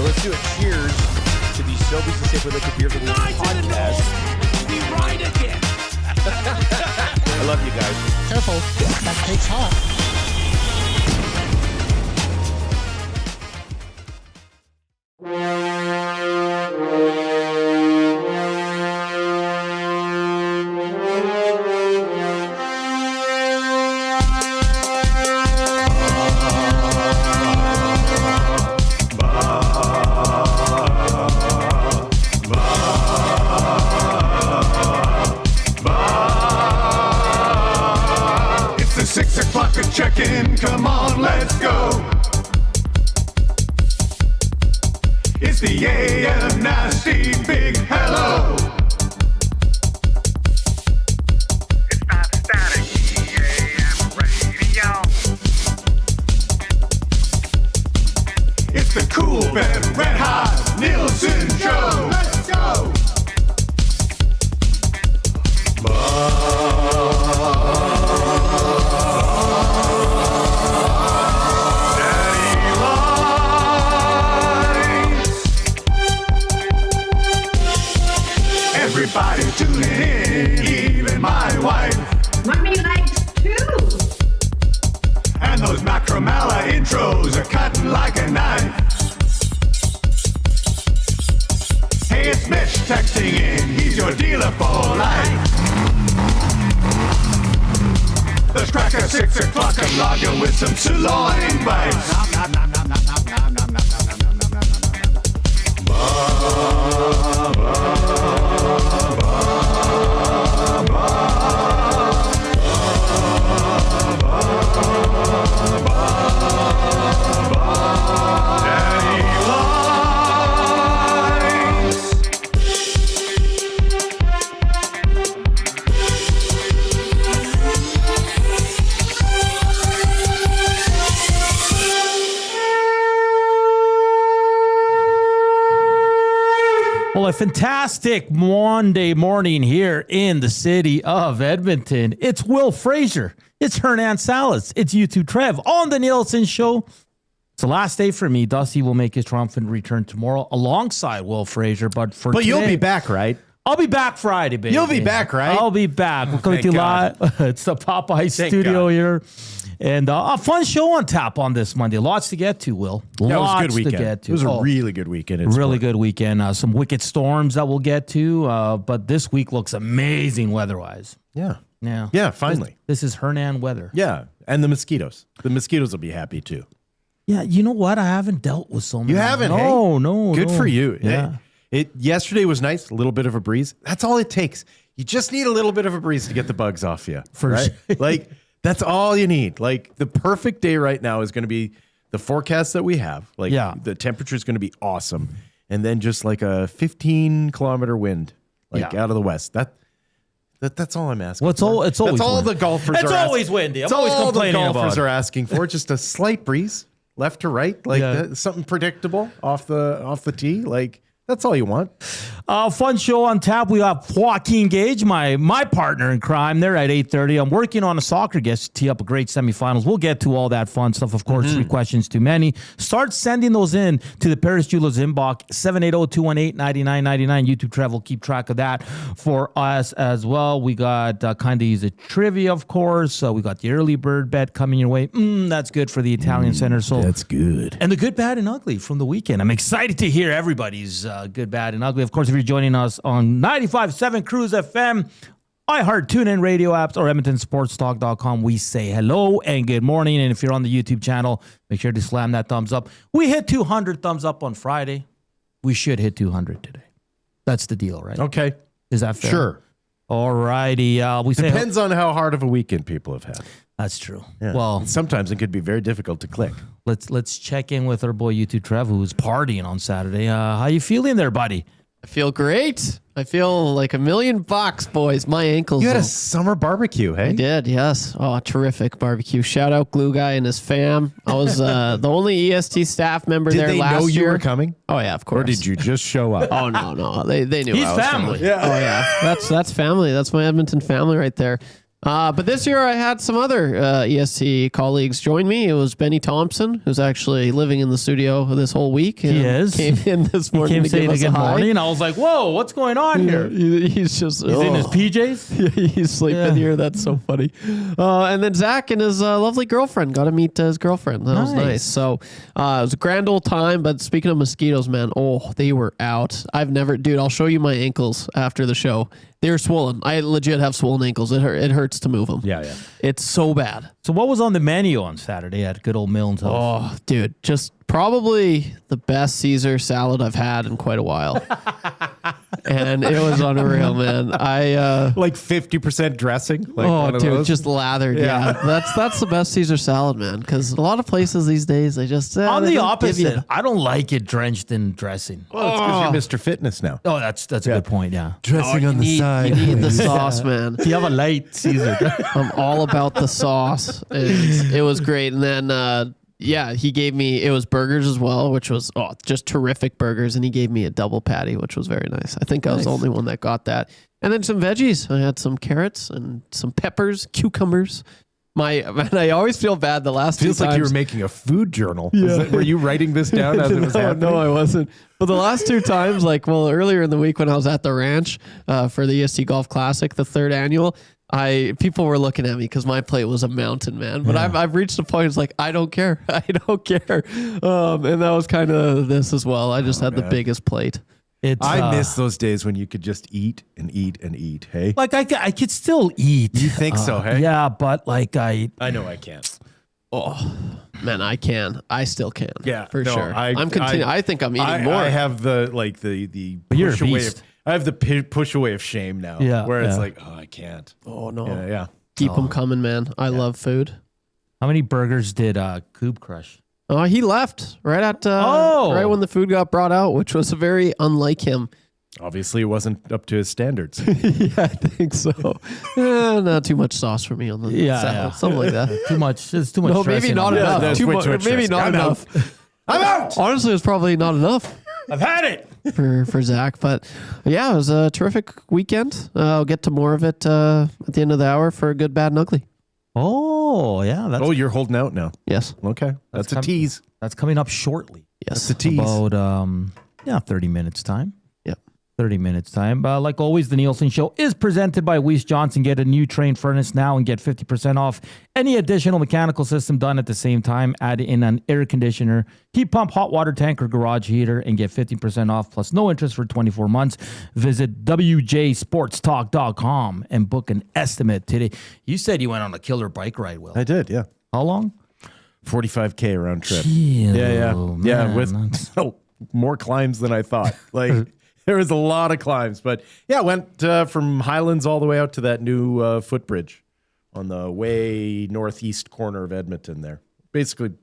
let's do a cheers to the Sobeys and Safeway Liquid Beer for the podcast. Be right again. I love you guys. Careful, that cake's hot. Check-in, come on, let's go. It's the AM Nasty Big Hello. It's not static, AM radio. It's the Cool Bev Red Hot Nielson Show. Let's go. Everybody tuning in, even my wife. Mommy likes too. And those Macromala intros are cutting like a knife. Hey, it's Mitch texting in, he's your dealer for life. Let's crack at 6 o'clock and log you with some sirloin bites. Well, a fantastic Monday morning here in the city of Edmonton. It's Wil Fraser. It's Hernan Salas. It's YouTube Trev on the Nielson Show. It's the last day for me. Dusty will make his triumphant return tomorrow alongside Wil Fraser. But today, you'll be back, right? I'll be back Friday, baby. You'll be back, right? I'll be back. We're coming to you live. It's the Popeye studio here. And a fun show on tap on this Monday. Lots to get to, Will. Yeah, Lots it was a good weekend. to get to. It was a really good weekend. Really good weekend. Some wicked storms that we'll get to. But this week looks amazing weather-wise. Yeah. Yeah. Yeah, finally. This is Hernan weather. Yeah, and the mosquitoes. The mosquitoes will be happy too. Yeah, you know what? I haven't dealt with so many. You haven't, No, hey? no. Good no. for you. Yeah. Yesterday was nice, a little bit of a breeze. That's all it takes. You just need a little bit of a breeze to get the bugs off you. For sure. Like, that's all you need. Like, the perfect day right now is going to be the forecast that we have. Like, the temperature is going to be awesome. And then just like a 15-kilometer wind, like out of the west. That's all I'm asking. Well, it's always that's all windy. the golfers It's are always asking. windy. I'm It's always all complaining the about golfers it. are asking for. Just a slight breeze, left to right, like something predictable off the tee. Like, that's all you want. Fun show on tap. We got Joaquin Gage, my partner in crime. They're at 8:30. I'm working on a soccer guest to tee up a great semifinals. We'll get to all that fun stuff. Of course, 3 questions too many. Start sending those in to the Paris Jewelers inbox, 780-218-9999. YouTube Travel, keep track of that for us as well. We got kind of use a trivia, of course. We got the early bird bet coming your way. That's good for the Italian Center. So That's good. and the good, bad, and ugly from the weekend. I'm excited to hear everybody's good, bad, and ugly. Of course, if you're joining us on 95.7 Cruise FM, iHeart, TuneIn radio apps, or EdmontonSportsTalk.com, we say hello and good morning. And if you're on the YouTube channel, make sure to slam that thumbs up. We hit 200 thumbs up on Friday. We should hit 200 today. That's the deal, right? Okay. Is that fair? Sure. All righty. We say Depends on how hard of a weekend people have had. That's true. Yeah. Well, sometimes it could be very difficult to click. let's check in with our boy YouTube Trev, who was partying on Saturday. How you feeling there, buddy? I feel great. I feel like $1 million, boys. My ankles. You had a summer barbecue, hey? I did, yes. Oh, terrific barbecue. Shout out Glue Guy and his fam. I was the only EST staff member there last year. Did they know you were coming? Oh, yeah, of course. Or did you just show up? Oh, no. They knew He's I was family. coming. Oh, yeah. That's family. That's my Edmonton family right there. But this year I had some other EST colleagues join me. It was Benny Thompson, who's actually living in the studio this whole week. He is. Came in this morning to give us a hi. morning. I was like, whoa, what's going on here? He's just... He's in his PJs? He's sleeping here. That's so funny. And then Zach and his lovely girlfriend. Got to meet his girlfriend. That was nice. So it was a grand old time. But speaking of mosquitoes, man, they were out. Dude, I'll show you my ankles after the show. They're swollen. I legit have swollen ankles. It hurts to move them. Yeah. It's so bad. So what was on the menu on Saturday at good old Milne's house? Oh, dude, just probably the best Caesar salad I've had in quite a while. And it was unreal, man. I like 50% dressing. Like dude, just lathered. Yeah. That's the best Caesar salad, man. Because a lot of places these days they just on the opposite. I don't like it drenched in dressing. Well, it's because you're Mr. Fitness now. Oh, that's a good point. Yeah, Dressing on the side. You need the sauce, man. You have a light Caesar. I'm all about the sauce. It was great, and then. He gave me, it was burgers as well, which was just terrific burgers. And he gave me a double patty, which was very nice. I think I was the only one that got that. And then some veggies. I had some carrots and some peppers, cucumbers. I always feel bad the last Feels two times. like you were making a food journal. Yeah. Were you writing this down as it was happening? No, I wasn't. But the last two times, earlier in the week when I was at the ranch for the EST Golf Classic, the 3rd annual, people were looking at me because my plate was a mountain, man. But I've reached a point. It's like I don't care. I don't care. And that was kind of this as well. I just had the biggest plate. I miss those days when you could just eat and eat and eat. Hey, like I could still eat. You think so? Hey, yeah, but I know I can't. Oh man, I can. I still can. Yeah, for sure. I think I'm eating more. I have the you're push a away. beast. I have the push away of shame now. Yeah, where it's like, I can't. Oh no. Yeah. Keep them coming, man. I love food. How many burgers did Coob crush? Oh, he left right when the food got brought out, which was very unlike him. Obviously, it wasn't up to his standards. Yeah, I think so. Not too much sauce for me on the salad, something like that. Too much. It's too much. No, maybe not enough. Maybe not enough. I'm out. Honestly, it's probably not enough. I've had it for Zach, but yeah, it was a terrific weekend. I'll get to more of it at the end of the hour for a good, bad, and ugly. Oh yeah. You're holding out now. Yes. Okay, that's a tease. That's coming up shortly. Yes, that's a tease. About 30 minutes time. 30 minutes time. Like always, the Nielson Show is presented by Weiss Johnson. Get a new train furnace now and get 50% off any additional mechanical system done at the same time. Add in an air conditioner, heat pump, hot water tank, or garage heater and get 50% off plus no interest for 24 months. Visit wjsportstalk.com and book an estimate today. You said you went on a killer bike ride, Will. I did, yeah. How long? 45K round trip. Yeah, with more climbs than I thought. There was a lot of climbs, but went from Highlands all the way out to that new footbridge on the way northeast corner of Edmonton there. Basically,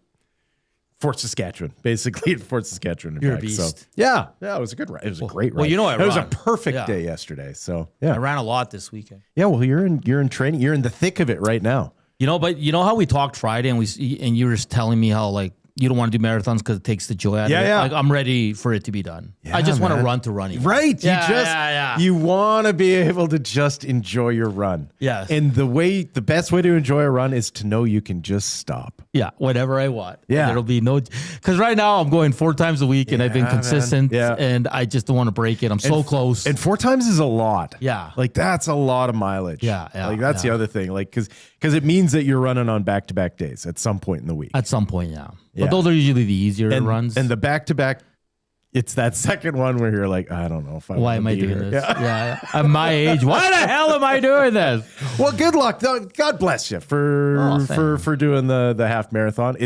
Fort Saskatchewan. You're a beast. So, yeah, it was a good ride. It was a great ride. It was a perfect day yesterday. So, yeah. I ran a lot this weekend. Yeah, well, you're in training. You're in the thick of it right now. But you know how we talked Friday and you were just telling me how you don't want to do marathons because it takes the joy out of it. Yeah. I'm ready for it to be done. Yeah, I just want to run to running. Right. You want to be able to just enjoy your run. Yes. And the best way to enjoy a run is to know you can just stop. Yeah. Whatever I want. Yeah. There'll be because right now I'm going 4 times a week and I've been consistent and I just don't want to break it. I'm so close. And 4 times is a lot. Yeah. That's a lot of mileage. Yeah. That's the other thing. Because it means that you're running on back-to-back days at some point in the week. At some point, yeah. But those are usually the easier runs. And the back-to-back, it's that second one where you're like, I don't know if why am I doing this? Yeah. At my age, why the hell am I doing this? Well, good luck. God bless you for doing the half marathon.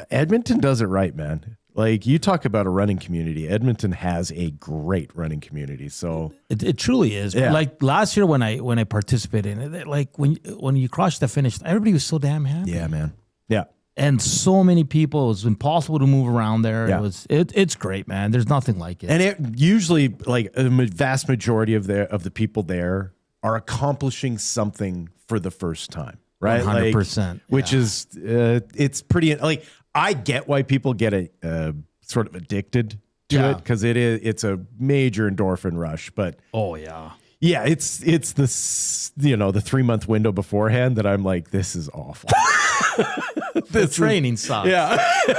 Edmonton does it right, man. You talk about a running community. Edmonton has a great running community. So it truly is. Yeah. Last year when I participated in it, when you crossed the finish, everybody was so damn happy. Yeah, man. Yeah. And so many people, it was impossible to move around there. Yeah. It's great, man. There's nothing like it. And it usually a vast majority of the people there are accomplishing something for the first time, right? 100%. Which is it's pretty I get why people get sort of addicted to it because it's a major endorphin rush, but oh yeah. Yeah, it's the 3-month window beforehand that I'm like, this is awful. The training sucks. Yeah.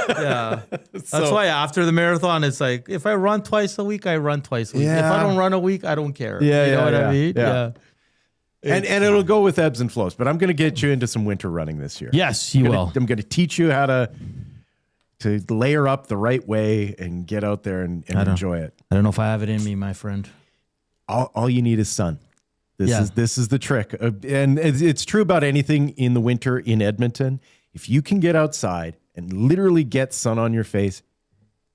Yeah. That's why after the marathon, it's like, if I run twice a week, I run twice a week. Yeah. If I don't run a week, I don't care. Yeah, you know yeah, what yeah, I mean? yeah. And it'll go with ebbs and flows, but I'm going to get you into some winter running this year. Yes, you will. I'm going to teach you how to layer up the right way and get out there and enjoy it. I don't know if I have it in me, my friend. All you need is sun. This is the trick. And it's true about anything in the winter in Edmonton. If you can get outside and literally get sun on your face,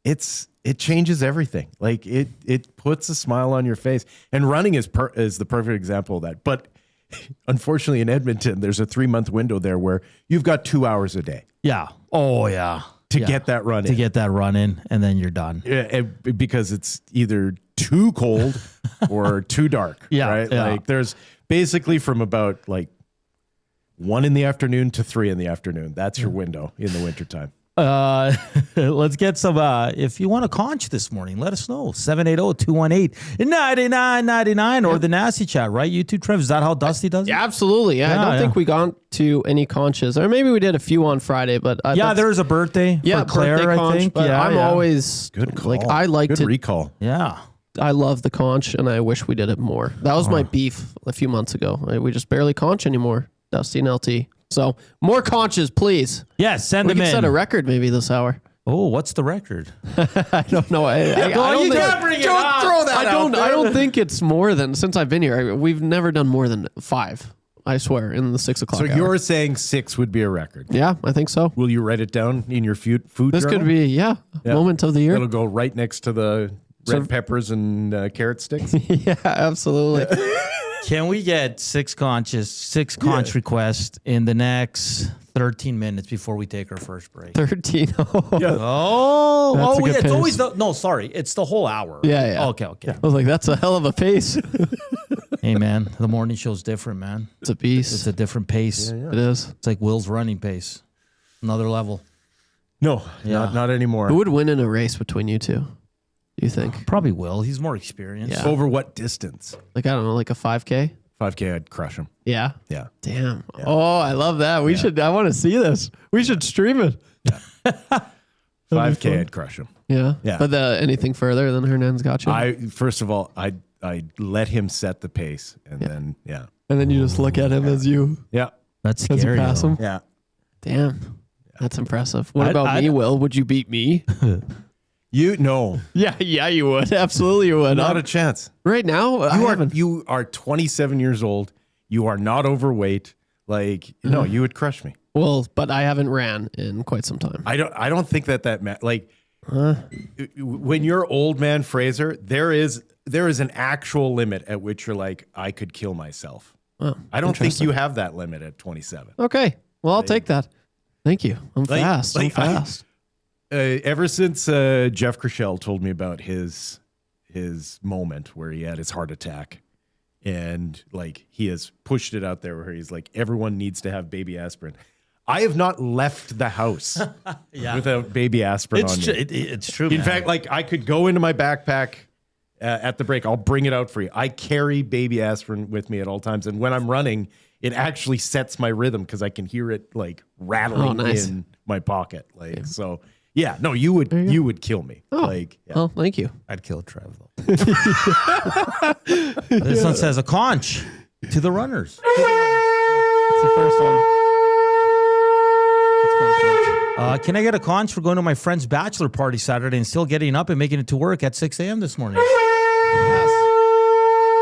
it changes everything. Like it puts a smile on your face. And running is the perfect example of that. But unfortunately in Edmonton, there's a 3-month window there where you've got 2 hours a day. Yeah. Oh, yeah. To get that run in. To get that run in, and then you're done. Yeah, because it's either too cold or too dark. Yeah, right. yeah. Like there's basically from about like 1 in the afternoon to 3 in the afternoon. That's your window in the wintertime. Let's get some. If you want to conch this morning, let us know. 780-218-9999 or the nasty chat, right? You too, Trev. Is that how Dusty does it? Yeah, absolutely. Yeah, I don't think we got to any conches, or maybe we did a few on Friday. But there was a birthday for Claire, birthday conch, I think. But I'm always Good call. like I like Good to recall. Yeah. I love the conch, and I wish we did it more. That was my beef a few months ago. We just barely conch anymore, Dusty and LT. So more conches, please. Yes, send We them can in. set a record maybe this hour. Oh, what's the record? I don't know. I don't think, Don't throw that out there. I don't think it's more than, since I've been here, we've never done more than 5. I swear, in the 6 o'clock So hour. you're saying 6 would be a record. Yeah, I think so. Will you write it down in your food This journal? could be, moment of the year. It'll go right next to the red peppers and carrot sticks. Yeah, absolutely. Can we get 6 conch requests in the next 13 minutes before we take our first break? 13. Yeah. Oh, That's a good it's pace. always it's the whole hour. Yeah. Okay. I was like, that's a hell of a pace. Hey, man, the morning show's different, man. It's a beast. It's a different pace. It is. It's like Will's running pace. Another level. No, Yeah. not anymore. Who would win in a race between you two, do you think? Probably Will. He's more experienced. Yeah. Over what distance? Like, I don't know, like a 5K? 5K, I'd crush him. Yeah. Yeah. Damn. Oh, I love that. I want to see this. We should stream it. 5K, I'd crush him. Yeah. Yeah. But anything further than Hernan's got you? First of all, I let him set the pace, and then and then you just look at him as you That's as you scary. pass him. yeah. Damn. That's impressive. What about I'd- me, Will? Would you beat me? You no, Yeah, you would. Absolutely you would. not a chance. Right now, You are 27 years old. You are not overweight. Like no, you would crush me. Well, but I haven't ran in quite some time. I don't think that like when you're old man Fraser, there is an actual limit at which you're like, I could kill myself. Oh, I don't think interesting. you have that limit at 27. Okay. Well, I'll take that. Thank you. I'm fast. I'm like, fast. Ever since Jeff Chrishell told me about his moment where he had his heart attack, and like he has pushed it out there where he's like, everyone needs to have baby aspirin. I have not left the house without baby aspirin on me. It's true. In fact, like I could go into my backpack at the break. I'll bring it out for you. I carry baby aspirin with me at all times, and when I'm running, it actually sets my rhythm because I can hear it like rattling nice. in my pocket. Like so. Yeah, no, you would kill me. Oh, Like, yeah. well, thank you. I'd kill Trev, though. This one says a conch to the runners. It's the first one. Can I get a conch for going to my friend's bachelor party Saturday and still getting up and making it to work at 6 a.m. this morning? Yes.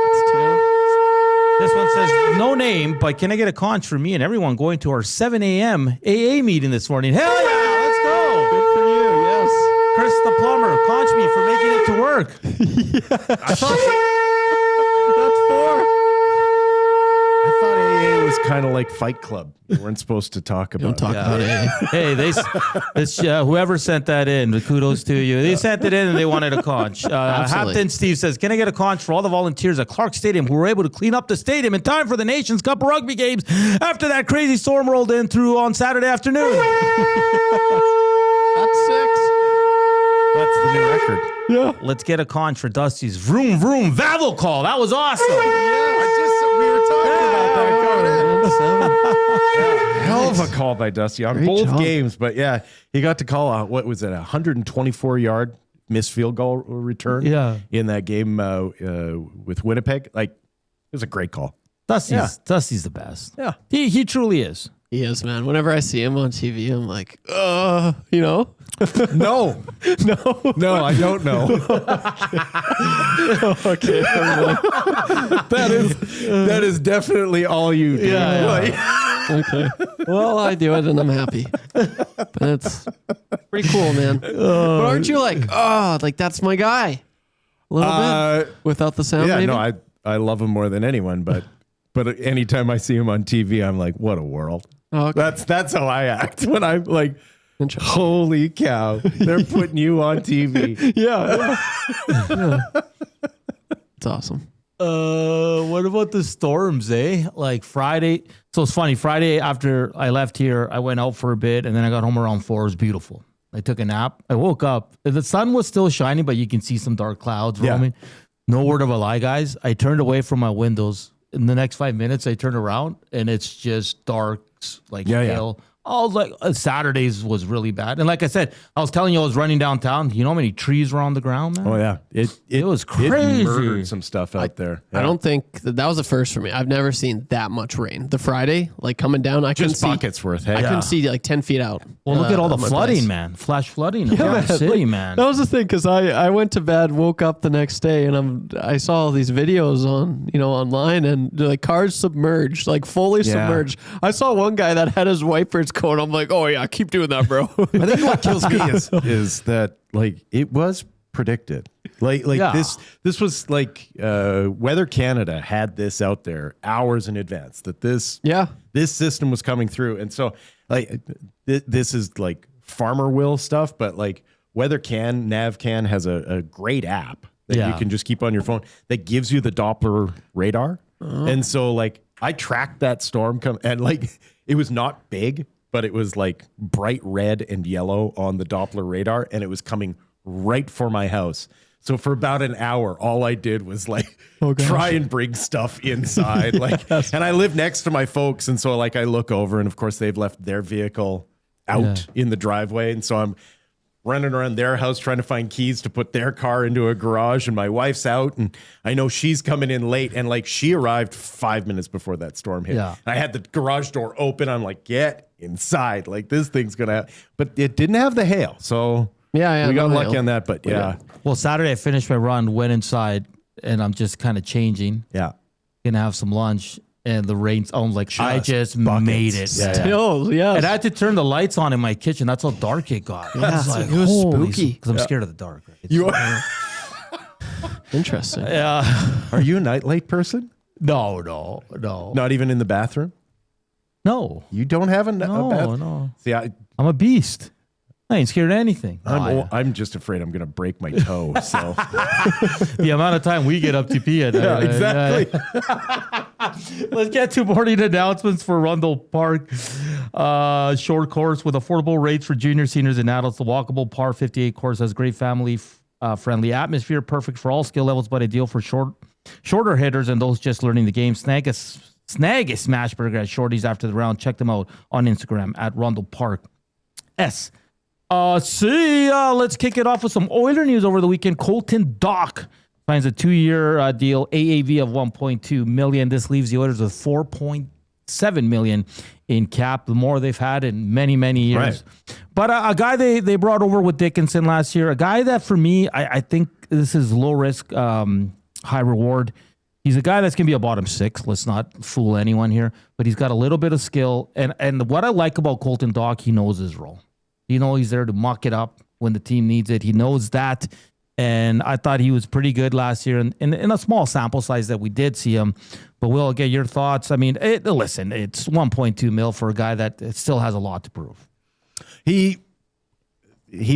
It's 2. This one says no name, but can I get a conch for me and everyone going to our 7 a.m. AA meeting this morning? Hell yeah, let's go. Good for you. Yes. Chris the plumber, conch me for making it to work. I thought That's 4. AA was kind of like Fight Club. You weren't supposed to talk about. Don't talk it. about it. Hey, whoever sent that in, kudos to you. They sent it in and they wanted a conch. Absolutely. Captain Steve says, can I get a conch for all the volunteers at Clark Stadium who were able to clean up the stadium in time for the Nations Cup rugby games after that crazy storm rolled in through on Saturday afternoon? That's 6. That's the new record. Yeah. Let's get a conch for Dusty's vroom vroom Vavel call. That was awesome. We were talking about that. Hell of a call by Dusty on both games. But yeah, he got to call what was it, 124-yard missed field goal return in that game with Winnipeg. Like, it was a great call. Dusty's the best. Yeah. He truly is. He is, man. Whenever I see him on TV, I'm like, you know? No, I don't know. Okay. That is definitely all you do. Okay. Well, I do it and I'm happy. That's pretty cool, man. But aren't you like, like that's my guy? A little bit without the sound. Yeah, maybe? no, I love him more than anyone, but anytime I see him on TV, I'm like, what a world. Oh, okay. That's how I act when I'm like, holy cow, they're putting you on TV. Yeah. It's awesome. What about the storms, eh? Like Friday. So it's funny. Friday after I left here, I went out for a bit and then I got home around 4. It was beautiful. I took a nap. I woke up. The sun was still shining, but you can see some dark clouds roaming. No word of a lie, guys. I turned away from my windows. In the next 5 minutes, I turned around and it's just dark, like hail. I was like, Saturdays was really bad. And like I said, I was telling you, I was running downtown. You know how many trees were on the ground, man? Oh, yeah. It was crazy. It murdered some stuff out there. Yeah. I don't think that was the first for me. I've never seen that much rain. The Friday, like coming down, I couldn't Just see. buckets worth. Hey? I couldn't see like 10 feet out. Well, look at all the my flooding, place. man. Flash flooding around the city, man. That was the thing, because I went to bed, woke up the next day, and I saw all these videos on online, and like cars submerged, like fully submerged. I saw one guy that had his wipers going. I'm like, oh yeah, keep doing that, bro. I think what kills me is that like it was predicted. Like this was like Weather Canada had this out there hours in advance that this system was coming through, and so like this is like farmer will stuff, but like NavCan has a great app that you can just keep on your phone that gives you the Doppler radar, and so like I tracked that storm and like it was not big, but it was like bright red and yellow on the Doppler radar, and it was coming right for my house. So for about an hour, all I did was like try and bring stuff inside. And I live next to my folks, and so like I look over, and of course they've left their vehicle out in the driveway, and so I'm running around their house trying to find keys to put their car into a garage, and my wife's out, and I know she's coming in late, and like she arrived 5 minutes before that storm hit. Yeah. I had the garage door open. I'm like, get inside, like this thing's gonna, but it didn't have the hail, so we got lucky on that. But Well, Saturday I finished my run, went inside, and I'm just kind of changing. Yeah. Gonna have some lunch, and the rain's on. Like I just buckets. made it. Still, yeah. And I had to turn the lights on in my kitchen. That's how dark it got. Yeah, it was spooky. Because I'm scared of the dark. Right? You are. Interesting. Are you a nightlight person? No. Not even in the bathroom? No. You don't have a bathroom? No. See, I'm a beast. I ain't scared of anything. I'm just afraid I'm going to break my toe. So the amount of time we get up to pee at night. exactly. Let's get to morning announcements for Rundle Park. Short course with affordable rates for junior, seniors, and adults. The walkable par 58 course has great family friendly atmosphere, perfect for all skill levels, but ideal for shorter hitters and those just learning the game. Snag a smash burger at Shorty's after the round. Check them out on Instagram at Rundle Park S. Let's kick it off with some Oiler news over the weekend. Colton Dach signs a 2-year deal, AAV of $1.2 million. This leaves the Oilers with $4.7 million in cap, the more they've had in many, many years. Right. But a guy they brought over with Dickinson last year, a guy that for me, I think this is low risk, high reward. He's a guy that's going to be a bottom 6. Let's not fool anyone here. But he's got a little bit of skill. And what I like about Colton Dach, he knows his role. You know, he's there to muck it up when the team needs it. He knows that. And I thought he was pretty good last year in a small sample size that we did see him. But Will, get your thoughts. I mean, listen, it's $1.2 million for a guy that still has a lot to prove. He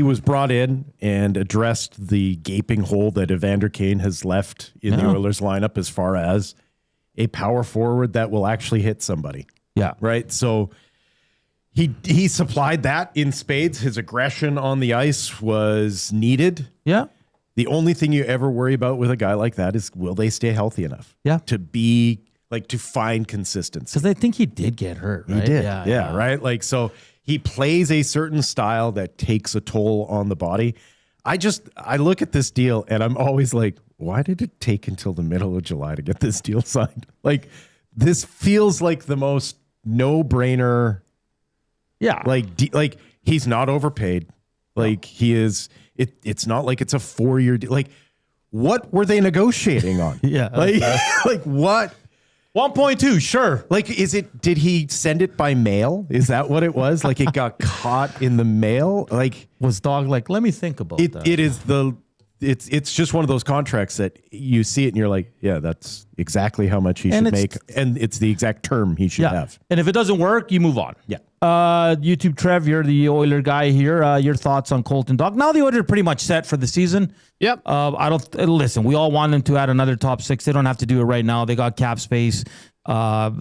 was brought in and addressed the gaping hole that Evander Kane has left in the Oilers lineup as far as a power forward that will actually hit somebody. Yeah. Right? So he supplied that in spades. His aggression on the ice was needed. Yeah. The only thing you ever worry about with a guy like that is will they stay healthy enough? Yeah. To be like to find consistency. Because I think he did get hurt, right? He did. Yeah, right? Like, so he plays a certain style that takes a toll on the body. I look at this deal and I'm always like, why did it take until the middle of July to get this deal signed? Like, this feels like the most no-brainer. Yeah. Like he's not overpaid. Like he is. It's not like it's a 4-year deal. Like, what were they negotiating on? Yeah. Like what? 1.2, sure. Like, did he send it by mail? Is that what it was? Like, it got caught in the mail? Like, Was Dach like, let me think about that? It's just one of those contracts that you see it and you're like, yeah, that's exactly how much he should make. And it's the exact term he should have. And if it doesn't work, you move on. Yeah. YouTube Trev, you're the Oiler guy here. Your thoughts on Colton Dach? Now the Oilers are pretty much set for the season. Yep. Listen, we all want them to add another top 6. They don't have to do it right now. They got cap space. As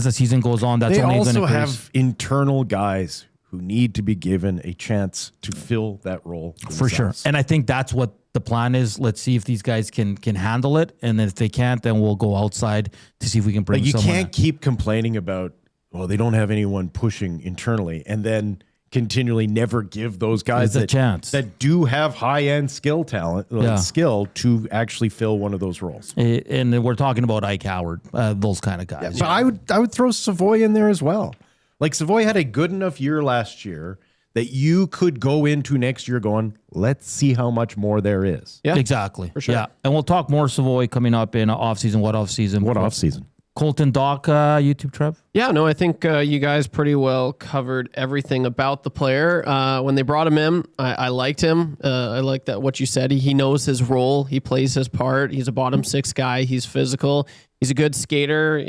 the season goes on, that's they only going to also increase. have internal guys who need to be given a chance to fill that role For sure. And I think that's what the plan is. Let's see if these guys can handle it. And if they can't, then we'll go outside to see if we can bring someone. You can't keep complaining about, well, they don't have anyone pushing internally and then continually never give those guys a chance that do have high-end skill to actually fill one of those roles. And we're talking about Ike Howard, those kind of guys. Yeah, but I would throw Savoy in there as well. Like, Savoy had a good enough year last year that you could go into next year going, let's see how much more there is. Yeah, exactly. For sure. Yeah, and we'll talk more Savoy coming up in off-season. What off-season? What off-season? Colton Dach, YouTube Trev? Yeah, no, I think you guys pretty well covered everything about the player. When they brought him in, I liked him. I like that what you said. He knows his role. He plays his part. He's a bottom 6 guy. He's physical. He's a good skater.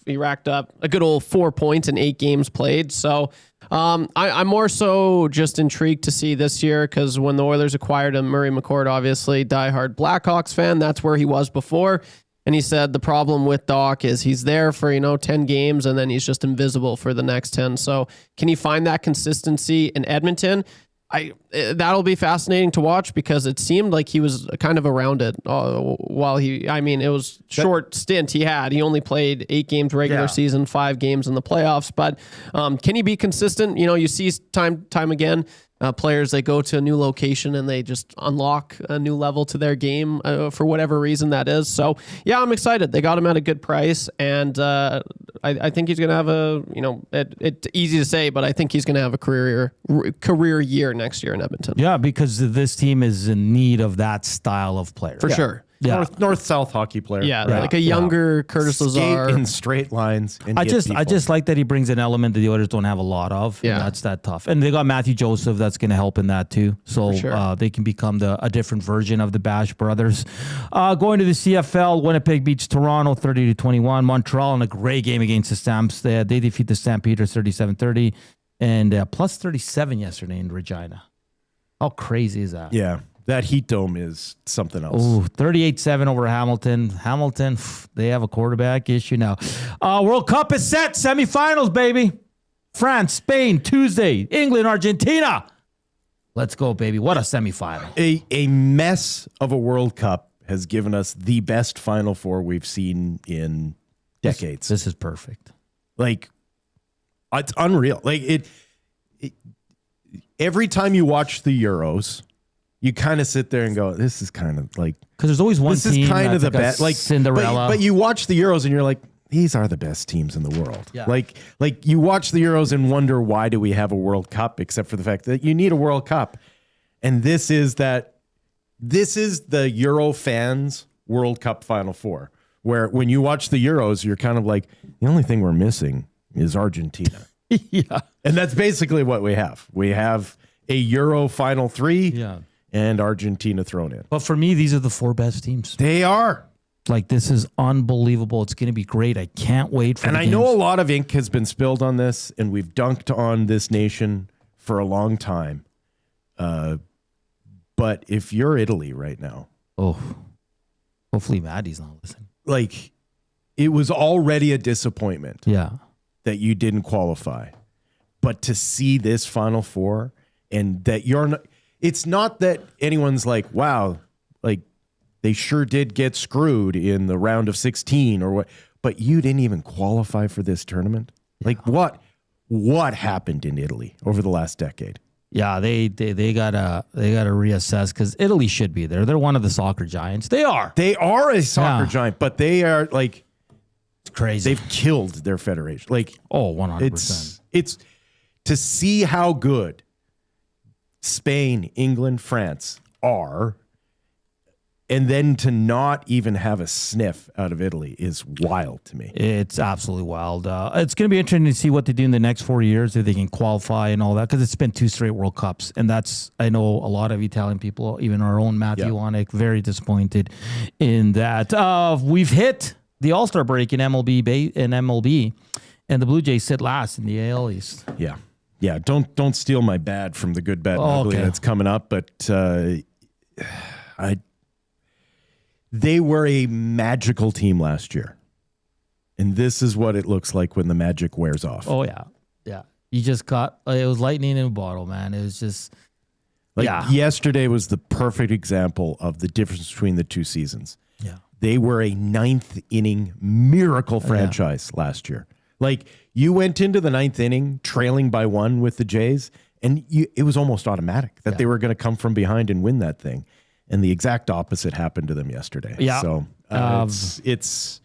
He racked up a good old 4 points in 8 games played. So I'm more so just intrigued to see this year because when the Oilers acquired him, Murray McCord, obviously diehard Blackhawks fan. That's where he was before. And he said the problem with Dach is he's there for, 10 games and then he's just invisible for the next 10. So can he find that consistency in Edmonton? That'll be fascinating to watch because it seemed like he was kind of around it while it was short stint he had. He only played 8 games regular season, 5 games in the playoffs. But can he be consistent? You see time again. Players, they go to a new location and they just unlock a new level to their game for whatever reason that is. So, yeah, I'm excited. They got him at a good price, and I think he's going to have it's easy to say, but I think he's going to have a career year next year in Edmonton. Yeah, because this team is in need of that style of player. For sure. Yeah. North-south hockey player. Yeah, like a younger Curtis Lazar. Skate in straight lines. And I just like that he brings an element that the others don't have a lot of. Yeah. And that's that tough. And they got Matthew Joseph that's going to help in that too. So sure. They can become a different version of the Bash brothers. Going to the CFL, Winnipeg beats Toronto 30-21. Montreal in a great game against the Stamps. They defeat the Stampeders 37-30 and plus 37 yesterday in Regina. How crazy is that? Yeah. That heat dome is something else. Ooh, 38-7 over Hamilton. Hamilton, they have a quarterback issue now. World Cup is set. Semifinals, baby. France, Spain, Tuesday. England, Argentina. Let's go, baby. What a semifinal. A mess of a World Cup has given us the best Final Four we've seen in decades. This is perfect. Like, it's unreal. Like, every time you watch the Euros, you kind of sit there and go, this is kind of like... Because there's always one team is kind of the best. Like Cinderella. But you watch the Euros and you're like, these are the best teams in the world. Yeah. Like you watch the Euros and wonder, why do we have a World Cup? Except for the fact that you need a World Cup. And this is the Euro fans' World Cup Final Four. Where when you watch the Euros, you're kind of like, the only thing we're missing is Argentina. Yeah. And that's basically what we have. We have a Euro Final Three. Yeah. And Argentina thrown in. But for me, these are the 4 best teams. They are. Like, this is unbelievable. It's going to be great. I can't wait for And the I games. know a lot of ink has been spilled on this, and we've dunked on this nation for a long time. But if you're Italy right now... Oh, hopefully Maddie's not listening. Like, it was already a disappointment that you didn't qualify. But to see this Final Four and that you're not... It's not that anyone's like, wow, they sure did get screwed in the round of 16 or what, but you didn't even qualify for this tournament. Like what happened in Italy over the last decade? Yeah, they gotta reassess because Italy should be there. They're one of the soccer giants. They are a soccer giant, but they are like, it's crazy. They've killed their federation. Like 100%. It's to see how good Spain, England, France are, and then to not even have a sniff out of Italy is wild to me. It's absolutely wild. It's going to be interesting to see what they do in the next 4 years, if they can qualify and all that, because it's been 2 straight World Cups. And I know a lot of Italian people, even our own Matthew Wanek, very disappointed in that. We've hit the All-Star break in MLB, and the Blue Jays sit last in the AL East. Yeah. Yeah, don't steal my bad from the good, bad, and ugly that's coming up, but they were a magical team last year. And this is what it looks like when the magic wears off. Oh, yeah. Yeah. You just got, it was lightning in a bottle, man. It was just, yesterday was the perfect example of the difference between the 2 seasons. Yeah. They were a 9th inning miracle franchise last year. Like, you went into the 9th inning trailing by 1 with the Jays, and it was almost automatic that they were going to come from behind and win that thing. And the exact opposite happened to them yesterday. Yeah. So it's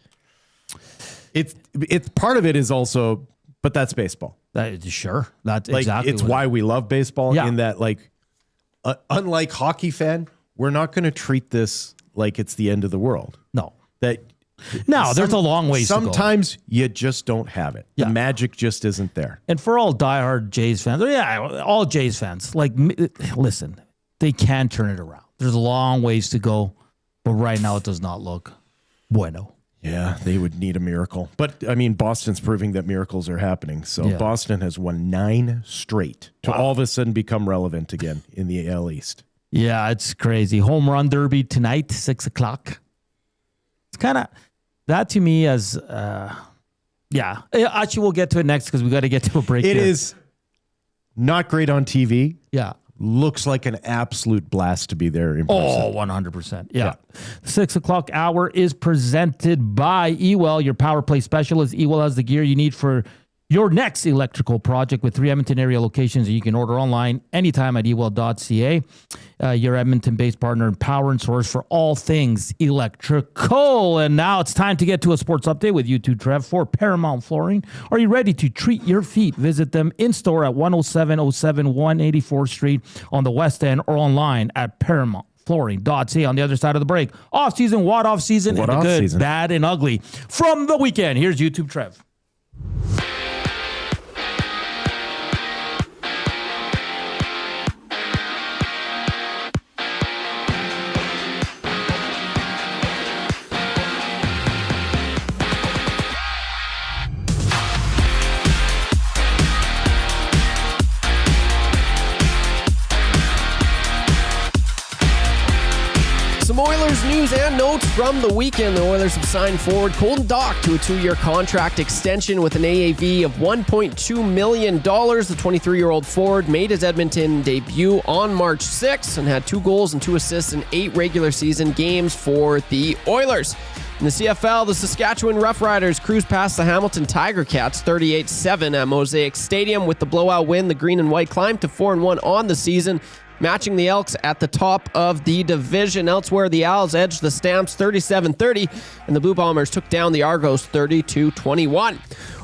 part of it is also, but that's baseball. Sure. That's like, exactly it's why we love baseball in that, like, unlike hockey fan, we're not going to treat this like it's the end of the world. No. There's a long ways to go. Sometimes you just don't have it. The magic just isn't there. And for all diehard Jays fans, all Jays fans, like, listen, they can turn it around. There's a long ways to go, but right now it does not look bueno. Yeah, they would need a miracle. But, I mean, Boston's proving that miracles are happening. So Boston has won 9 straight to all of a sudden become relevant again in the AL East. Yeah, it's crazy. Home run derby tonight, 6:00. It's kind of, that to me as, actually we'll get to it next because we got to get to a break. It is not great on TV. Yeah. Looks like an absolute blast to be there in person. 100%. Yeah. 6:00 hour is presented by Ewell, your power play specialist. Ewell has the gear you need for your next electrical project with 3 Edmonton area locations that you can order online anytime at ewell.ca. Your Edmonton-based partner in power and source for all things electrical. And now it's time to get to a sports update with you two, Trev, for Paramount Flooring. Are you ready to treat your feet? Visit them in-store at 10707 184th Street on the West End or online at ParamountFlooring.ca. On the other side of the break, off-season, what off-season, and the good, bad, and ugly from the weekend. Here's YouTube Trev. Some Oilers news and notes from the weekend. The Oilers have signed forward Colton Dach to a 2-year contract extension with an AAV of $1.2 million. The 23-year-old forward made his Edmonton debut on March 6th and had 2 goals and 2 assists in 8 regular season games for the Oilers. In the CFL, the Saskatchewan Roughriders cruised past the Hamilton Tiger Cats 38-7 at Mosaic Stadium. With the blowout win, the Green and White climbed to 4-1 on the season, matching the Elks at the top of the division. Elsewhere, the Owls edged the Stamps 37-30, and the Blue Bombers took down the Argos 32-21.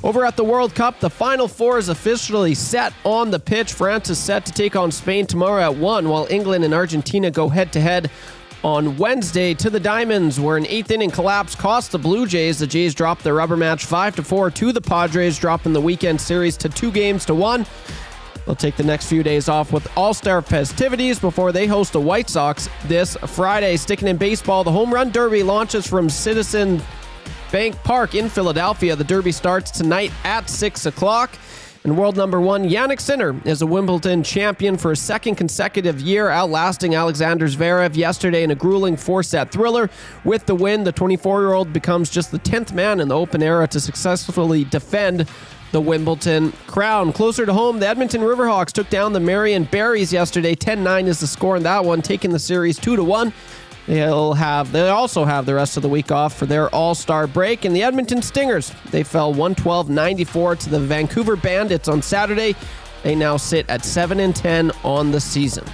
Over at the World Cup, the Final Four is officially set on the pitch. France is set to take on Spain tomorrow at 1, while England and Argentina go head-to-head on Wednesday. To the Diamonds, where an 8th inning collapse cost the Blue Jays. The Jays dropped their rubber match 5-4 to the Padres, dropping the weekend series to 2-1. They'll take the next few days off with All-Star festivities before they host the White Sox this Friday. Sticking in baseball, the Home Run Derby launches from Citizen Bank Park in Philadelphia. The Derby starts tonight at 6 o'clock. And world number 1, Jannik Sinner, is a Wimbledon champion for a 2nd consecutive year, outlasting Alexander Zverev yesterday in a grueling 4-set thriller. With the win, the 24-year-old becomes just the 10th man in the Open era to successfully defend the Wimbledon crown. Closer to home, the Edmonton Riverhawks took down the Marion Berries yesterday. 10-9 is the score in that one, taking the series 2-1. They also have the rest of the week off for their All-Star break. And the Edmonton Stingers, they fell 112-94 to the Vancouver Bandits on Saturday. They now sit at 7-10 on the season.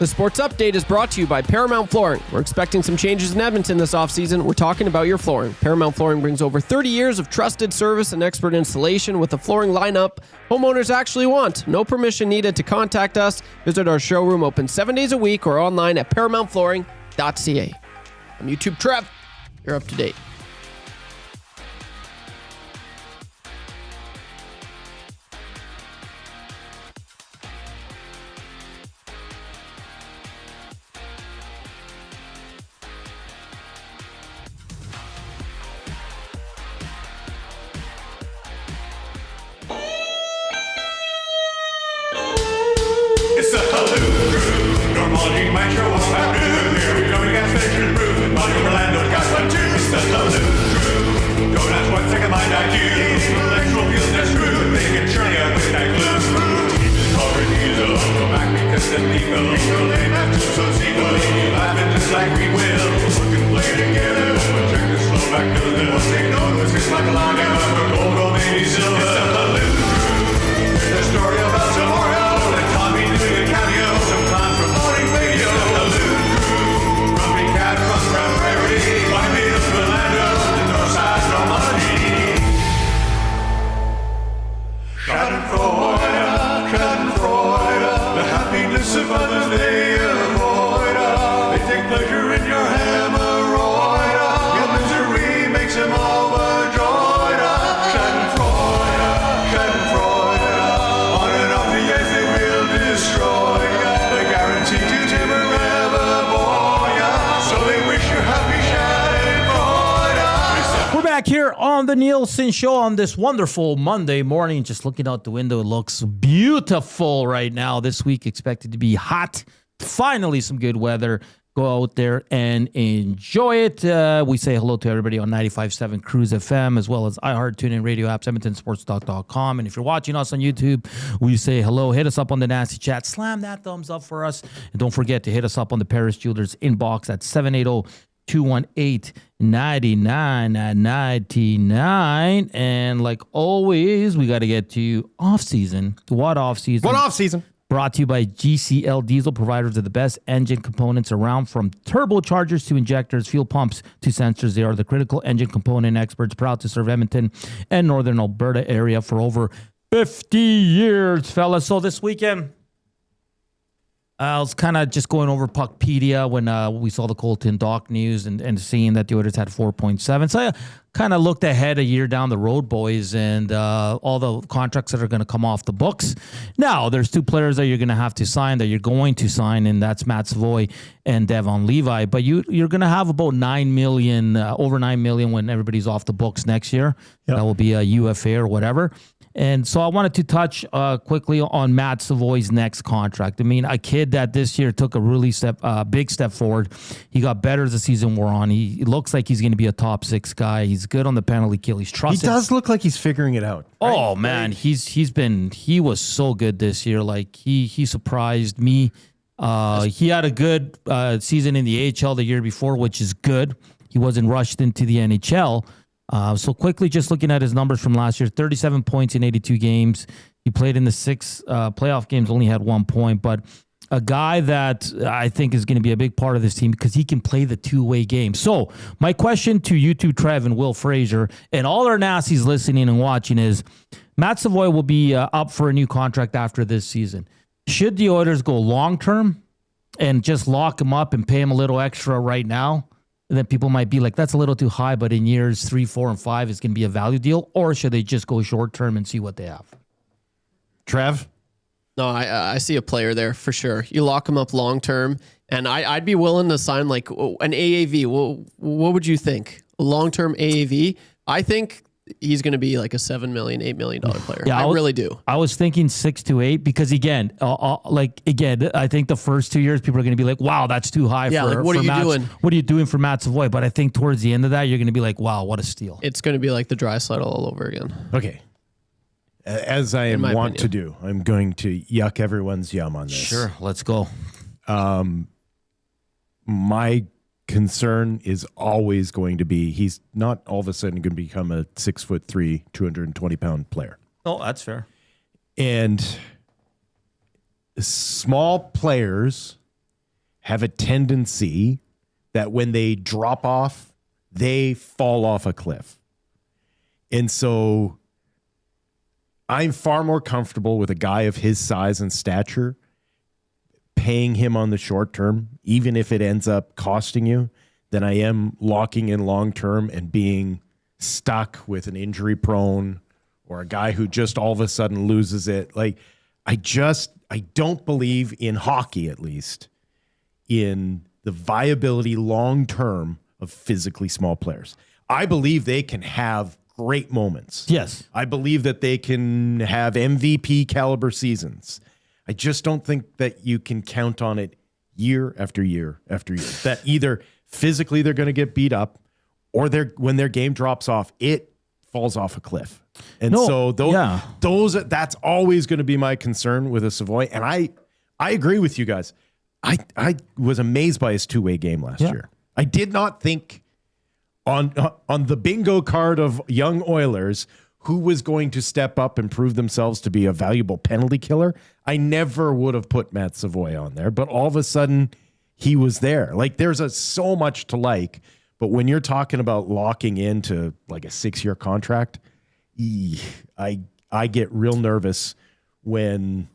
The Sports Update is brought to you by Paramount Flooring. We're expecting some changes in Edmonton this offseason. We're talking about your flooring. Paramount Flooring brings over 30 years of trusted service and expert installation with a flooring lineup homeowners actually want. No permission needed to contact us. Visit our showroom open 7 days a week or online at paramountflooring.ca. I'm YouTube Trev. You're up to date. It's the Halloo Crew. Normally might show us how to do. Here we go, we got station brew. Money Orlando got one too. It's the Halloo Crew. Don't ask what second mind I do. Intellectual feels that's true. They can churn you with that glue. Keep his cover diesel. Go back because the legal. Your name after so sequel. Laughing just like we will. We can play together. Check the slow back to the middle. Take notice, it's like a line of gold or maybe silver. It's the Halloo Crew. The story about tomorrow. Doing a cameo sometime from morning radio. Halloo Crew, Grumpy Cat from Grand Prairie, Whitefield, Orlando, the north side, Normandy. Schadenfreude, the happiness of others they avoid. They take pleasure in your hemorrhoid. Your misery makes them overjoyed. Schadenfreude, on and off the edge they will destroy ya. They're guaranteed to never ever bore ya. So they wish you happy Schadenfreude. We're back here on the Nielson Show on this wonderful Monday morning. Just looking out the window, it looks beautiful right now. This week expected to be hot. Finally, some good weather. Go out there and enjoy it. We say hello to everybody on 95.7 Cruise FM, as well as iHeart, TuneIn Radio apps, EdmontonSportsTalk.com. And if you're watching us on YouTube, we say hello. Hit us up on the Nasty Chat. Slam that thumbs up for us. And don't forget to hit us up on the Paris Jewelers inbox at 780-218-9999. And like always, we got to get to off-season. What off-season? What off season? Brought to you by GCL Diesel, providers of the best engine components around, from turbochargers to injectors, fuel pumps to sensors. They are the critical engine component experts, proud to serve Edmonton and Northern Alberta area for over 50 years, fellas. So this weekend, I was kind of just going over Puckpedia when we saw the Colton Dach news and seeing that the Oilers had 4.7. So I kind of looked ahead a year down the road, boys, and all the contracts that are going to come off the books. Now, there's two players that you're going to have to sign, that you're going to sign, and that's Matt Savoy and Devon Levi. But you're going to have about $9 million, over $9 million when everybody's off the books next year. Yep. That will be a UFA or whatever. And so I wanted to touch quickly on Matt Savoy's next contract. I mean, a kid that this year took a really big step forward. He got better as the season wore on. He looks like he's going to be a top 6 guy. He's good on the penalty kill. He's trusted. He does look like he's figuring it out. Right? Oh man, he was so good this year. Like he surprised me. He had a good season in the AHL the year before, which is good. He wasn't rushed into the NHL. So quickly, just looking at his numbers from last year, 37 points in 82 games. He played in the 6 playoff games, only had 1 point, but a guy that I think is going to be a big part of this team because he can play the two-way game. So my question to you two, Trev and Will Fraser, and all our nasties listening and watching is, Matt Savoy will be up for a new contract after this season. Should the Oilers go long-term and just lock him up and pay him a little extra right now? And then people might be like, that's a little too high, but in years 3, 4, and 5, it's going to be a value deal. Or should they just go short term and see what they have? Trev? No, I see a player there for sure. You lock him up long term, and I'd be willing to sign like an AAV. What would you think? A long term AAV? I think he's going to be like a $7 million, $8 million player. Yeah, I really do. I was thinking 6 to 8 because again, I think the first 2 years people are going to be like, "Wow, that's too high." Yeah, like, what are you doing? What are you doing for Matt Savoy? But I think towards the end of that, you're going to be like, "Wow, what a steal!" It's going to be like the dry slide all over again. Okay, As I am my wont to opinion. do, I'm going to yuck everyone's yum on this. Sure, let's go. My concern is always going to be he's not all of a sudden going to become a 6'3", 220-pound player. Oh, that's fair. And small players have a tendency that when they drop off, they fall off a cliff. And so I'm far more comfortable with a guy of his size and stature paying him on the short term, even if it ends up costing you, than I am locking in long term and being stuck with an injury prone or a guy who just all of a sudden loses it. Like, I don't believe in hockey, at least, in the viability long term of physically small players. I believe they can have great moments. Yes. I believe that they can have MVP caliber seasons. I just don't think that you can count on it year after year after year. That either physically they're going to get beat up, or when their game drops off, it falls off a cliff. And that's always going to be my concern with a Savoy. And I agree with you guys. I was amazed by his two-way game last year. I did not think on the bingo card of young Oilers who was going to step up and prove themselves to be a valuable penalty killer. I never would have put Matt Savoy on there, but all of a sudden he was there. Like, there's so much to like, but when you're talking about locking into like a 6-year contract, I get real nervous when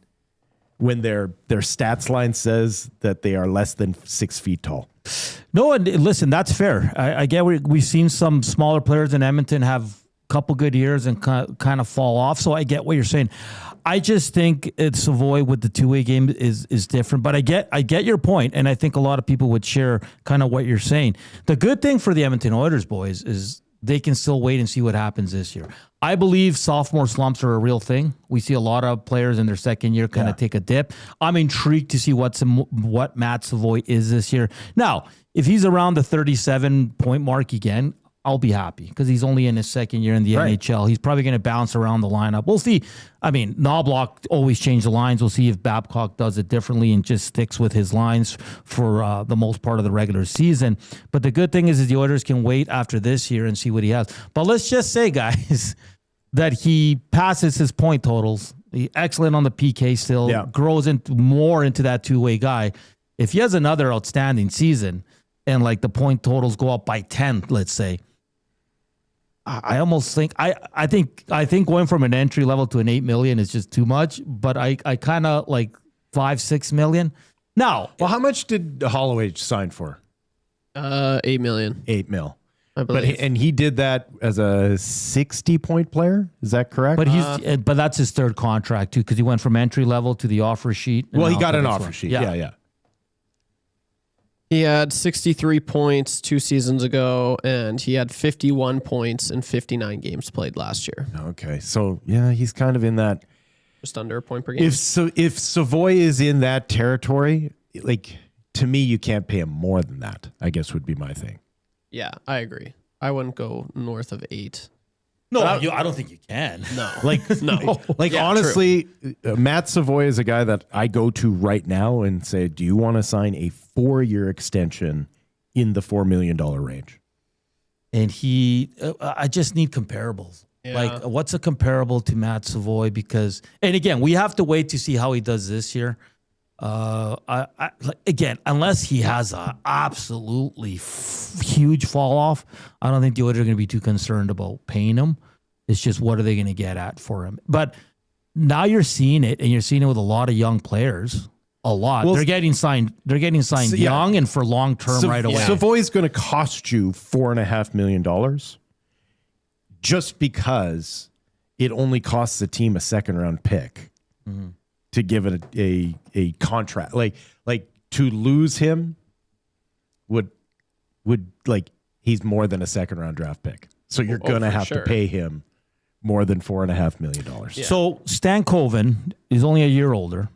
their stats line says that they are less than 6 feet tall. No, and listen, that's fair. I get we've seen some smaller players in Edmonton have a couple good years and kind of fall off. So I get what you're saying. I just think Savoy with the two-way game is different. But I get your point, and I think a lot of people would share kind of what you're saying. The good thing for the Edmonton Oilers, boys, is they can still wait and see what happens this year. I believe sophomore slumps are a real thing. We see a lot of players in their second year kind of take a dip. I'm intrigued to see what Matt Savoy is this year. Now, if he's around the 37-point mark again, I'll be happy because he's only in his second year in the NHL. He's probably going to bounce around the lineup. We'll see. I mean, Knobloch always changed the lines. We'll see if Babcock does it differently and just sticks with his lines for the most part of the regular season. But the good thing is the Oilers can wait after this year and see what he has. But let's just say, guys, that he passes his point totals. He's excellent on the PK still. Grows more into that two-way guy. If he has another outstanding season and like the point totals go up by 10, let's say, I almost think I think going from an entry level to an 8 million is just too much, but I kind of like 5-6 million. Now, well, how much did Holloway sign for? 8 million. 8 mil. I believe. But he did that as a 60-point player. Is that correct? But but that's his third contract too, because he went from entry level to the offer sheet. Well, he got an offer sheet. Yeah. He had 63 points 2 seasons ago, and he had 51 points in 59 games played last year. Okay, so yeah, he's kind of in that. Just under a point per game. If Savoy is in that territory, like, to me, you can't pay him more than that, I guess would be my thing. Yeah, I agree. I wouldn't go north of 8. No, I don't think you can. No. No. Honestly, Matt Savoy is a guy that I go to right now and say, do you want to sign a 4-year extension in the $4 million range? And I just need comparables. Yeah. Like, what's a comparable to Matt Savoy? Because, and again, we have to wait to see how he does this year. Again, unless he has a absolutely huge fall off, I don't think the Oilers are going to be too concerned about paying him. It's just what are they going to get at for him? But now you're seeing it, and you're seeing it with a lot of young players. A lot. Well, they're getting signed. They're getting signed young and for long term right away. Savoy's going to cost you $4.5 million just because it only costs the team a second round pick. Mm-hmm. To give it a contract, like to lose him would like, he's more than a second round draft pick. So you're gonna have to pay him more than $4.5 million. Yeah. So Stan Koven is only a year older.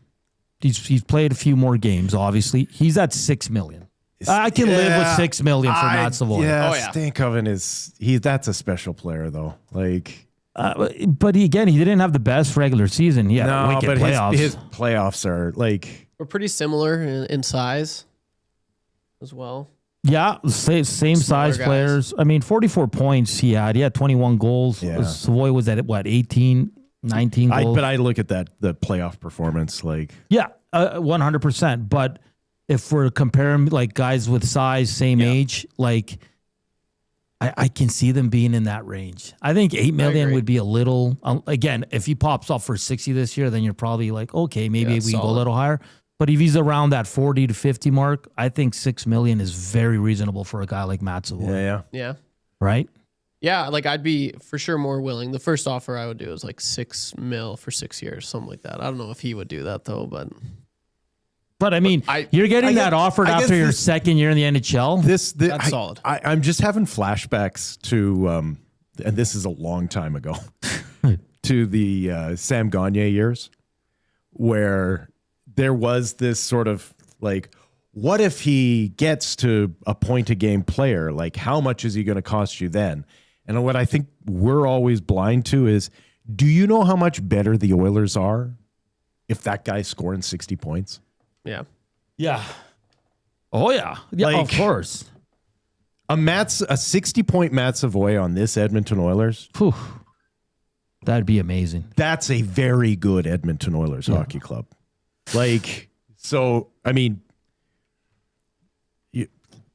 He's played a few more games. Obviously, he's at $6 million. I can live with $6 million for Matt Savoy. Yeah, Stan Koven that's a special player though. Like, But he didn't have the best regular season. He had wicked playoffs. His playoffs are like We're pretty similar in size as well. Yeah, same size guys. players. I mean, 44 points he had. He had 21 goals. Yeah. Savoy was at, 18, 19 goals? But I look at the playoff performance like. Yeah, 100%. But if we're comparing like guys with size, same age, like I can see them being in that range. I think 8 million would be a little, again, if he pops off for 60 this year, then you're probably like, okay, maybe we can go a little higher. But if he's around that 40 to 50 mark, I think 6 million is very reasonable for a guy like Matt Savoy. Yeah. Right? Yeah, like I'd be for sure more willing. The first offer I would do is like 6 mil for 6 years, something like that. I don't know if he would do that though, but I mean, you're getting that offered after your second year in the NHL. That's solid. I'm just having flashbacks to, and this is a long time ago, to the Sam Gagne years, where there was this sort of like, what if he gets to a point-a-game player? Like, how much is he going to cost you then? And what I think we're always blind to is, do you know how much better the Oilers are if that guy's scoring 60 points? Yeah. Yeah. Oh, yeah. Yeah, Like, of course. A 60-point Matt Savoy on this Edmonton Oilers. Whew. That'd be amazing. That's a very good Edmonton Oilers hockey club. Like, so, I mean,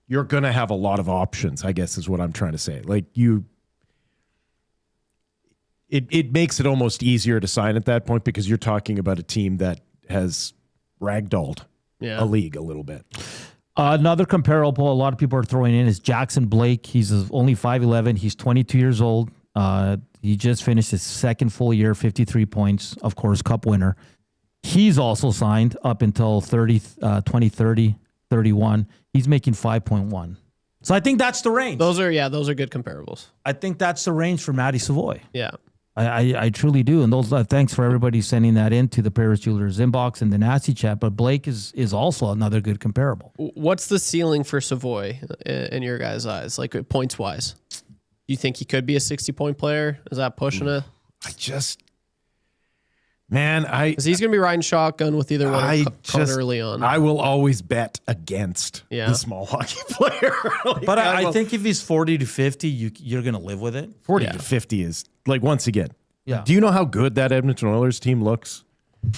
you're going to have a lot of options, I guess is what I'm trying to say. Like, it makes it almost easier to sign at that point because you're talking about a team that has ragdolled a league a little bit. Another comparable a lot of people are throwing in is Jackson Blake. He's only 5'11". He's 22 years old. He just finished his second full year, 53 points, of course, cup winner. He's also signed up until 2030, 31. He's making 5.1. So I think that's the range. Those are good comparables. I think that's the range for Matty Savoy. Yeah. I truly do. And those thanks for everybody sending that into the Paris Jewelers inbox and the Nasty Chat. But Blake is also another good comparable. What's the ceiling for Savoy in your guys' eyes, like points wise? Do you think he could be a 60-point player? Is that pushing it? Because he's going to be riding shotgun with either one of Connor or Leon. I will always bet against the small hockey player. Like, but I think if he's 40 to 50, you're going to live with it. 40 to 50 is, like, once again. Yeah. Do you know how good that Edmonton Oilers team looks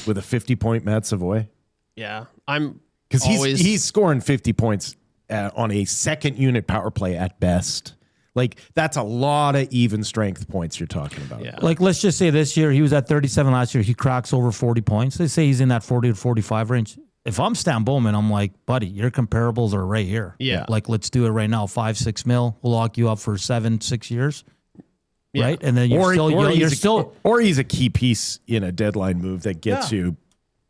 with a 50-point Matt Savoy? Yeah. I'm Because he's scoring 50 points on a second unit power play at best. Like, that's a lot of even strength points you're talking about. Yeah. Like, let's just say this year, he was at 37 last year. He cracks over 40 points. They say he's in that 40 to 45 range. If I'm Stan Bowman, I'm like, buddy, your comparables are right here. Yeah. Like, let's do it right now. 5-6 mil. We'll lock you up for 7-6 years. Yeah. Right? And then or he's a key piece in a deadline move that gets you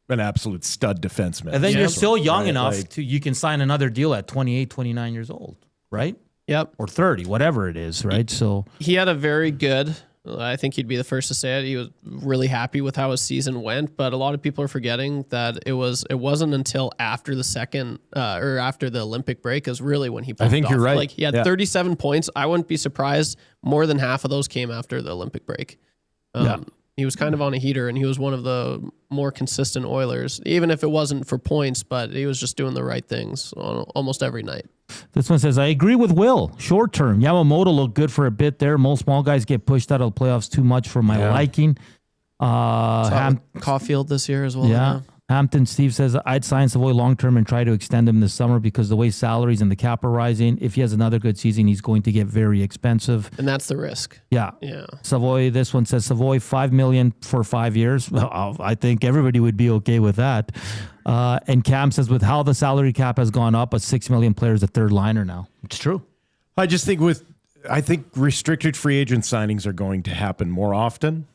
an absolute stud defenseman. And then you're still young enough like, to, you can sign another deal at 28, 29 years old. Right? Yep. Or 30, whatever it is, right? So he had a very good, I think he'd be the first to say it. He was really happy with how his season went, but a lot of people are forgetting that it wasn't until after the second or after the Olympic break is really when he pulled I think off. you're right. Like he had 37 points. I wouldn't be surprised more than half of those came after the Olympic break. He was kind of on a heater, and he was one of the more consistent Oilers, even if it wasn't for points, but he was just doing the right things on almost every night. this one says, I agree with Will. Short term, Yamamoto looked good for a bit there. Most small guys get pushed out of the playoffs too much for my liking. Caulfield this year as well. Yeah. Hampton Steve says, I'd sign Savoy long-term and try to extend him this summer because the way salaries and the cap are rising, if he has another good season, he's going to get very expensive. And that's the risk. Yeah. Yeah. Savoy, this one says, Savoy, $5 million for 5 years. Well, I think everybody would be okay with that. And Cam says, with how the salary cap has gone up, a $6 million player is a third liner now. It's true. I just think I think restricted free agent signings are going to happen more often.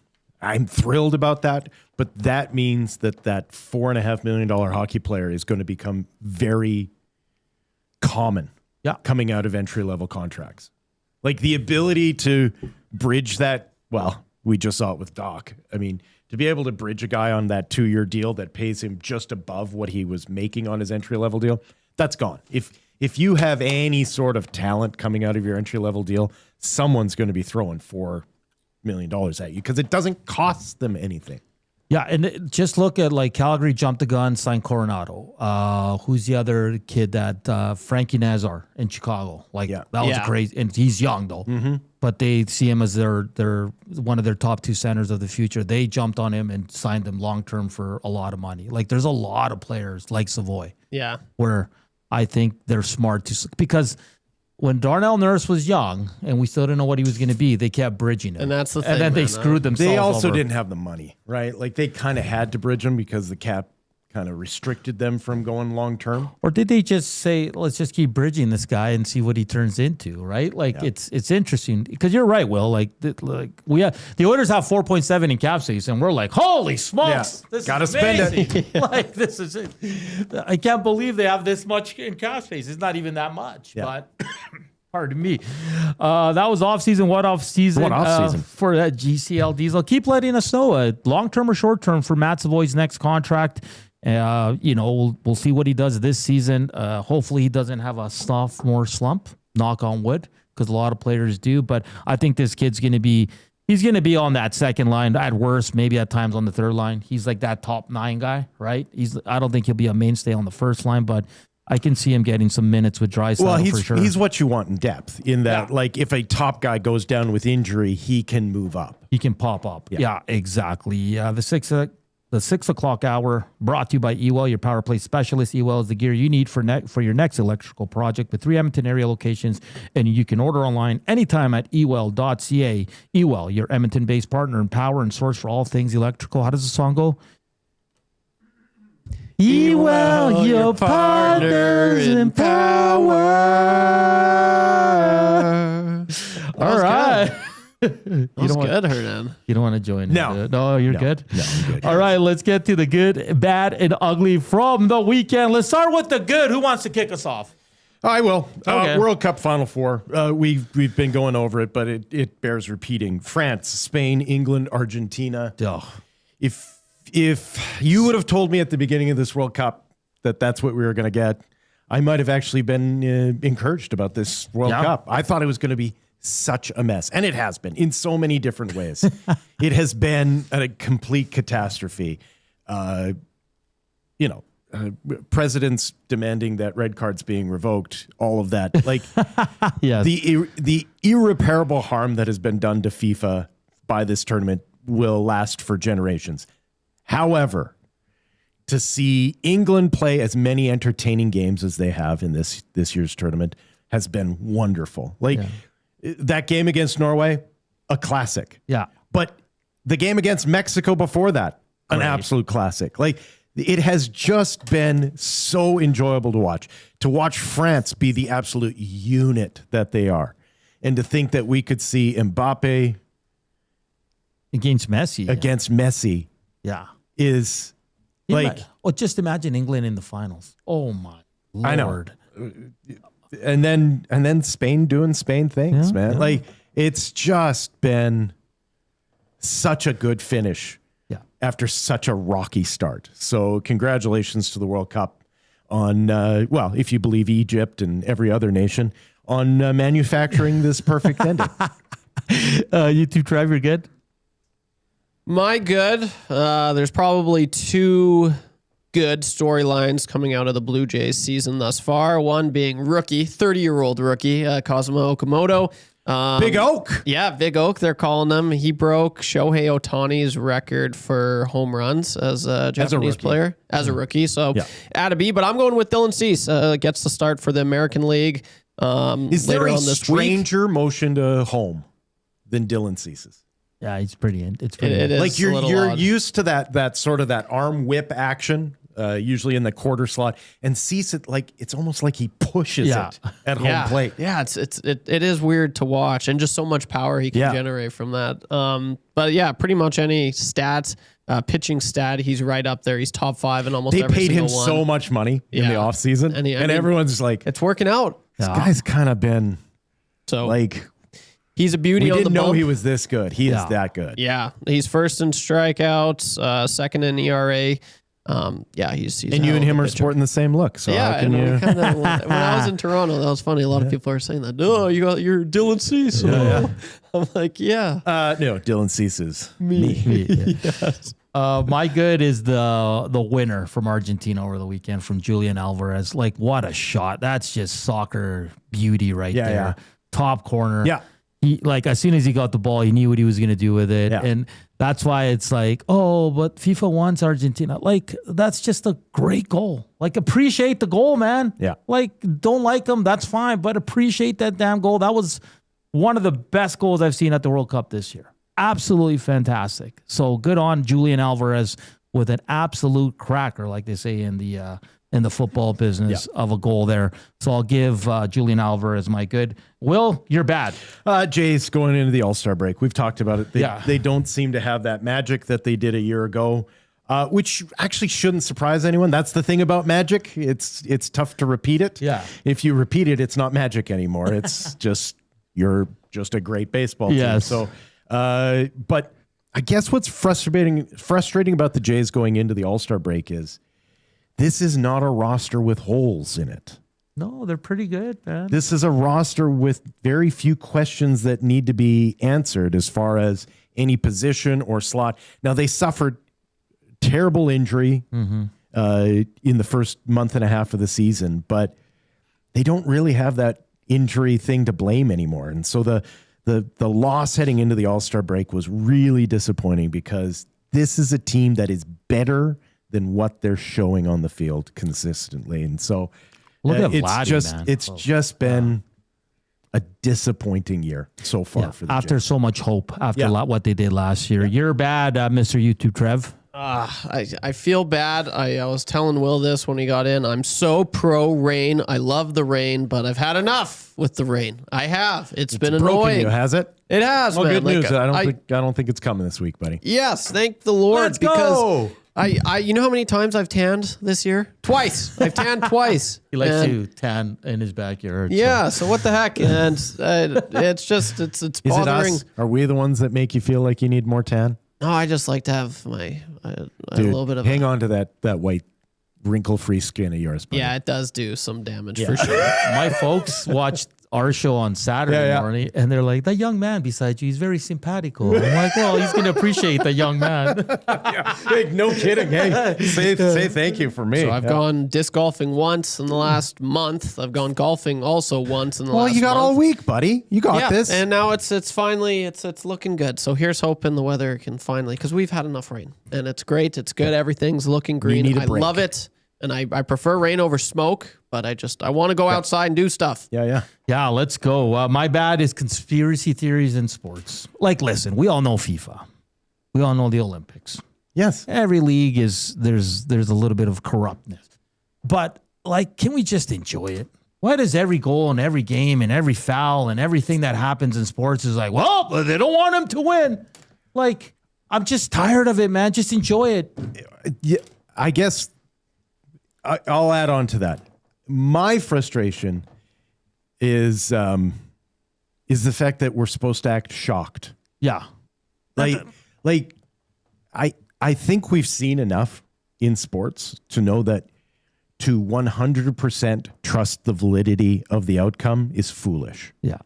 I'm thrilled about that, but that means that $4.5 million hockey player is going to become very common coming out of entry-level contracts. Like the ability to bridge that, well, we just saw it with Dach. I mean, to be able to bridge a guy on that 2-year deal that pays him just above what he was making on his entry-level deal, that's gone. If you have any sort of talent coming out of your entry-level deal, someone's going to be throwing $4 million at you because it doesn't cost them anything. Yeah, and just look at like Calgary jumped the gun, signed Coronado. Who's the other kid that Frankie Nazar in Chicago? Like that was crazy, and he's young though. But they see him as their one of their top 2 centers of the future. They jumped on him and signed him long term for a lot of money. Like there's a lot of players like Savoy. Yeah, where I think they're smart because when Darnell Nurse was young and we still didn't know what he was going to be, they kept bridging him. And that's the thing. And then they screwed themselves They also over. didn't have the money, right? Like they kind of had to bridge them because the cap kind of restricted them from going long term. Or did they just say, let's just keep bridging this guy and see what he turns into, right? Like it's interesting because you're right, Will. Like we have the Oilers have 4.7 in cap space, and we're like, holy smokes, this gotta is spend amazing. it. Like this is it. I can't believe they have this much in cap space. It's not even that much, but. Pardon me. That was off-season. What off-season? What off-season? For that GCL Diesel. Keep letting us know, long-term or short-term, for Matt Savoy's next contract. We'll see what he does this season. Hopefully he doesn't have a sophomore slump, knock on wood, because a lot of players do. But I think this kid's going to be on that second line, at worst, maybe at times on the third line. He's like that top 9 guy, right? I don't think he'll be a mainstay on the first line, but I can see him getting some minutes with Draisaitl for sure. He's what you want in depth. In that, like, if a top guy goes down with injury, he can move up. He can pop up. Yeah, exactly. The 6 o'clock hour brought to you by Ewell, your power play specialist. Ewell is the gear you need for your next electrical project with 3 Edmonton area locations, and you can order online anytime at ewell.ca. Ewell, your Edmonton-based partner in power and source for all things electrical. How does the song go? Ewell, your partners in power. All right. That was good, Hernan. You don't want to join in? No, you're good? No, I'm good. All right, let's get to the good, bad, and ugly from the weekend. Let's start with the good. Who wants to kick us off? I will. Okay. World Cup Final Four. We've been going over it, but it bears repeating. France, Spain, England, Argentina. Ugh. If you would have told me at the beginning of this World Cup that that's what we were going to get, I might have actually been encouraged about this World Cup. I thought it was going to be such a mess, and it has been in so many different ways. It has been a complete catastrophe. Presidents demanding that red cards being revoked, all of that. Like Yes. the irreparable harm that has been done to FIFA by this tournament will last for generations. However, to see England play as many entertaining games as they have in this year's tournament has been wonderful. That game against Norway, a classic. Yeah. But the game against Mexico before that, an absolute classic. Like, it has just been so enjoyable to watch. To watch France be the absolute unit that they are. And to think that we could see Mbappe Against Messi. Yeah. Is like... just imagine England in the finals. Oh, my Lord. I know. And then Spain doing Spain things, man. Yeah. Like, it's just been such a good finish after such a rocky start. So congratulations to the World Cup on, if you believe Egypt and every other nation, on manufacturing this perfect ending. You two, Trev, you're good? My good. There's probably 2 good storylines coming out of the Blue Jays season thus far. One being 30-year-old rookie, Kazuma Okamoto. Big Oak. Yeah, Big Oak, they're calling him. He broke Shohei Ohtani's record for home runs as a Japanese player, as a rookie. So, add a B. But I'm going with Dylan Cease. Gets the start for the American League. Is there a stranger motion to home than Dylan Cease's? Yeah, it's pretty. It's it is like you're used to that sort of that arm whip action, usually in the quarter slot, and Cease it like it's almost like he pushes it at home plate. Yeah, it is weird to watch, and just so much power he can generate from that. But yeah, pretty much any stats, pitching stat, he's right up there. He's top 5 in almost. They every paid him single one. so much money in the offseason, and everyone's like, it's working out. This guy's kind of been so like. He's a beauty on the bump. We didn't know he was this good. He is that good. Yeah. He's first in strikeouts, second in ERA. He's and you and him are sporting the same look. So yeah, how can you? when I was in Toronto, that was funny. A lot of people are saying that. Oh, you got your Dylan Cease. I'm like, no, Dylan Cease's Me. Yes. My good is the winner from Argentina over the weekend from Julian Alvarez. Like, what a shot! That's just soccer beauty right there. Yeah. Top corner. Yeah. He, like, as soon as he got the ball, he knew what he was going to do with it. Yeah. And that's why it's like, oh, but FIFA wants Argentina. Like, that's just a great goal. Like, appreciate the goal, man. Yeah. Like, don't like them, that's fine, but appreciate that damn goal. That was one of the best goals I've seen at the World Cup this year. Absolutely fantastic. So good on Julian Alvarez with an absolute cracker, like they say in the football business, of a goal there. So I'll give Julian Alvarez my good. Will, you're bad. Jays going into the All-Star break. We've talked about it. They don't seem to have that magic that they did a year ago, which actually shouldn't surprise anyone. That's the thing about magic. It's tough to repeat it. Yeah. If you repeat it, it's not magic anymore. It's just you're just a great baseball team. Yes. So, but I guess what's frustrating about the Jays going into the All-Star break is this is not a roster with holes in it. No, they're pretty good, man. This is a roster with very few questions that need to be answered as far as any position or slot. Now, they suffered terrible injury in the first month and a half of the season, but they don't really have that injury thing to blame anymore. And so the loss heading into the All-Star break was really disappointing because this is a team that is better than what they're showing on the field consistently. And so Look at it's Vladdy, just man. it's just been a disappointing year so far for the after Jays. so much hope after what they did last year. You're bad, Mr. YouTube Trev. I feel bad. I was telling Will this when he got in. I'm so pro rain. I love the rain, but I've had enough with the rain. I have. It's been broken annoying. you, has it? It has. Well, man. good news. I don't think it's coming this week, buddy. Yes, thank the Lord. Let's because go. I you know how many times I've tanned this year? Twice. I've tanned twice. He likes And- to tan in his backyard. Yeah. So what the heck? And it's just it's Is it bothering. us? Are we the ones that make you feel like you need more tan? No, I just like to have my a Dude, little bit of. hang on to that white wrinkle-free skin of yours, buddy. Yeah, it does do some damage for sure. My folks watched our show on Saturday morning, and they're like, "The young man beside you, he's very simpatico." I'm like, "Well, he's going to appreciate the young man." Hey, no kidding. Hey, say thank you for me. So I've gone disc golfing once in the last month. I've gone golfing also once in the last month. you got all week, buddy. You got this. And now it's finally it's looking good. So here's hoping the weather can finally, because we've had enough rain and it's great. It's good. Everything's looking green. need a I break. love it. And I prefer rain over smoke, but I want to go outside and do stuff. Yeah. Yeah, let's go. My bad is conspiracy theories in sports. Like, listen, we all know FIFA. We all know the Olympics. Yes. Every league there's a little bit of corruptness. But, like, can we just enjoy it? Why does every goal and every game and every foul and everything that happens in sports is like, well, but they don't want him to win? Like, I'm just tired of it, man. Just enjoy it. Yeah, I guess I'll add on to that. My frustration is the fact that we're supposed to act shocked. Yeah. Like I think we've seen enough in sports to know that to 100% trust the validity of the outcome is foolish. Yeah.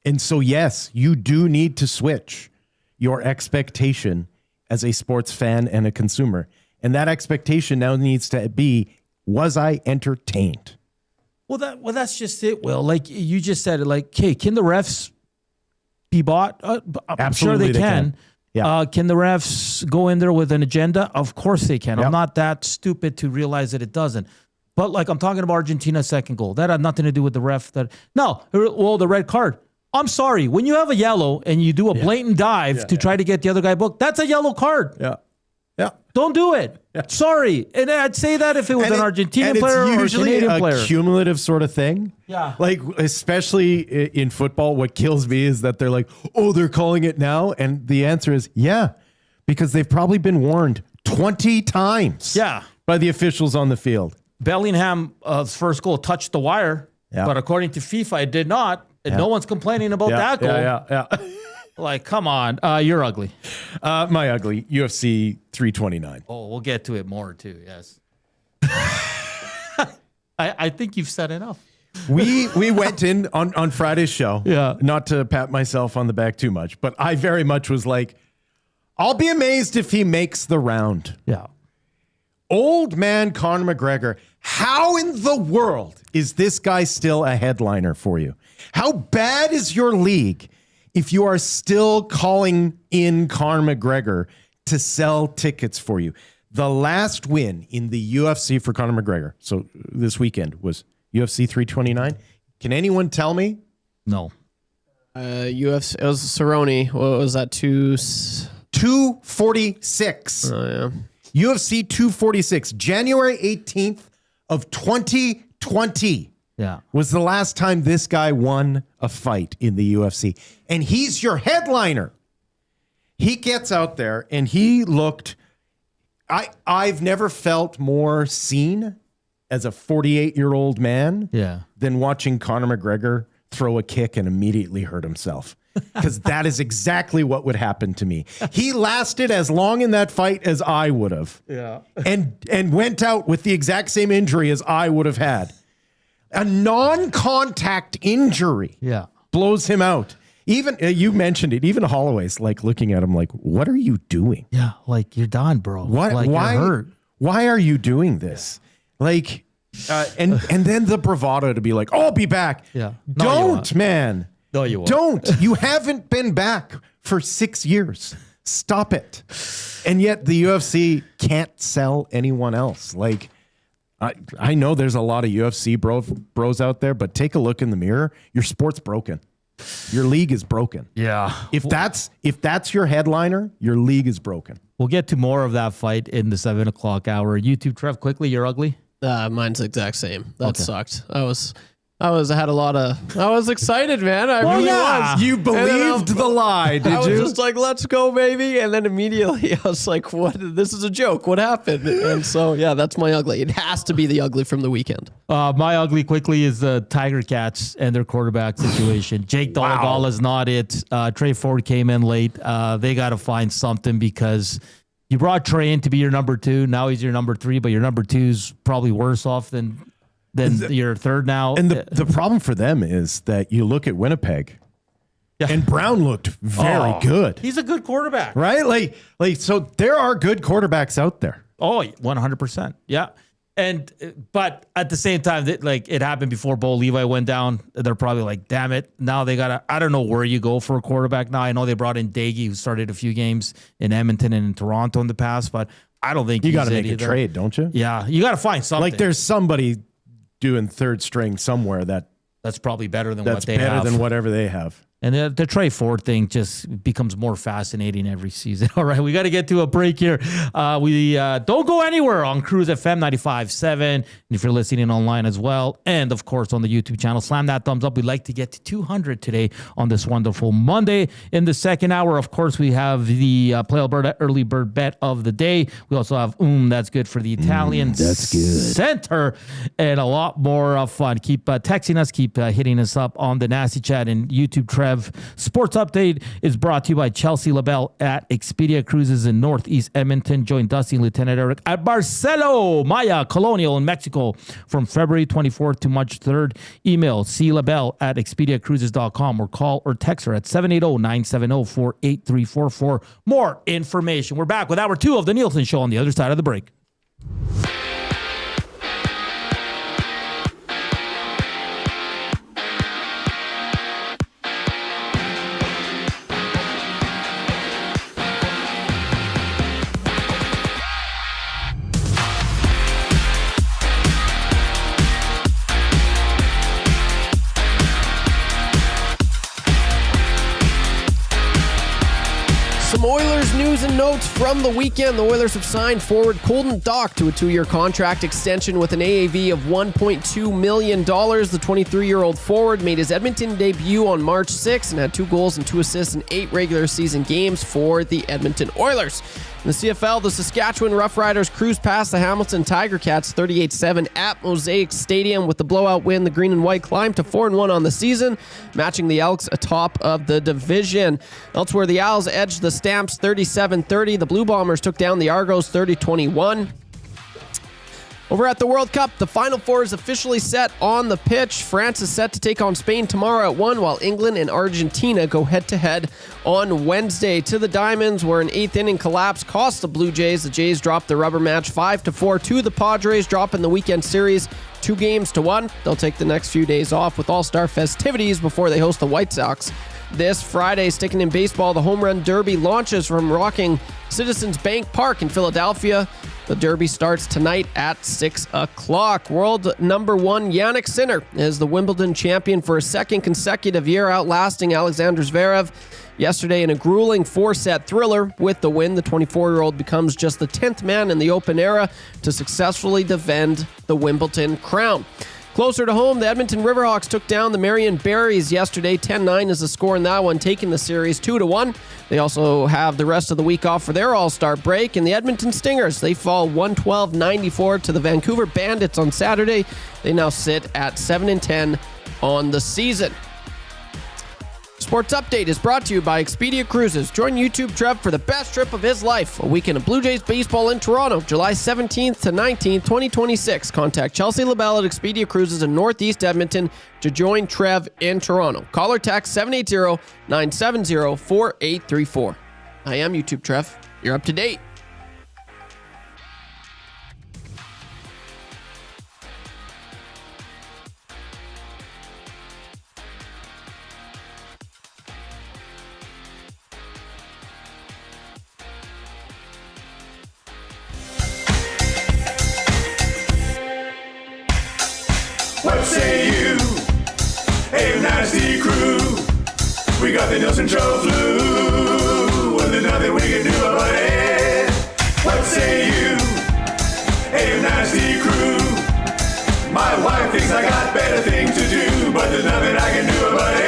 And so, yes, you do need to switch your expectation as a sports fan and a consumer. And that expectation now needs to be, was I entertained? Well, that's just it, Will. Like you just said it, like, okay, can the refs be bought? I'm Absolutely sure they can. Yeah. Can the refs go in there with an agenda? Of course they can. Yep. I'm not that stupid to realize that it doesn't. But like I'm talking about Argentina's second goal. That had nothing to do with the ref. The red card. I'm sorry. When you have a yellow and you do a blatant dive to try to get the other guy booked, that's a yellow card. Yeah. Don't do it. Yeah. Sorry. And I'd say that if it was an Argentinian player or a Canadian player. It's usually a cumulative sort of thing. Yeah. Like, especially in football, what kills me is that they're like, oh, they're calling it now. And the answer is, yeah, because they've probably been warned 20 times by the officials on the field. Bellingham's first goal touched the wire, but according to FIFA, it did not. And no one's complaining about that goal. Yeah. Like, come on. You're ugly. My ugly, UFC 329. Oh, we'll get to it more too. Yes. I think you've said enough. We went in on Friday's show. Yeah. Not to pat myself on the back too much, but I very much was like, I'll be amazed if he makes the round. Yeah. Old man Conor McGregor, how in the world is this guy still a headliner for you? How bad is your league if you are still calling in Conor McGregor to sell tickets for you? The last win in the UFC for Conor McGregor, so this weekend, was UFC 329. Can anyone tell me? No. UFC, it was Cerrone. What was that? 246. Oh, yeah. UFC 246, January 18th of 2020 was the last time this guy won a fight in the UFC. And he's your headliner. He gets out there and he looked, I've never felt more seen as a 48-year-old man than watching Conor McGregor throw a kick and immediately hurt himself. Because that is exactly what would happen to me. He lasted as long in that fight as I would have. Yeah. And went out with the exact same injury as I would have had. A non-contact injury blows him out. Even you mentioned it, even Holloway's like looking at him like, what are you doing? Yeah, like you're done, bro. What? Like, why? You're hurt. Why are you doing this? Like, and then the bravado to be like, I'll be back. Yeah. No, you Don't, won't. man. No, you won't. Don't. You haven't been back for 6 years. Stop it. And yet the UFC can't sell anyone else. Like, I know there's a lot of UFC bros out there, but take a look in the mirror. Your sport's broken. Your league is broken. Yeah. If that's your headliner, your league is broken. We'll get to more of that fight in the 7 o'clock hour. YouTube, Trev, quickly, you're ugly? Mine's the exact same. That sucked. I was excited, man. I really was. You believed the lie, did you? I was just like, let's go, baby. And then immediately I was like, what? This is a joke. What happened? And so, yeah, that's my ugly. It has to be the ugly from the weekend. My ugly quickly is the Tiger Cats and their quarterback situation. Jake Dolegala is not it. Trey Ford came in late. They got to find something because you brought Trey in to be your number 2. Now he's your number 3, but your number 2's probably worse off than your third now. And the problem for them is that you look at Winnipeg and Brown looked very good. He's a good quarterback. Right? Like so there are good quarterbacks out there. Oh, 100%. Yeah. But at the same time, it happened before Bo Levi went down. They're probably like, damn it. Now they got to, I don't know where you go for a quarterback now. I know they brought in Dach, who started a few games in Edmonton and in Toronto in the past, but I don't think you got to make a trade, don't you? Yeah. You got to find something. Like there's somebody doing third string somewhere that's probably better than what they have. That's better than whatever they have. And the Trey Ford thing just becomes more fascinating every season. All right, we got to get to a break here. We don't go anywhere on Cruise FM 95.7. And if you're listening online as well, and of course on the YouTube channel, slam that thumbs up. We'd like to get to 200 today on this wonderful Monday. In the second hour, of course, we have the Play Alberta early bird bet of the day. We also have that's good for the Italian that's good. Center, and a lot more fun. Keep texting us, keep hitting us up on the Nasty Chat and YouTube. Trev Sports Update is brought to you by Chelsea LaBelle at Expedia Cruises in Northeast Edmonton. Join Dusty and Lieutenant Eric at Barcelo Maya Colonial in Mexico from February 24th to March 3rd. Email clabelle@expediacruises.com or call or text her at 780-970-48344 for more information. We're back with hour 2 of the Nielson Show on the other side of the break. Oilers news and notes from the weekend. The Oilers have signed forward Colton Dach to a 2-year contract extension with an AAV of $1.2 million. The 23-year-old forward made his Edmonton debut on March 6 and had 2 goals and 2 assists in 8 regular season games for the Edmonton Oilers. In the CFL, the Saskatchewan Roughriders cruised past the Hamilton Tiger Cats 38-7 at Mosaic Stadium. With the blowout win, the Green and White climbed to 4-1 on the season, matching the Elks atop of the division. Elsewhere, the Owls edged the Stamps 37-30. The Blue Bombers took down the Argos 30-21. Over at the World Cup, the Final Four is officially set on the pitch. France is set to take on Spain tomorrow at 1, while England and Argentina go head-to-head on Wednesday. To the Diamonds, where an 8th inning collapse cost the Blue Jays. The Jays dropped the rubber match 5-4 to the Padres, dropping the weekend series 2-1. They'll take the next few days off with All-Star festivities before they host the White Sox this Friday. Sticking in baseball, the Home Run Derby launches from rocking Citizens Bank Park in Philadelphia. The Derby starts tonight at 6 o'clock. World number 1 Jannik Sinner is the Wimbledon champion for a second consecutive year, outlasting Alexander Zverev yesterday in a grueling 4-set thriller. With the win, the 24-year-old becomes just the 10th man in the Open era to successfully defend the Wimbledon crown. Closer to home, the Edmonton Riverhawks took down the Marion Berries yesterday. 10-9 is the score in that one, taking the series 2-1. They also have the rest of the week off for their All-Star break. And the Edmonton Stingers, they fall 112-94 to the Vancouver Bandits on Saturday. They now sit at 7-10 on the season. Sports Update is brought to you by Expedia Cruises. Join YouTube Trev for the best trip of his life. A weekend of Blue Jays baseball in Toronto, July 17th to 19th, 2026. Contact Chelsea LaBelle at Expedia Cruises in Northeast Edmonton to join Trev in Toronto. Call or text 780-970-4834. I am YouTube Trev. You're up to date. What say you? Hey, nasty crew. We got the Nielson Show flu. Well, there's nothing we can do about it. What say you? Hey, nasty crew. My wife thinks I got better things to do, but there's nothing I can do about it.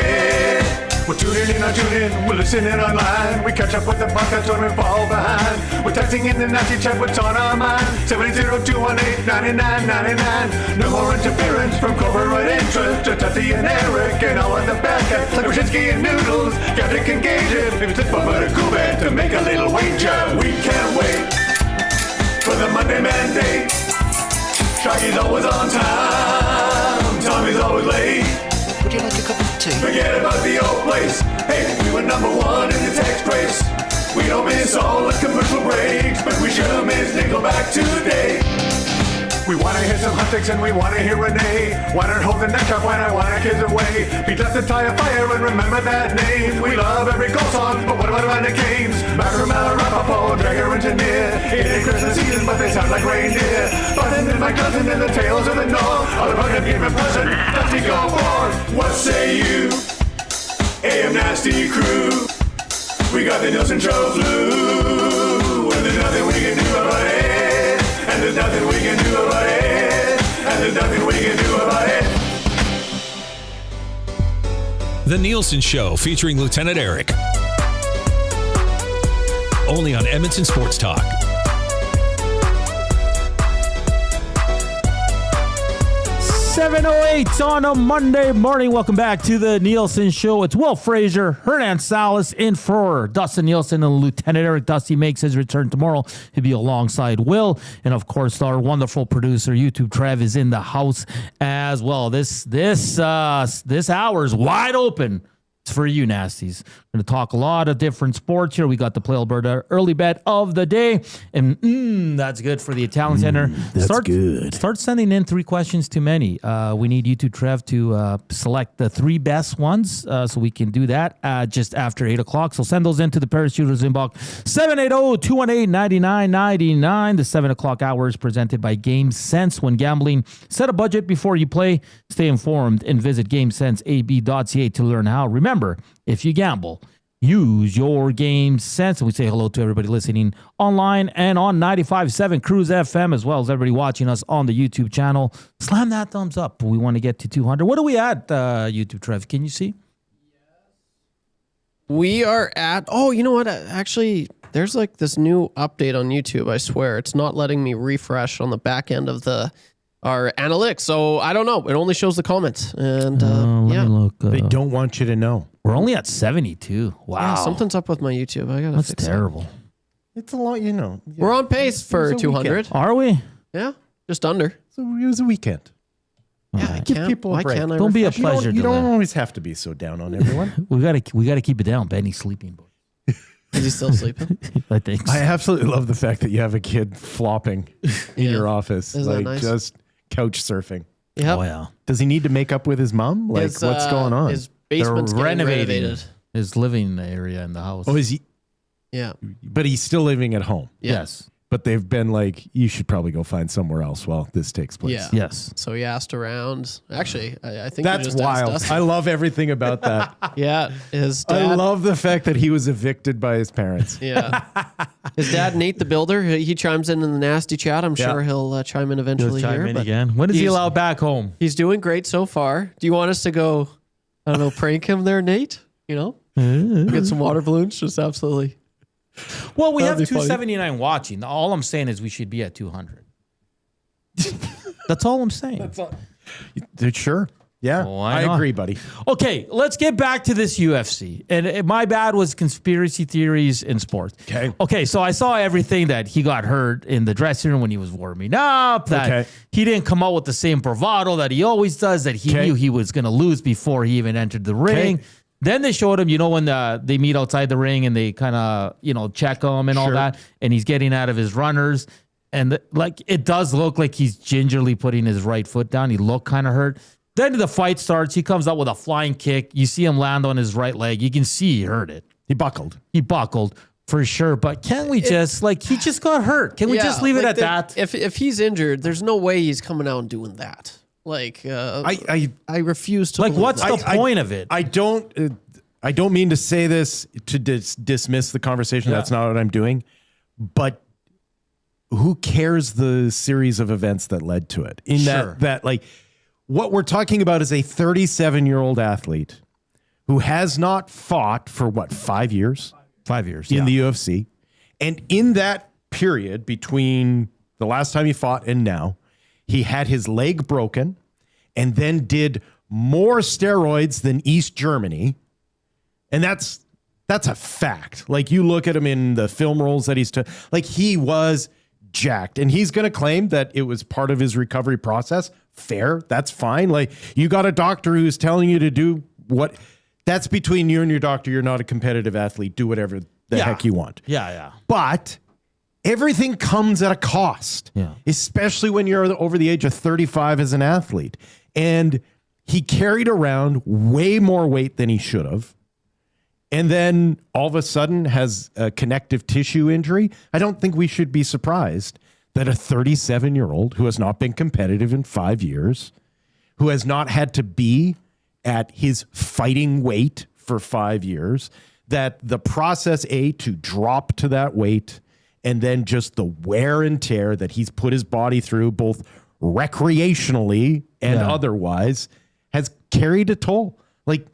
We're tuning in on TuneIn, we're listening online. We catch up with the podcast when we fall behind. We're texting in the nasty chat, what's on our mind. 780-218-9999. No more interference from corporate interest. Just Dusty and Eric and all of the bad cats like Brzezinski and Noodles. Gadget can gauge it. If it's a fun but a cool band to make a little wager. We can't wait for the Monday mandate. Shaggy's always on time. Tommy's always late. Would you like a cup of tea? Forget about the old place. Hey, we were number 1 in the text race. We don't miss all the commercial breaks, but we sure miss Nickelback today. We want to hear some hot takes and we want to hear Renee. Why not hold the neck up when I want our kids away? Beat left the tire fire and remember that name. We love every goal song, but what about the games? Back from Rapaport, Dragger Engineer. It ain't Christmas season, but they sound like reindeer. But then my cousin and the tales of the North. All about him giving present, Dusty go forth. What say you? AM Nasty Crew. We got the Nielson Show flu. And there's nothing we can do about it. And there's nothing we can do about it. And there's nothing we can do about it. The Nielson Show featuring Lieutenant Eric. Only on Edmonton Sports Talk. 7:08 on a Monday morning. Welcome back to the Nielson Show. It's Will, Fraser, Hernan, Salas in for Dustin Nielsen, and Lieutenant Eric. Dusty makes his return tomorrow. He'll be alongside Will, and of course our wonderful producer, YouTube Trev, is in the house as well. This hour is wide open. It's for you, Nasties. We're going to talk a lot of different sports here. We got the Play Alberta early bet of the day. And that's good for the Italian Center. That's good. Start sending in 3 questions too many. We need you to, Trev, to select the 3 best ones so we can do that just after 8 o'clock. So send those into the Parachuters inbox. 780-218-9999. The 7 o'clock hour is presented by Game Sense. When gambling, set a budget before you play. Stay informed and visit GameSenseAB.ca to learn how. Remember, if you gamble, Use your game sense. And we say hello to everybody listening online and on 95.7 Cruise FM, as well as everybody watching us on the YouTube channel. Slam that thumbs up. We want to get to 200. What are we at, YouTube, Trev? Can you see? We are at, oh, you know what? Actually, there's like this new update on YouTube. I swear. It's not letting me refresh on the back end of our analytics. So I don't know. It only shows the comments. And Let me look. They don't want you to know. We're only at 72. Wow. Yeah, something's up with my YouTube. I got to That's fix terrible. It's a lot, you know. We're on pace for It was a 200. weekend. Are we? Yeah, just under. So it was a weekend. Yeah, Give people a why break. can't I Don't be a refresh? pleasure. You don't delay. always have to be so down on everyone. We gotta keep it down. Benny's sleeping. Is he still sleeping? I think. I absolutely love the fact that you have a kid flopping in Yeah. your office, Isn't that like nice? just couch surfing. Yep. Oh yeah. Does he need to make up with his mom? Like, His, what's going on? His basement's getting renovated. his living area in the house. Oh, is he? Yeah. But he's still living at home. Yeah. Yes. But they've been like, you should probably go find somewhere else while this takes place. Yeah. Yes. So he asked around. Actually, I think he That's just asked wild. us. I love everything about that. Yeah, his I dad. love the fact that he was evicted by his parents. Yeah, his dad Nate the Builder. He chimes in the nasty chat. I'm sure he'll chime in eventually Chime here. in but again. When is he he's- allowed back home? He's doing great so far. Do you want us to go? I don't know, prank him there, Nate. You know, get some water balloons. Just absolutely. Well, we have That'd be funny. 279 watching. All I'm saying is we should be at 200. That's all I'm saying. Sure. Yeah. Why I not? agree, buddy. Okay, let's get back to this UFC. And my bad was conspiracy theories in sports. Okay. Okay, so I saw everything that he got hurt in the dressing room when he was warming up, that Okay. he didn't come out with the same bravado that he always does, that he Okay. knew he was going to lose before he even entered the ring. Okay. Then they showed him, when they meet outside the ring and they kind of, check him and all Sure. that, and he's getting out of his runners. And it does look like he's gingerly putting his right foot down. He looked kind of hurt. Then the fight starts. He comes out with a flying kick. You see him land on his right leg. You can see he hurt it. He buckled. He buckled for sure. But can we just he just got hurt? Can we just leave it at that? If he's injured, there's no way he's coming out and doing that. Like, I refuse to. Like, believe what's that. the point of it? I don't mean to say this to dismiss the conversation. Yeah. That's not what I'm doing. But who cares the series of events that led to it? In Sure. that what we're talking about is a 37-year-old athlete who has not fought for 5 years 5 years in the UFC. And in that period between the last time he fought and now, he had his leg broken and then did more steroids than East Germany. And that's a fact. Like, you look at him in the film roles that he's he was jacked, and he's going to claim that it was part of his recovery process. Fair. That's fine. Like, you got a doctor who's telling you to do what that's between you and your doctor. You're not a competitive athlete. Do whatever the heck you want. Yeah. But everything comes at a cost, especially when you're over the age of 35 as an athlete. And he carried around way more weight than he should have. And then all of a sudden has a connective tissue injury. I don't think we should be surprised that a 37-year-old who has not been competitive in 5 years, who has not had to be at his fighting weight for 5 years, that the process, to drop to that weight, and then just the wear and tear that he's put his body through, both recreationally and otherwise, has carried a toll. Like,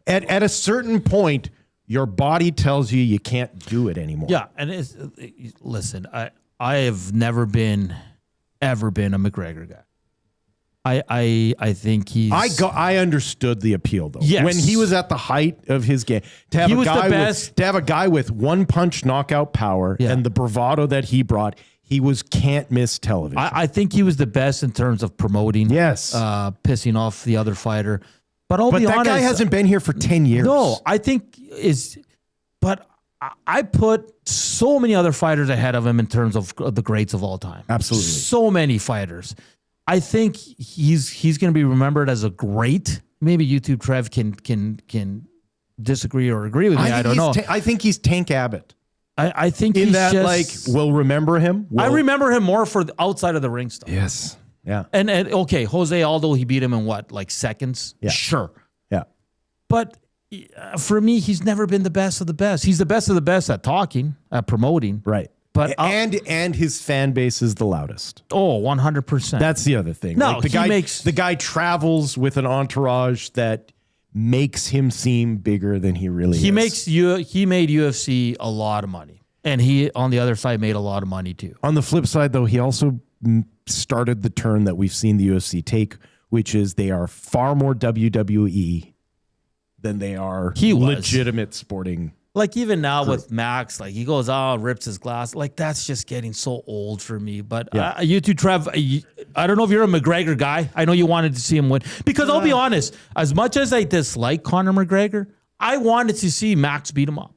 at a certain point, your body tells you can't do it anymore. Yeah, and listen, I have never ever been a McGregor guy. I think he's. I understood the appeal though. Yes. When he was at the height of his game, to have a guy with one punch knockout power and the bravado that he brought, he was can't miss television. I think he was the best in terms of promoting. Yes. Pissing off the other fighter. But I'll be that honest, guy hasn't been here for 10 years. No, I think but I put so many other fighters ahead of him in terms of the greats of all time. Absolutely. So many fighters. I think he's going to be remembered as a great. Maybe YouTube Trev can disagree or agree with me. I don't know. I think he's Tank Abbott. I think In he's that, just, we'll remember him. I remember him more for the outside of the ring stuff. Yes. Yeah. And okay, Jose Aldo, he beat him in what, like seconds? Yeah. Sure. Yeah. But for me, he's never been the best of the best. He's the best of the best at talking, at promoting. Right. But and his fan base is the loudest. Oh, 100%. That's the other thing. No, the guy travels with an entourage that makes him seem bigger than he really is. He made UFC a lot of money. And he, on the other side, made a lot of money too. On the flip side, though, he also started the turn that we've seen the UFC take, which is they are far more WWE than they are legitimate sporting. Like even now with Max, like he goes, rips his glass. Like that's just getting so old for me. But you two, Trev, I don't know if you're a McGregor guy. I know you wanted to see him win. Because I'll be honest, as much as I dislike Conor McGregor, I wanted to see Max beat him up.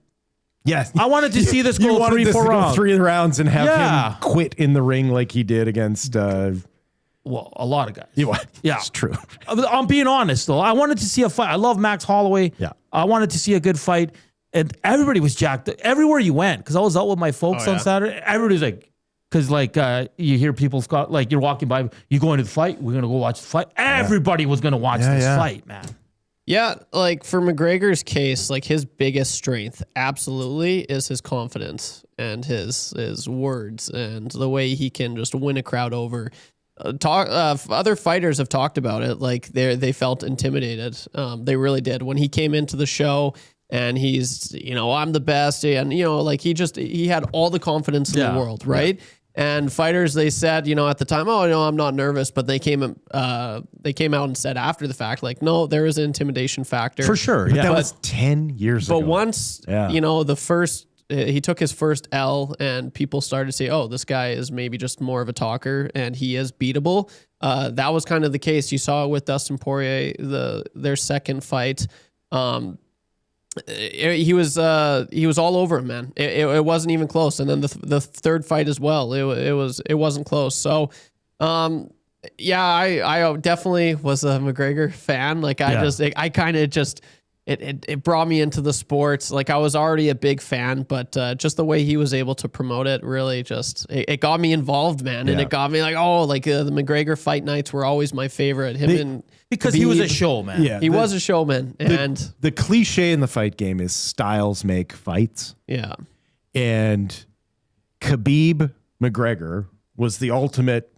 Yes. I wanted to see this go 3-4 rounds. 3 rounds and have him quit in the ring like he did against... well, a lot of guys. Yeah, it's true. I'm being honest, though. I wanted to see a fight. I love Max Holloway. Yeah. I wanted to see a good fight. And everybody was jacked. Everywhere you went, because I was out with my folks on Saturday, everybody was like, because like you hear people, like you're walking by, you going to the fight? We're going to go watch the fight. Everybody was going to watch this fight, man. Yeah, like for McGregor's case, like his biggest strength absolutely is his confidence and his words and the way he can just win a crowd over. Other fighters have talked about it. Like they felt intimidated. They really did when he came into the show. And he's, I'm the best. And, like he had all the confidence in the world, right? Yeah. And fighters, they said, at the time, I'm not nervous. But they came out and said after the fact, like, no, there is an intimidation factor. For sure. But that was 10 years ago. But once, the first, he took his first L and people started to say, oh, this guy is maybe just more of a talker and he is beatable. That was kind of the case. You saw it with Dustin Poirier, their second fight. He was all over him, man. It wasn't even close. And then the third fight as well, it wasn't close. So, I definitely was a McGregor fan. Like it brought me into the sports. Like I was already a big fan, but just the way he was able to promote it really just it got me involved, man. And it got me like, the McGregor fight nights were always my favorite. Because he was a showman. Yeah, he was a showman. And the cliche in the fight game is styles make fights. Yeah. And Khabib McGregor was the ultimate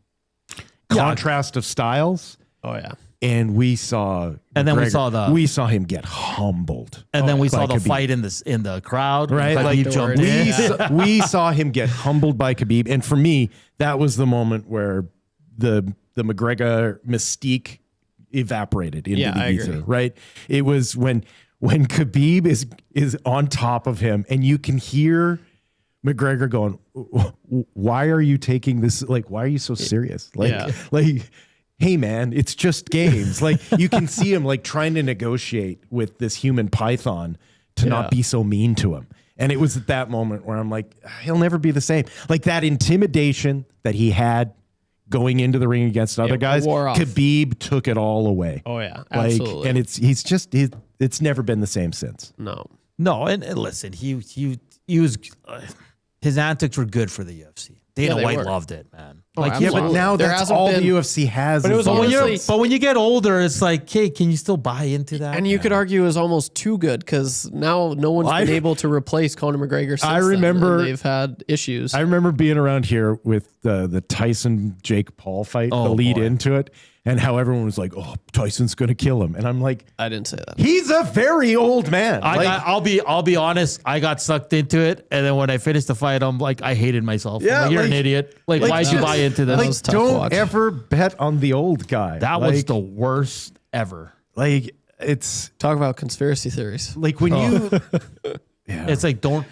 contrast of styles. Oh yeah. And we saw we saw him get humbled. And then we saw the Khabib fight in the crowd. Right. Khabib jumped in. We saw him get humbled by Khabib. And for me, that was the moment where the McGregor mystique evaporated into the ether, right? It was when Khabib is on top of him and you can hear McGregor going, why are you taking this? Like, why are you so serious? Like, hey man, it's just games. Like you can see him like trying to negotiate with this human python to not be so mean to him. And it was at that moment where I'm like, he'll never be the same. Like that intimidation that he had going into the ring against other guys, Khabib took it all away. Oh yeah, absolutely. And it's never been the same since. No. And listen, he was his antics were good for the UFC. Dana White loved it, man. But now that's all the UFC has. But it was but when you get older, it's like, hey, can you still buy into that? And you could argue it was almost too good because now no one's been able to replace Conor McGregor since then, they've had issues. I remember being around here with the Tyson Jake Paul fight, the lead into it, and how everyone was like, "Oh, Tyson's going to kill him," and I'm like, I didn't say that. He's a very old man. I'll be honest. I got sucked into it, and then when I finished the fight, I'm like, I hated myself. Yeah, like, you're an idiot. Like why'd you buy into this? Like, don't ever bet on the old guy. That was the worst ever. Like it's talk about conspiracy theories. Like when you, it's like don't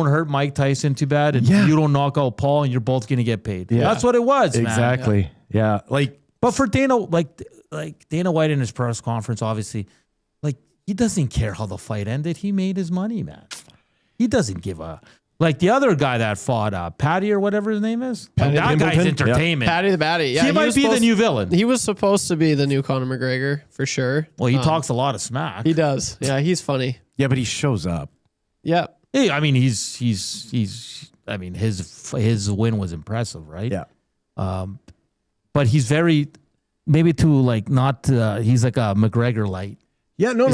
hurt Mike Tyson too bad, and you don't knock out Paul, and you're both gonna get paid. Yeah. That's what it was. Exactly. Man. Yeah. Like. But for Dana, like Dana White in his press conference, obviously, like he doesn't care how the fight ended. He made his money, man. He doesn't give a like the other guy that fought, Patty or whatever his name is. That guy's entertainment. Yep. Patty the Batty. Yeah, he might be the new villain. He was supposed to be the new Conor McGregor for sure. Well, he talks a lot of smack. He does. Yeah, he's funny. Yeah, but he shows up. Yeah. Hey, I mean, he's. I mean, his win was impressive, right? Yeah. But he's very, maybe too like not. He's like a McGregor light. Yeah, no.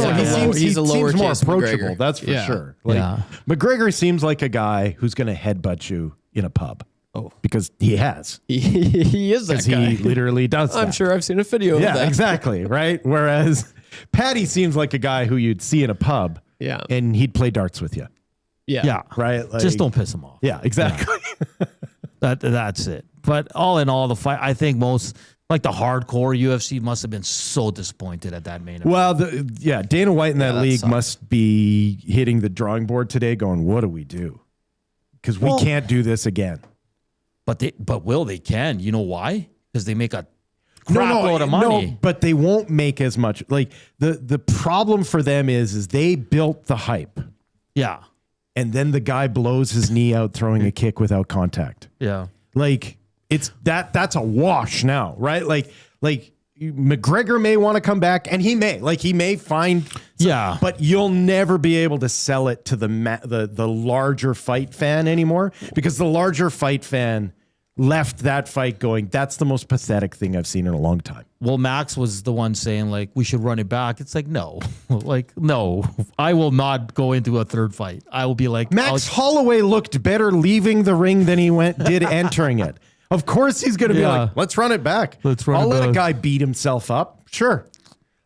He's a lower more case approachable. McGregor. That's for sure. Like, McGregor seems like a guy who's going to headbutt you in a pub. Oh, because he has. He is that guy. He literally does. I'm sure I've seen a video of that. Yeah, exactly. Right. Whereas Patty seems like a guy who you'd see in a pub. Yeah. And he'd play darts with you. Yeah. Right. Like, just don't piss him off. Yeah. Exactly. Yeah. That's it. But all in all, the fight, I think most. Like the hardcore UFC must have been so disappointed at that main event. Well, Dana White in that league must be hitting the drawing board today going, what do we do? Because we can't do this again. But they can. You know why? Because they make a crap load of money. No, but they won't make as much. Like the problem for them is they built the hype. Yeah. And then the guy blows his knee out throwing a kick without contact. Yeah. Like it's that's a wash now, right? Like McGregor may want to come back, and he may find, but you'll never be able to sell it to the larger fight fan anymore, because the larger fight fan left that fight going, that's the most pathetic thing I've seen in a long time. Well, Max was the one saying like we should run it back. It's like no, no, I will not go into a third fight. I will be like Max Holloway looked better leaving the ring than he did entering it. Of course he's going to be like, let's run it back. I'll let a guy beat himself up. Sure.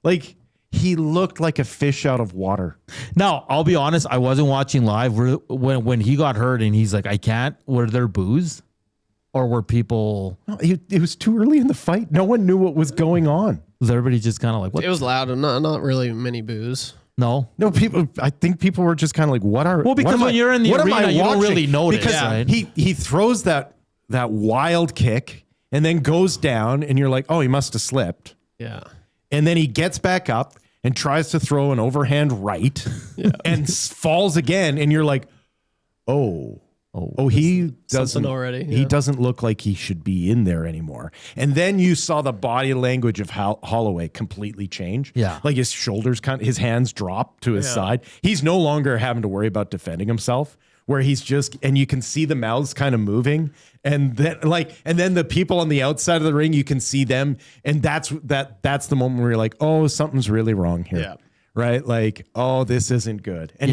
Like, he looked like a fish out of water. Now, I'll be honest. I wasn't watching live when he got hurt and he's like, I can't. Were there boos? Or were people... No, it was too early in the fight. No one knew what was going on. Was everybody just kind of like, what? It was loud and not really many boos. No, people. I think people were just kind of like, "What are?" Well, because when you're in the arena, you don't really notice. Because right? he throws that wild kick and then goes down, and you're like, "Oh, he must have slipped." Yeah. And then he gets back up and tries to throw an overhand right, and falls again, and you're like, "Oh." He doesn't already. He doesn't look like he should be in there anymore. And then you saw the body language of Holloway completely change. Yeah, like his shoulders his hands drop to his side. He's no longer having to worry about defending himself. Where he's just, and you can see the mouths kind of moving, and then the people on the outside of the ring, you can see them, and that's the moment where you're like, oh, something's really wrong here. Yeah. Right? Like, oh, this isn't good. And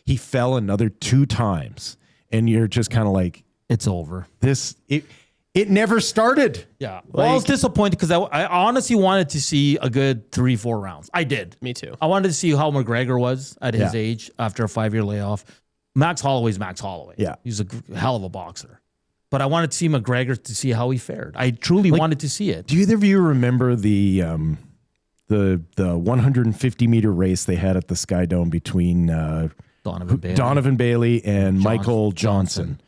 he fell another 2 times. And you're just kind of like, it's over. It never started. Yeah. Well, I was disappointed because I honestly wanted to see a good 3-4 rounds. I did. Me too. I wanted to see how McGregor was at his age after a 5-year layoff. Max Holloway's Max Holloway. Yeah. He's a hell of a boxer. But I wanted to see McGregor to see how he fared. I truly wanted to see it. Do either of you remember the 150-meter race they had at the Sky Dome between Donovan Bailey and Michael Johnson?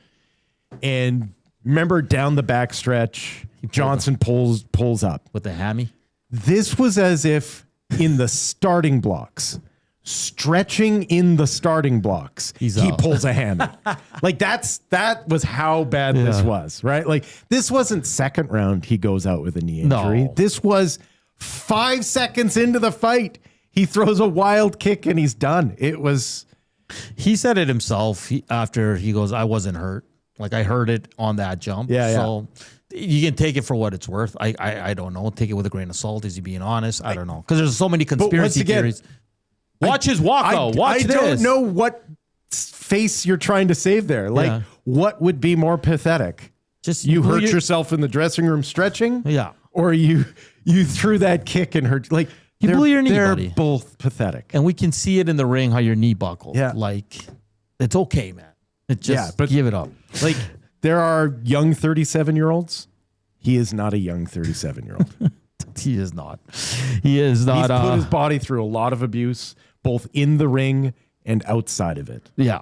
And remember down the backstretch, Johnson pulls up with the hammy. This was as if in the starting blocks, stretching in the starting blocks, he pulls a hammy. Like that was how bad this was, right? Like this wasn't second round he goes out with a knee injury. No. This was 5 seconds into the fight. He throws a wild kick and he's done. It was... He said it himself after he goes, I wasn't hurt. Like I heard it on that jump. So you can take it for what it's worth. I don't know. Take it with a grain of salt. Is he being honest? I don't know. Because there's so many conspiracy theories. Watch his walk though. Watch this. I don't know what face you're trying to save there. Like what would be more pathetic? Just you hurt yourself in the dressing room stretching? Yeah. Or you threw that kick and hurt like you blew your knee, they're buddy. Both pathetic. And we can see it in the ring how your knee buckled. Yeah. Like, it's okay, man. But give it up. Like, there are young 37-year-olds. He is not a young 37-year-old. He is not. He is not. He's put his body through a lot of abuse, both in the ring and outside of it. Yeah.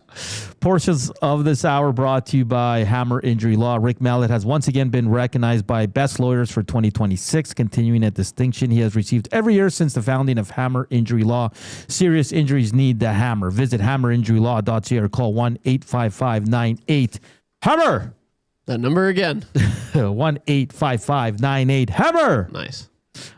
Portions of this hour brought to you by Hammer Injury Law. Rick Mallett has once again been recognized by Best Lawyers for 2026, continuing a distinction he has received every year since the founding of Hammer Injury Law. Serious injuries need the hammer. Visit hammerinjurylaw.ca or call 1-855-98-HAMMER. That number again. 1-855-98-HAMMER. Nice.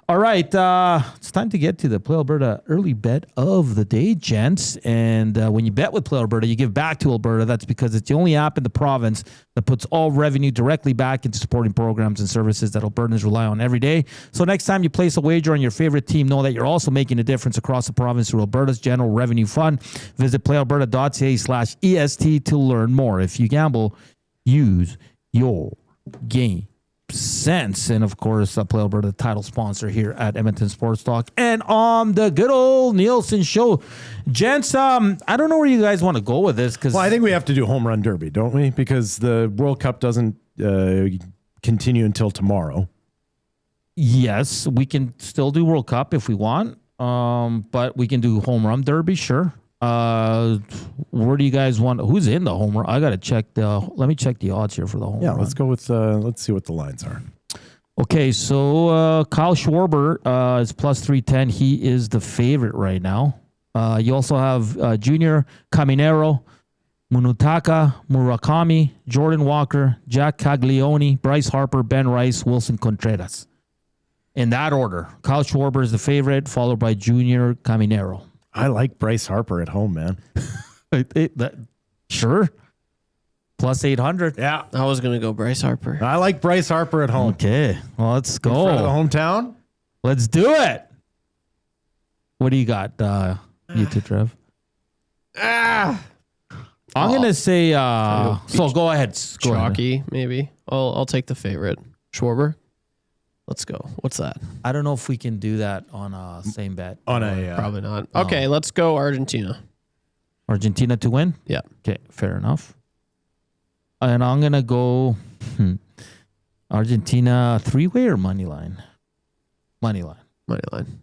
All right, it's time to get to the Play Alberta early bet of the day, gents. And when you bet with Play Alberta, you give back to Alberta. That's because it's the only app in the province that puts all revenue directly back into supporting programs and services that Albertans rely on every day. So next time you place a wager on your favorite team, know that you're also making a difference across the province through Alberta's General Revenue Fund. Visit playalberta.ca/EST to learn more. If you gamble, use your game sense. And of course, Play Alberta, the title sponsor here at Edmonton Sports Talk and on the good old Nielson Show. Gents, I don't know where you guys want to go with this. Well, I think we have to do home run derby, don't we? Because the World Cup doesn't continue until tomorrow. Yes, we can still do World Cup if we want, but we can do home run derby, sure. Where do you guys want? Who's in the home run? I gotta check let me check the odds here for the home run. Let's go with. Let's see what the lines are. Okay, so Kyle Schwarber is plus 310. He is the favorite right now. You also have Junior Caminero, Munutaka, Murakami, Jordan Walker, Jack Caglioni, Bryce Harper, Ben Rice, Wilson Contreras. In that order, Kyle Schwarber is the favorite, followed by Junior Caminero. I like Bryce Harper at home, man. Sure. Plus 800. Yeah. I was going to go Bryce Harper. I like Bryce Harper at home. Okay. Well, let's go. In front of the hometown? Let's do it. What do you got, you two, Trev? I'm going to say, so go ahead. Go ahead. Chalky, maybe. I'll take the favorite. Schwarber. Let's go. What's that? I don't know if we can do that on a same bet. On a Probably not. Okay, let's go Argentina. Argentina to win? Yeah. Okay, fair enough. And I'm going to go Argentina three-way or money line? Money line. Money line.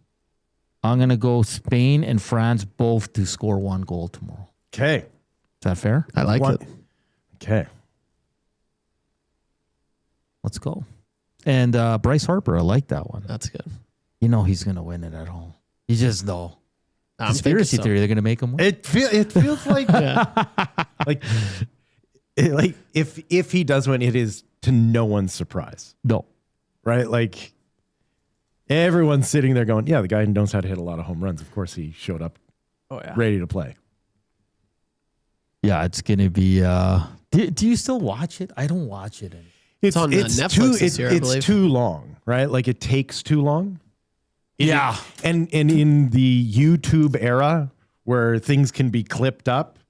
I'm going to go Spain and France both to score one goal tomorrow. Okay. Is that fair? I like it. Okay. Let's go. And Bryce Harper, I like that one. That's good. You know he's going to win it at home. You just know. I'm Conspiracy thinking so. theory, they're going to make him win. It feels like like if he does win, it is to no one's surprise, No. right? Like everyone's sitting there going, "Yeah, the guy knows how to hit a lot of home runs. Of course, he showed up, ready to play." Yeah, it's going to be. Do you still watch it? I don't watch it anymore. It's on Netflix this year, I believe. It's too long, right? Like it takes too long. Yeah. And in the YouTube era where things can be clipped up,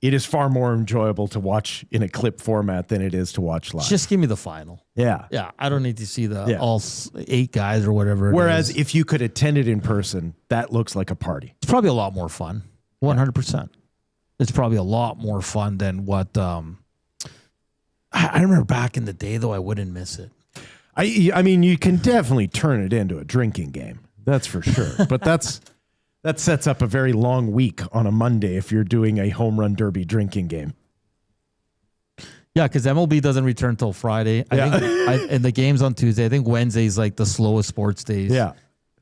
it is far more enjoyable to watch in a clip format than it is to watch live. Just give me the final. Yeah. Yeah, I don't need to see all 8 guys or whatever. Whereas if you could attend it in person, that looks like a party. It's probably a lot more fun. 100%. It's probably a lot more fun than what I remember back in the day, though. I wouldn't miss it. I mean, you can definitely turn it into a drinking game. That's for sure. But that sets up a very long week on a Monday if you're doing a home run derby drinking game. Yeah, because MLB doesn't return till Friday. I think, and the game's on Tuesday. I think Wednesday's like the slowest sports days. Yeah.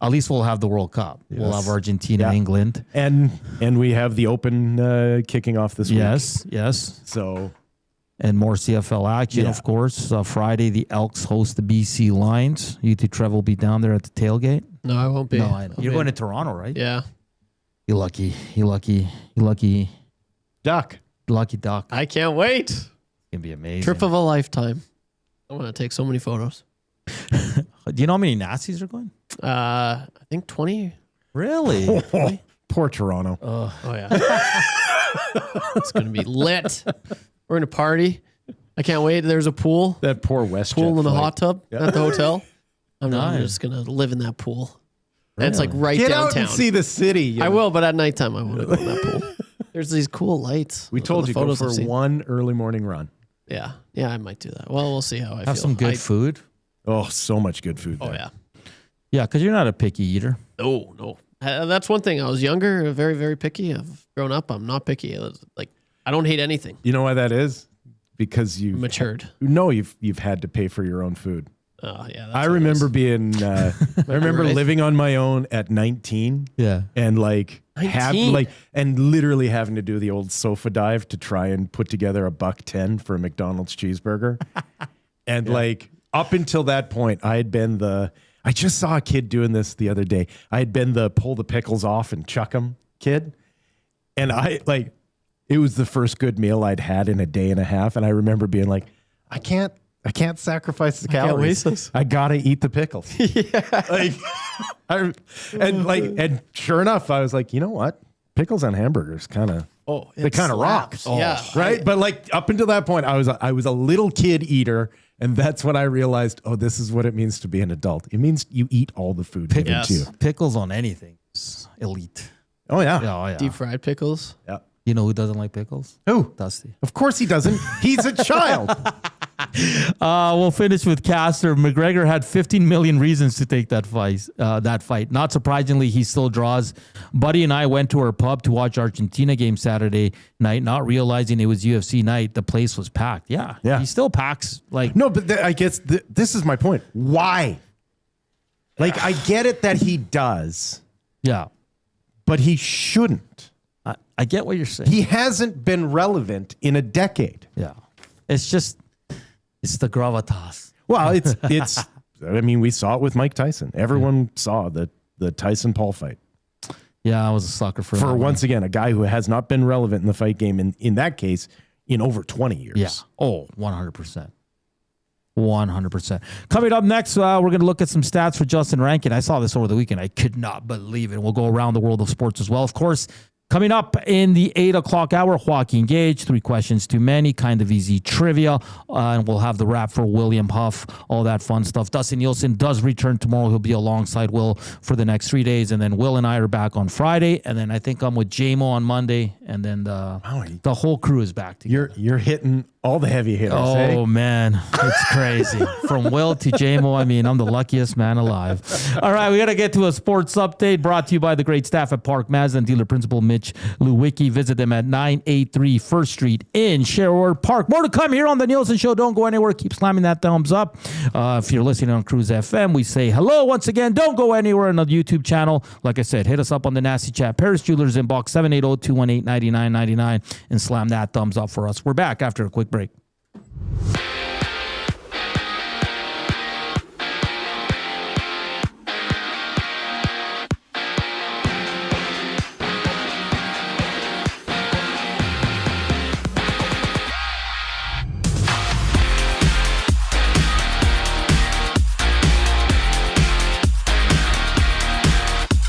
At least we'll have the World Cup. Yes. We'll have Argentina, England. And we have the Open kicking off this week. Yes. So... And more CFL action, of course. Friday, the Elks host the BC Lions. You two, Trev, will be down there at the tailgate. No, I won't be. No, I know. You're going to Toronto, right? Yeah. You lucky Dach. Lucky Dach. I can't wait. It's going to be amazing. Trip of a lifetime. I want to take so many photos. Do you know how many Nazis are going? I think 20. Really? Poor Toronto. Oh, yeah. It's going to be lit. We're going to party. I can't wait. There's a pool. That poor WestJet Pool and a flight. hot tub at the hotel. I'm Nice. just going to live in that pool. And it's like right Get downtown. out and see the city. I will, but at nighttime I want to go in that pool. There's these cool lights. We told The you go photos for I've seen. one early morning run. Yeah, I might do that. Well, we'll see how I feel. Have some good food. Oh, so much good food there. Oh, yeah. Yeah, because you're not a picky eater. No. That's one thing. I was younger, very, very picky. I've grown up. I'm not picky. Like, I don't hate anything. You know why that is? Because you've Matured. No, you've had to pay for your own food. Oh, yeah. I remember being I remember Right. living on my own at 19. Yeah. And 19? and literally having to do the old sofa dive to try and put together $1.10 for a McDonald's cheeseburger. And up until that point, I I just saw a kid doing this the other day. I had been the pull the pickles off and chuck them kid. And it was the first good meal I'd had in a day and a half. And I remember being like, I can't sacrifice the calories. I gotta eat the pickles. And sure enough, I was like, you know what? Pickles on hamburgers they kind of rock. Right. But up until that point, I was a little kid eater. And that's when I realized, this is what it means to be an adult. It means you eat all the food given to you. Pickles on anything is elite. Oh, yeah. Oh, yeah. Deep fried pickles. Yeah. You know who doesn't like pickles? Who? Dusty. Of course he doesn't. He's a child. We'll finish with Caster. McGregor had 15 million reasons to take that fight. Not surprisingly, he still draws. Buddy and I went to our pub to watch Argentina game Saturday night, not realizing it was UFC night. The place was packed. Yeah. He still packs. No, but I guess this is my point. Why? I get it that he does. Yeah. But he shouldn't. I get what you're saying. He hasn't been relevant in a decade. Yeah. It's the gravitas. Well, it's I mean, we saw it with Mike Tyson. Everyone saw the Tyson-Paul fight. Yeah, I was a sucker for once again, a guy who has not been relevant in the fight game in that case in over 20 years. Yeah. Oh, 100%. 100%. Coming up next, we're going to look at some stats for Justin Rankin. I saw this over the weekend. I could not believe it. We'll go around the world of sports as well. Of course, coming up in the 8 o'clock hour, Joaquin Gage, 3 questions too many, kind of easy trivia. And we'll have the wrap for William Huff, all that fun stuff. Dustin Nielson does return tomorrow. He'll be alongside Will for the next 3 days. And then Will and I are back on Friday. And then I think I'm with J-Mo on Monday. And then the whole crew is back together. You're hitting all the heavy hitters. Oh, man. It's crazy. From Will to J-Mo, I mean, I'm the luckiest man alive. All right, we got to get to a sports update brought to you by the great staff at Park Mazda and dealer principal Mitch Lewicki. Visit them at 983 First Street in Sherwood Park. More to come here on the Nielson Show. Don't go anywhere. Keep slamming that thumbs up. If you're listening on Cruise FM, we say hello once again. Don't go anywhere on the YouTube channel. Like I said, hit us up on the Nasty Chat. Paris Jewelers inbox 780-218-9999 and slam that thumbs up for us. We're back after a quick break.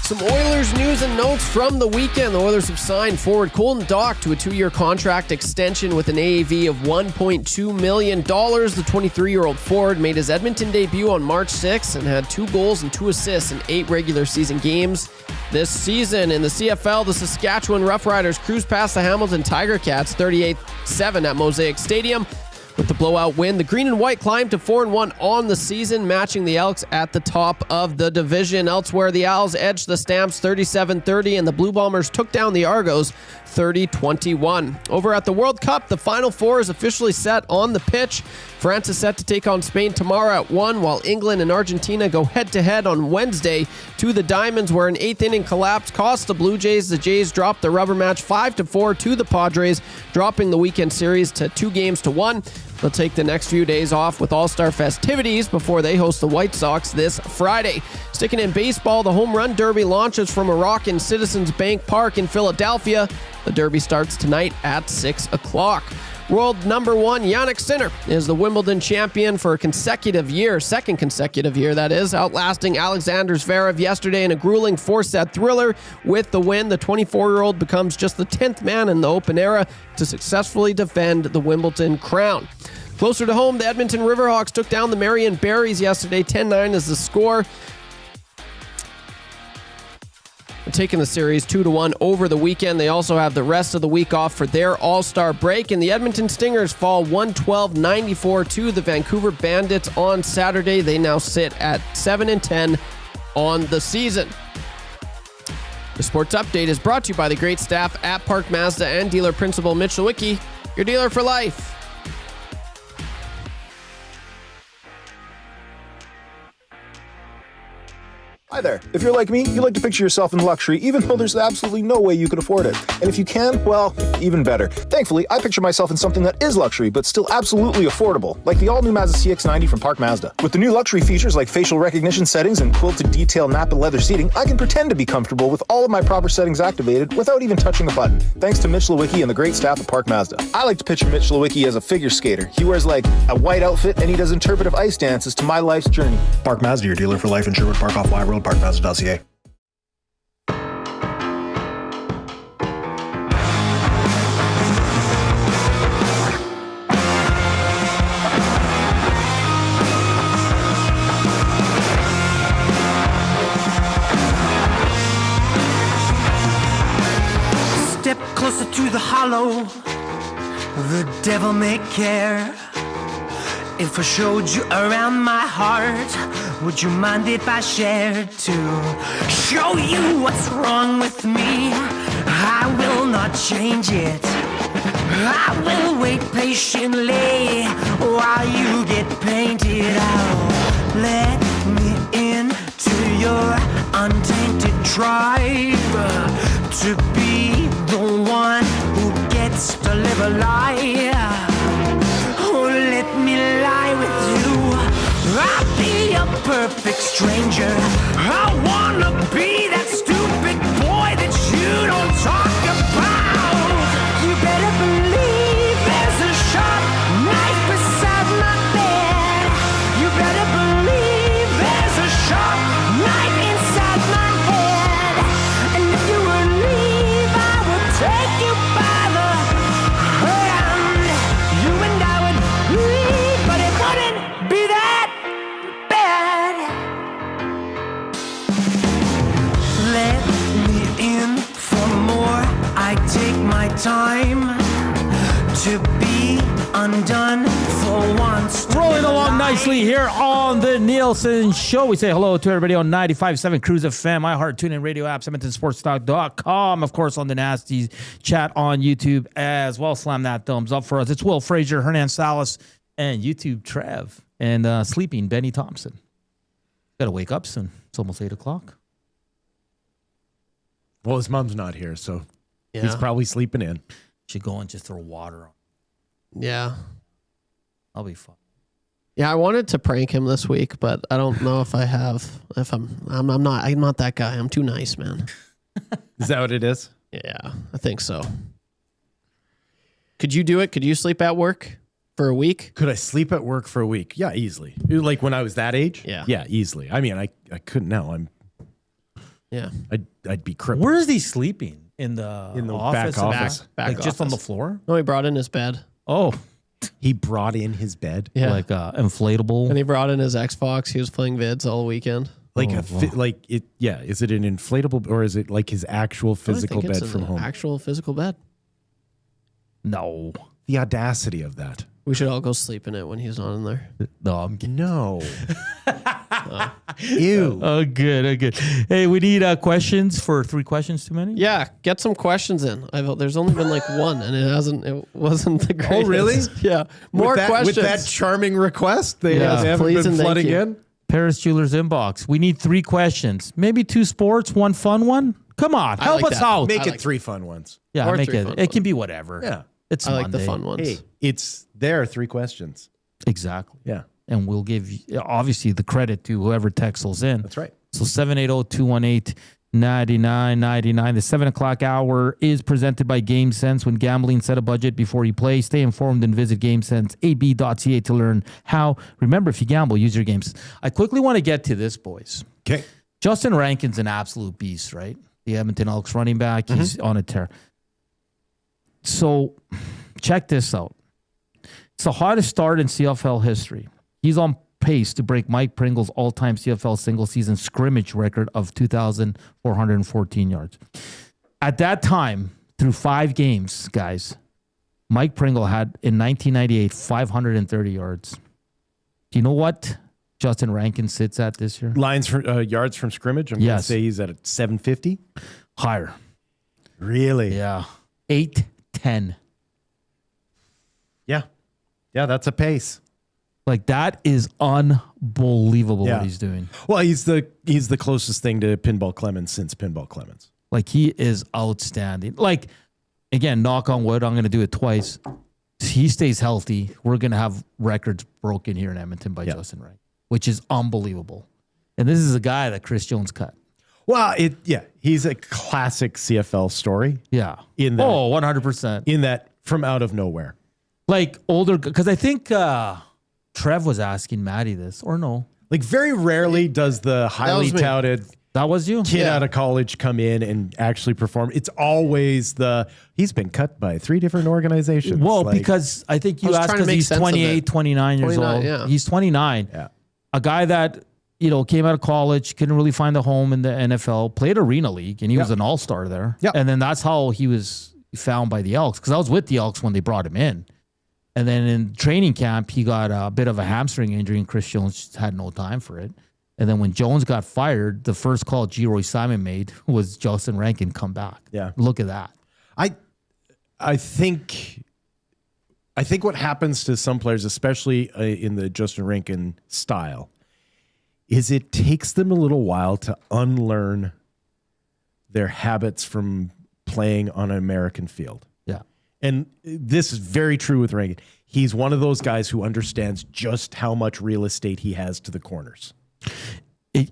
Some Oilers news and notes from the weekend. The Oilers have signed forward Colton Dach to a 2-year contract extension with an AAV of $1.2 million. The 23-year-old forward made his Edmonton debut on March 6th and had 2 goals and 2 assists in 8 regular season games this season. In the CFL, the Saskatchewan Roughriders cruised past the Hamilton Tiger Cats 38-7 at Mosaic Stadium. With the blowout win, the Green and White climbed to 4-1 on the season, matching the Elks at the top of the division. Elsewhere, the Owls edged the Stamps 37-30, and the Blue Bombers took down the Argos 30-21. Over at the World Cup, the Final Four is officially set on the pitch. France is set to take on Spain tomorrow at 1, while England and Argentina go head-to-head on Wednesday to the Diamonds, where an 8th-inning collapse cost the Blue Jays. The Jays dropped the rubber match 5-4 to the Padres, dropping the weekend series to 2-1. They'll take the next few days off with All-Star festivities before they host the White Sox this Friday. Sticking in baseball, the Home Run Derby launches from a rock in Citizens Bank Park in Philadelphia. The Derby starts tonight at 6 o'clock. World number 1 Jannik Sinner is the Wimbledon champion for a consecutive year, second consecutive year, that is, outlasting Alexander Zverev yesterday in a grueling 4-set thriller. With the win, the 24-year-old becomes just the 10th man in the Open era to successfully defend the Wimbledon crown. Closer to home, the Edmonton Riverhawks took down the Marion Berries yesterday. 10-9 is the score. They're taking the series 2-1 over the weekend. They also have the rest of the week off for their All-Star break. And the Edmonton Stingers fall 112-94 to the Vancouver Bandits on Saturday. They now sit at 7-10 on the season. The Sports Update is brought to you by the great staff at Park Mazda and dealer principal Mitch Lewicki, your dealer for life. Hi there. If you're like me, you like to picture yourself in luxury, even though there's absolutely no way you could afford it. And if you can, well, even better. Thankfully, I picture myself in something that is luxury, but still absolutely affordable, like the all-new Mazda CX-90 from Park Mazda. With the new luxury features like facial recognition settings and quilted detail Napa leather seating, I can pretend to be comfortable with all of my proper settings activated without even touching a button, thanks to Mitch Lewicki and the great staff at Park Mazda. I like to picture Mitch Lewicki as a figure skater. He wears like a white outfit and he does interpretive ice dances to my life's journey. Park Mazda, your dealer for life in Sherwood Park off Y Road, parkmazda.ca. Step closer to the hollow, the devil may care. If I showed you around my heart, would you mind if I shared to show you what's wrong with me? I will not change it. I will wait patiently while you get painted out. Let me into your untainted tribe, to be the one who gets to live a lie. Oh, let me lie with you. I'll be a perfect stranger. I wanna be that stupid boy that you don't talk about. You better believe there's a sharp knife beside my bed. You better believe there's a sharp knife inside my head. And if you would leave, I would take you by the hand. You and I would leave, but it wouldn't be that bad. Let me in for more. I take my time to be undone for once. Rolling along nicely here on the Nielson Show. We say hello to everybody on 95.7 Cruise FM, iHeart, TuneIn Radio apps, Edmonton Sports Talk.com. Of course, on the Nasty chat on YouTube as well. Slam that thumbs up for us. It's Wil, Fraser, Hernan, Salas, and YouTube Trev, and sleeping Benny Thompson. Got to wake up soon. It's almost 8 o'clock. Well, his mom's not here, so Yeah. he's probably sleeping in. Should go and just throw water on. Yeah. I'll be fine. Yeah, I wanted to prank him this week, but I don't know if I have. If I'm not that guy. I'm too nice, man. Is that what it is? Yeah, I think so. Could you do it? Could you sleep at work for a week? Could I sleep at work for a week? Yeah, easily. Like when I was that age? Yeah. Yeah, easily. I mean, I couldn't now. Yeah. I'd be crippled. Where is he sleeping? In the office? back office. Back Like just on office. the floor? No, he brought in his bed. Oh, He brought in his bed. Yeah. like inflatable. And he brought in his Xbox. He was playing vids all weekend. Like yeah. Is it an inflatable or is it like his actual physical I think bed it's from an home? Actual physical bed. No. The audacity of that. We should all go sleep in it when he's not in there. No, I'm kidding. No. Ew. Oh, good. Oh, good. Hey, we need questions for 3 questions too many. Yeah, get some questions in. There's only been like one, and it wasn't the greatest. Oh, really? Yeah, more questions. With that charming request, they Yes, haven't please been and thank flooding you. in. Paris Jewelers inbox. We need 3 questions. Maybe 2 sports, 1 fun one. Come on, help like us that. out. Make I it like 3 fun ones. Yeah, or make 3 it. fun It can ones. be whatever. Yeah. It's I like the Monday. fun ones. Hey, it's there are 3 questions. Exactly. Yeah. And we'll give obviously the credit to whoever texts in. That's right. So 780-218-9999. The 7 o'clock hour is presented by GameSense. When gambling, set a budget before you play. Stay informed and visit GameSenseAB.ca to learn how. Remember, if you gamble, use your games. I quickly want to get to this, boys. Okay. Justin Rankin's an absolute beast, right? The Edmonton Elks running back. He's on a tear. So check this out. It's the hottest start in CFL history. He's on pace to break Mike Pringle's all-time CFL single-season scrimmage record of 2,414 yards. At that time, through 5 games, guys, Mike Pringle had, in 1998, 530 yards. Do you know what Justin Rankin sits at this year? Lines for yards from scrimmage. I'm going to Yes. say he's at 750. Higher. Really? Yeah. 810. Yeah. Yeah, that's a pace. Like, that is unbelievable what he's doing. Well, he's the closest thing to Pinball Clemens since Pinball Clemens. Like, he is outstanding. Like, again, knock on wood, I'm going to do it twice. He stays healthy. We're going to have records broken here in Edmonton by Justin Rankin, which is unbelievable. And this is a guy that Chris Jones cut. Well, he's a classic CFL story. Yeah. In that, 100%. In that, from out of nowhere. Like, older, because I think Trev was asking Maddie this, or no? Like, very rarely does the highly touted... That was you? Kid out of college come in and actually perform. It's always he's been cut by 3 different organizations. Well, because I think you asked because he's 28, 29 years old. Yeah. He's 29. Yeah. A guy that, came out of college, couldn't really find a home in the NFL, played Arena League, and he was an all-star there. Yeah. And then that's how he was found by the Elks, because I was with the Elks when they brought him in. And then in training camp, he got a bit of a hamstring injury, and Chris Jones had no time for it. And then when Jones got fired, the first call G. Roy Simon made was Justin Rankin come back. Yeah. Look at that. I think what happens to some players, especially in the Justin Rankin style, is it takes them a little while to unlearn their habits from playing on an American field. Yeah. And this is very true with Rankin. He's one of those guys who understands just how much real estate he has to the corners.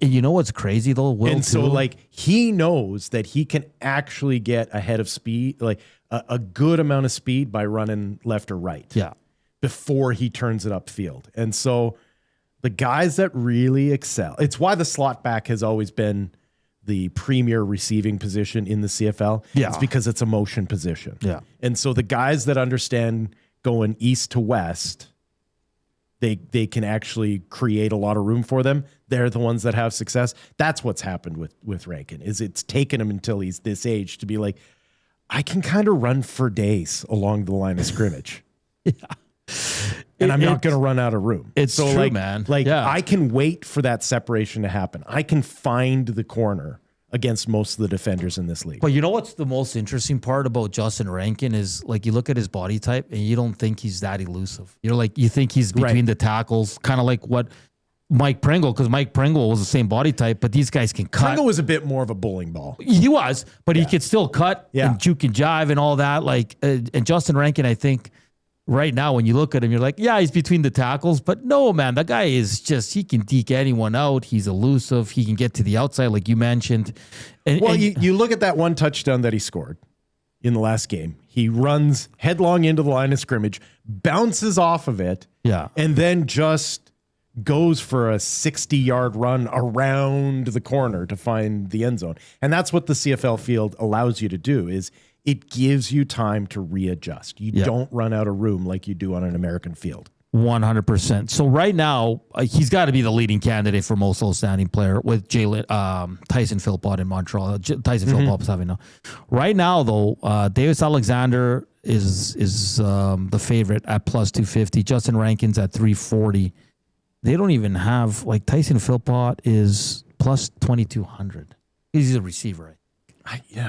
You know what's crazy though, Will? And so, like, he knows that he can actually get ahead of speed, like a good amount of speed by running left or right. Yeah. Before he turns it upfield. And so the guys that really excel, it's why the slot back has always been the premier receiving position in the CFL. Yeah. It's because it's a motion position. Yeah. And so the guys that understand going east to west, they can actually create a lot of room for them. They're the ones that have success. That's what's happened with Rankin, is it's taken him until he's this age to be like, I can kind of run for days along the line of scrimmage. Yeah. And I'm not going to run out of room. It's so true, man. Like, Yeah. I can wait for that separation to happen. I can find the corner against most of the defenders in this league. But you know what's the most interesting part about Justin Rankin is, like, you look at his body type and you don't think he's that elusive. You're like, you think he's between the tackles, kind of like what Mike Pringle, because Mike Pringle was the same body type, but these guys can cut. Pringle was a bit more of a bowling ball. He was, but he could still cut and juke and jive and all that. Like, and Justin Rankin, I think, right now, when you look at him, you're like, yeah, he's between the tackles. But no, man, that guy is just, he can deke anyone out. He's elusive. He can get to the outside, like you mentioned. And you look at that one touchdown that he scored in the last game. He runs headlong into the line of scrimmage, bounces off of it, and then just goes for a 60-yard run around the corner to find the end zone. And that's what the CFL field allows you to do, is it gives you time to readjust. You don't run out of room like you do on an American field. 100%. So right now, he's got to be the leading candidate for most outstanding player with Tyson Philpott in Montreal. Tyson Philpott's having now. Right now, though, Davis Alexander is the favorite at plus 250. Justin Rankin's at 340. They don't even have, like, Tyson Philpott is plus 2,200. He's a receiver,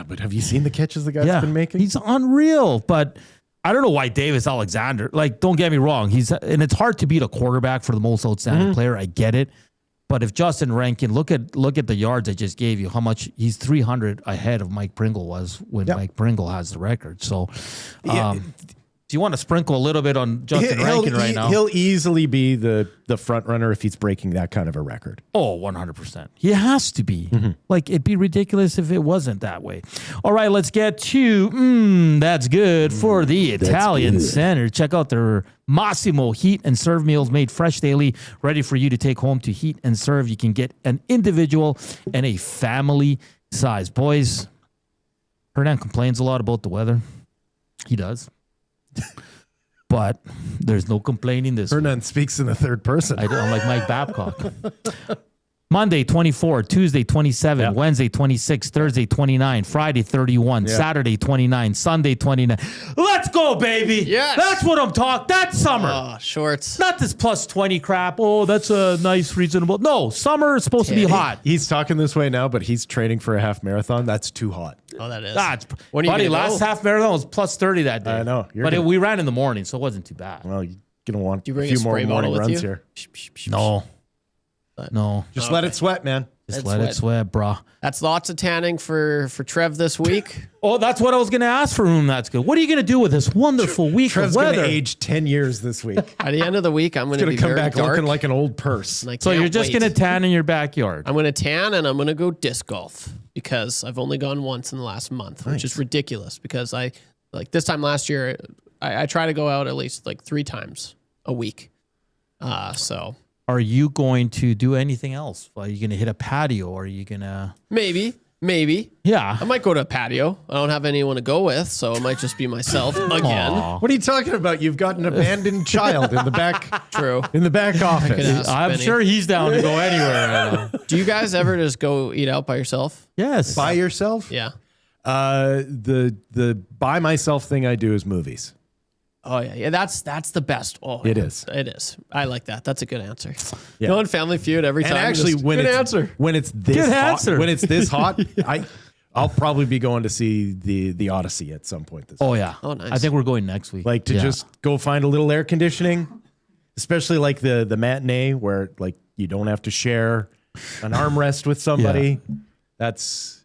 but have you seen the catches the guy's been making? He's unreal. But I don't know why Davis Alexander, like, don't get me wrong. And it's hard to beat a quarterback for the most outstanding player. I get it. But if Justin Rankin, look at the yards I just gave you, how much he's 300 ahead of Mike Pringle was when Mike Pringle has the record. So, do you want to sprinkle a little bit on Justin Rankin right now? He'll easily be the front runner if he's breaking that kind of a record. Oh, 100%. He has to be. Like, it'd be ridiculous if it wasn't that way. All right, let's get to that's good for the Italian Center. Check out their Massimo Heat and Serve meals made fresh daily, ready for you to take home to Heat and Serve. You can get an individual and a family size. Boys, Hernan complains a lot about the weather. He does. But there's no complaining this Hernan speaks in the third person. I'm like Mike Babcock. Monday, 24, Tuesday, 27, Wednesday, 26, Thursday, 29, Friday, 31, Saturday, 29, Sunday, 29. Let's go, baby. Yes. That's what I'm talking. That's summer. Oh, shorts. Not this plus 20 crap. Oh, that's a nice, reasonable. No, summer is supposed to be hot. He's talking this way now, but he's training for a half marathon. That's too hot. Oh, that is. Buddy, last half marathon was plus 30 that day. I know. But we ran in the morning, so it wasn't too bad. Well, gonna want Do you a bring few a more spray bottle morning with runs you? here. No. Just let it sweat, man. Just let it sweat, brah. That's lots of tanning for Trev this week. Oh, that's what I was going to ask for him. That's good. What are you going to do with this wonderful week Trev's of gonna weather? age 10 years this week. At the end of the week, I'm going to be Come very back dark. looking like an old purse. and I So can't you're just wait. going to tan in your backyard. I'm going to tan and I'm going to go disc golf because I've only gone once in the last month, which is ridiculous because I like this time last year, I try to go out at least like 3 times a week. So Are you going to do anything else? Are you going to hit a patio? Or are you going to... maybe. Yeah. I might go to a patio. I don't have anyone to go with, so it might just be myself again. What are you talking about? You've got an abandoned child in the back. True. In the back office. ask I'm Benny. sure he's down to go anywhere right now. Do you guys ever just go eat out by yourself? Yes. By yourself? Yeah. The by myself thing I do is movies. Oh yeah. That's the best. Oh, It yeah. is. It is. I like that. That's a good answer. Yeah. No one Family Feud every And time. actually, just, when good it's answer. when it's this Good hot, answer. when it's this hot, I'll probably be going to see the Odyssey at some point this week. Oh, yeah. Oh, nice. I think we're going next week. Like to Yeah. just go find a little air conditioning, especially like the matinee where like you don't have to share an armrest with somebody. That's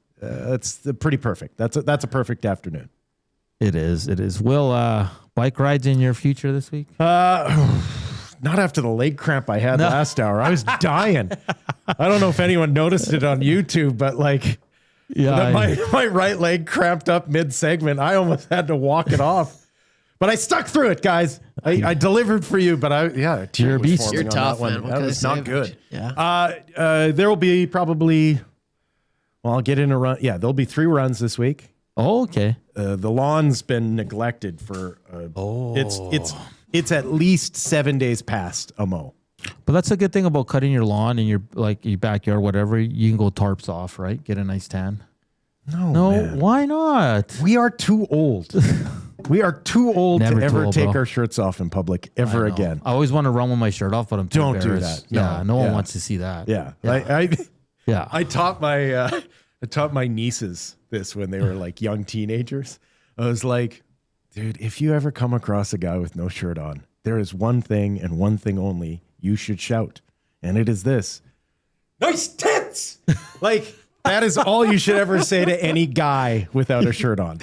pretty perfect. That's a perfect afternoon. It is. It is. Will, bike rides in your future this week? Not after the leg cramp I had last hour. I was dying. I don't know if anyone noticed it on YouTube, but like Yeah. my right leg cramped up mid segment. I almost had to walk it off. But I stuck through it, guys. I delivered for you, but You're a beast. forming You're on tough, that one. man. What That can I was say not about good. you? Yeah. There will be probably, I'll get in a run. Yeah, there'll be 3 runs this week. Oh, okay. The lawn's been neglected for it's at least 7 days past a mow. But that's a good thing about cutting your lawn in your backyard, whatever. You can go tarps off, right? Get a nice tan. No, man. Why not? We are too old. We are too old Never to too ever old, take bro. our shirts off in public ever again. I always want to run with my shirt off, but I'm too Don't do embarrassed. that. No. Yeah, no one Yeah. wants to see that. Yeah. Yeah. I taught my nieces this when they were like young teenagers. I was like, dude, if you ever come across a guy with no shirt on, there is one thing and one thing only you should shout. And it is this: nice tits! Like, that is all you should ever say to any guy without a shirt on.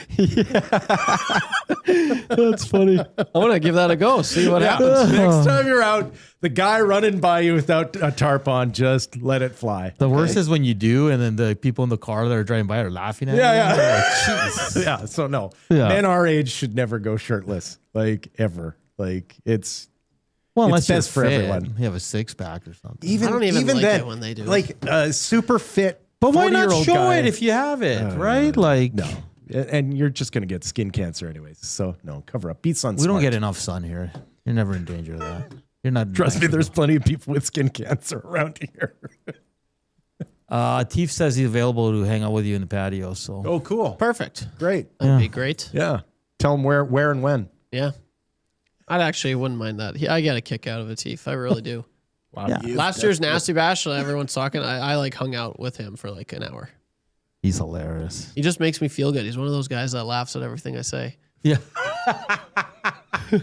That's funny. I want to give that a go. See what happens. Next time you're out, the guy running by you without a tarp on, just let it fly. The worst is when you do, and then the people in the car that are driving by are laughing at you. Yeah. They're like, Jesus. Yeah, so no. Yeah. Men our age should never go shirtless, like ever. Like it's Well, It's unless you're best for fit. everyone. You have a 6-pack or something. even I don't even like then, it when they do it. like super fit. But why not 40-year-old show guy, it if you have it, right? Like, no, and you're just gonna get skin cancer anyways. So no, cover up. Be sun. we don't get enough sun here. You're never in danger of that. You're not. Trust me, there's plenty of people with skin cancer around here. Teef says he's available to hang out with you in the patio. So Oh, cool. Perfect. Great. That'd be great. Yeah. Tell them where, and when. Yeah. I actually wouldn't mind that. I get a kick out of it, Teef. I really do. Wow. Yeah. Last year's Nasty Bash, everyone's talking. I like hung out with him for like an hour. he's hilarious. He just makes me feel good. He's one of those guys that laughs at everything I say. Yeah.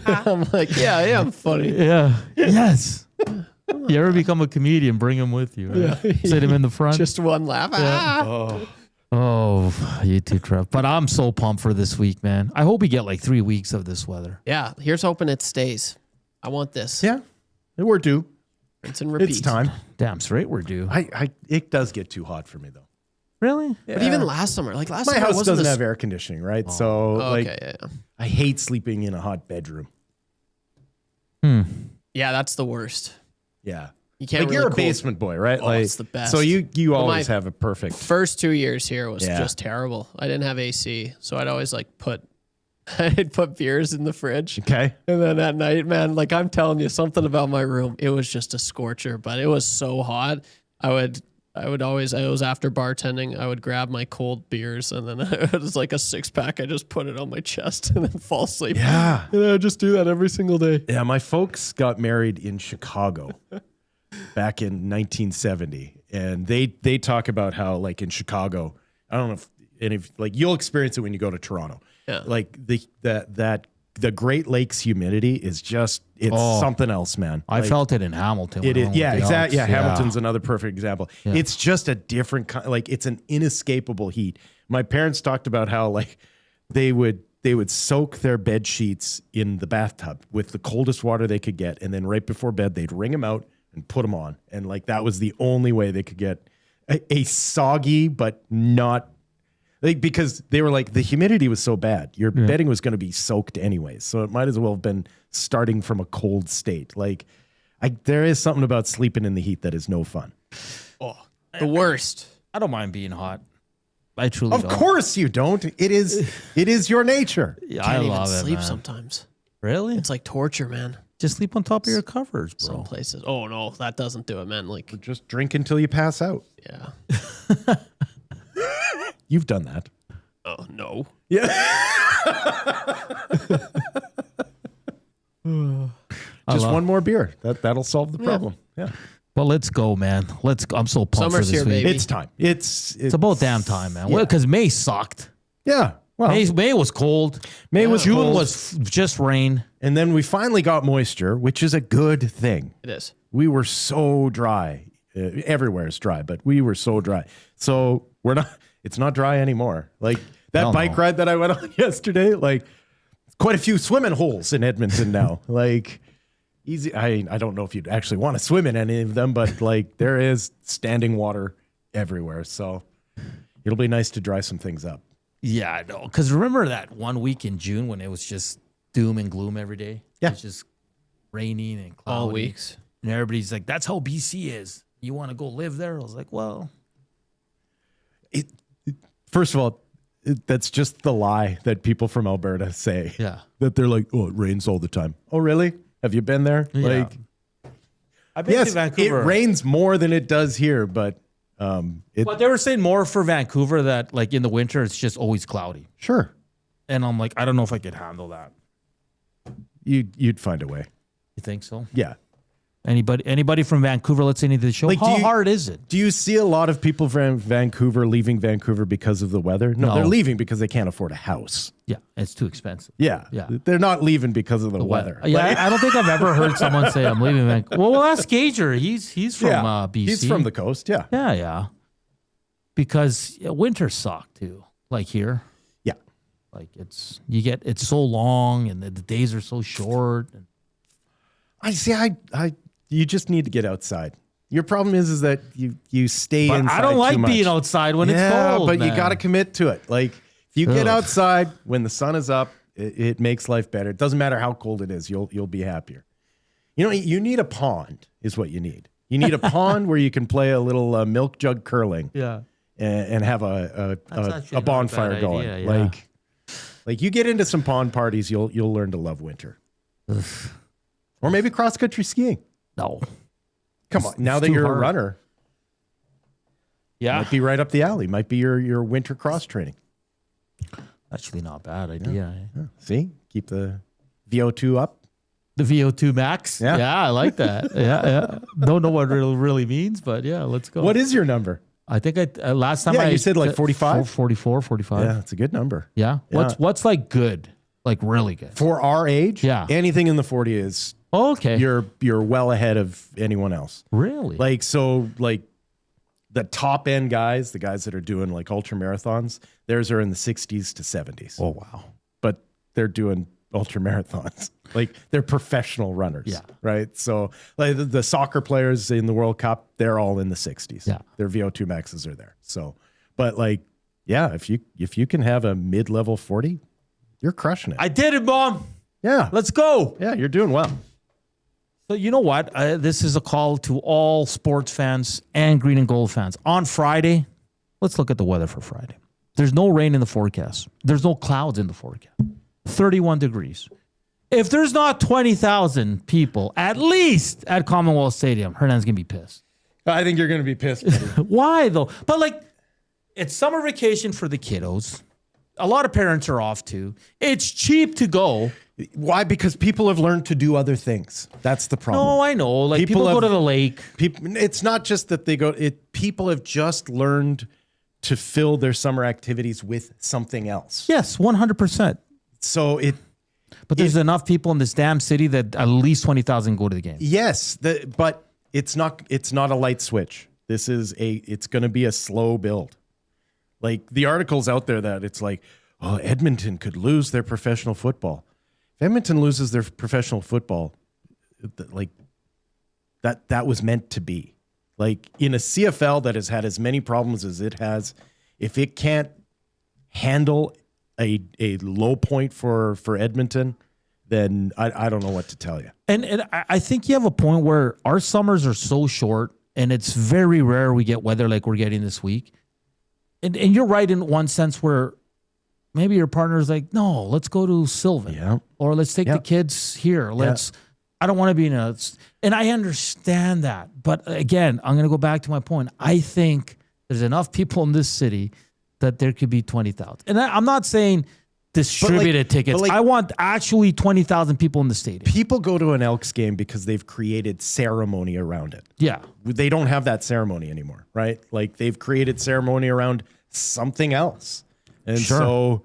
I'm like, yeah, I am funny. Yeah. Yes. You ever become a comedian, bring him with you. Right? Yeah. Sit him in the front. Just one laugh. Oh, you too, Trev. But I'm so pumped for this week, man. I hope we get like 3 weeks of this weather. Yeah, here's hoping it stays. I want this. Yeah. We're due. Rinse and repeat. It's time. Damn straight we're due. It does get too hot for me though. Really? But even last summer, like last My summer, house wasn't doesn't this- have air conditioning, right? So like, okay, yeah. I hate sleeping in a hot bedroom. Yeah, that's the worst. Yeah. You can't Like really you're a cool- basement boy, right? Oh, like it's the best. So you Well, always my have a perfect. First 2 years here was Yeah. just terrible. I didn't have AC, so I'd always like I'd put beers in the fridge. Okay. And then at night, man, like I'm telling you something about my room. It was just a scorcher, but it was so hot. I would always, it was after bartending, I would grab my cold beers and then it was like a 6-pack. I just put it on my chest and then fall asleep. Yeah. And I would just do that every single day. Yeah. My folks got married in Chicago back in 1970. And they talk about how like in Chicago, I don't know if like you'll experience it when you go to Toronto. Yeah. Like that the Great Lakes humidity is just something else, man. I felt it in Hamilton. It is, exactly. Yeah, Yeah. Hamilton's another perfect example. Yeah. It's just a different kind. Like it's an inescapable heat. My parents talked about how like they would soak their bed sheets in the bathtub with the coldest water they could get, and then right before bed they'd wring them out and put them on, and like that was the only way they could get a soggy but not. Like, because they were like, the humidity was so bad, your bedding was going to be soaked anyways. So it might as well have been starting from a cold state. Like, there is something about sleeping in the heat that is no fun. Oh, the worst. I don't mind being hot. I truly don't. Of course you don't. It is your nature. Yeah, Can't I even love it, sleep man. sometimes. Really? It's like torture, man. Just sleep on top of your covers, bro. Some places. Oh no, that doesn't do it, man. Like, Just drink until you pass out. yeah. You've done that. Oh no. Yeah. Just one more beer. That'll solve the problem. Yeah. Well, let's go, man. Let's go. I'm so pumped Summer's for this here, week. baby. It's time. It's about damn time, man. Yeah. Because May sucked. Yeah. Well, May was cold. May was June cold. was just rain. And then we finally got moisture, which is a good thing. It is. We were so dry. Everywhere is dry, but we were so dry. So it's not dry anymore. Like that Hell bike no. ride that I went on yesterday, like quite a few swimming holes in Edmonton now. Like easy. I don't know if you'd actually want to swim in any of them, but like there is standing water everywhere. So it'll be nice to dry some things up. Yeah, I know. Because remember that one week in June when it was just doom and gloom every day? Yeah. It was just raining and cloudy. All weeks. And everybody's like, that's how BC is. You want to go live there? I was like, well. First of all, that's just the lie that people from Alberta say. Yeah. That they're like, oh, it rains all the time. Oh, really? Have you been there? Yeah. Like, I've been yes, to Vancouver. it rains more than it does here, but But they were saying more for Vancouver that like in the winter, it's just always cloudy. sure, And I'm like, I don't know if I could handle that. you'd find a way. You think so? Yeah. Anybody from Vancouver listening to the show? Like, How hard is it? Do you see a lot of people from Vancouver leaving Vancouver because of the weather? No, they're leaving because they can't afford a house. Yeah, it's too expensive. Yeah. Yeah. They're not leaving because of the weather. Yeah, I don't think I've ever heard someone say I'm leaving Vancouver. Well, ask Gager. He's from BC. He's from the coast. Yeah. Yeah. Because winter suck too. Like here. Yeah. Like it's so long and the days are so short. And I see. You just need to get outside. Your problem is that you stay but inside. I don't like too much. being outside when it's cold. but man. you got to commit to it. Like if you get Ugh. outside when the sun is up, it makes life better. It doesn't matter how cold it is. You'll be happier. You know, you need a pond is what you need. You need a pond where you can play a little milk jug curling. Yeah. And have a actually not a bonfire bad going. idea, yeah. Like you get into some pond parties, you'll learn to love winter. Or maybe cross country skiing. No. Come on, now it's that too you're hard. a runner, Yeah. might be right up the alley. Might be your winter cross training. Actually not bad idea. eh? See, keep the VO2 up. The VO2 max. Yeah. I like that. yeah. Don't know what it really means, but yeah, let's go. What is your number? I think last time Yeah, you said like 45? 44, 45. Yeah, it's a good number. Yeah. What's like good? Like really good. For our age, Yeah. anything in the 40 is Okay. you're well ahead of anyone else. Really? Like the top end guys, the guys that are doing like ultra marathons, theirs are in the 60s to 70s. Oh wow. But they're doing ultra marathons. Like they're professional runners. Yeah. Right. So like the soccer players in the World Cup, they're all in the 60s. Yeah. Their VO2 maxes are there. So, but like, yeah, if you can have a mid-level 40, you're crushing it. I did it, Mom. Yeah. Let's go. Yeah, you're doing well. So you know what? This is a call to all sports fans and green and gold fans. On Friday, let's look at the weather for Friday. There's no rain in the forecast. There's no clouds in the forecast. 31 degrees. If there's not 20,000 people, at least at Commonwealth Stadium, Hernan's going to be pissed. I think you're going to be pissed. buddy. Why, though? But, like, it's summer vacation for the kiddos. A lot of parents are off, too. It's cheap to go. Why? Because people have learned to do other things. That's the problem. No, I know. Like, people go have- to the lake. People, it's not just that they go. People have just learned to fill their summer activities with something else. Yes, 100%. So But there's enough people in this damn city that at least 20,000 go to the game. Yes, but it's not a light switch. It's going to be a slow build. Like the article's out there that it's like, oh, Edmonton could lose their professional football. If Edmonton loses their professional football, like that was meant to be. Like in a CFL that has had as many problems as it has, if it can't handle a low point for Edmonton, then I don't know what to tell you. And I think you have a point where our summers are so short, and it's very rare we get weather like we're getting this week. And you're right in one sense where maybe your partner's like, no, let's go to Sylvan, or let's take the kids here. I don't want to be and I understand that. But again, I'm going to go back to my point. I think there's enough people in this city that there could be 20,000. And I'm not saying distributed tickets. I want actually 20,000 people in the stadium. People go to an Elks game because they've created ceremony around it. Yeah. They don't have that ceremony anymore, right? Like they've created ceremony around something else. And so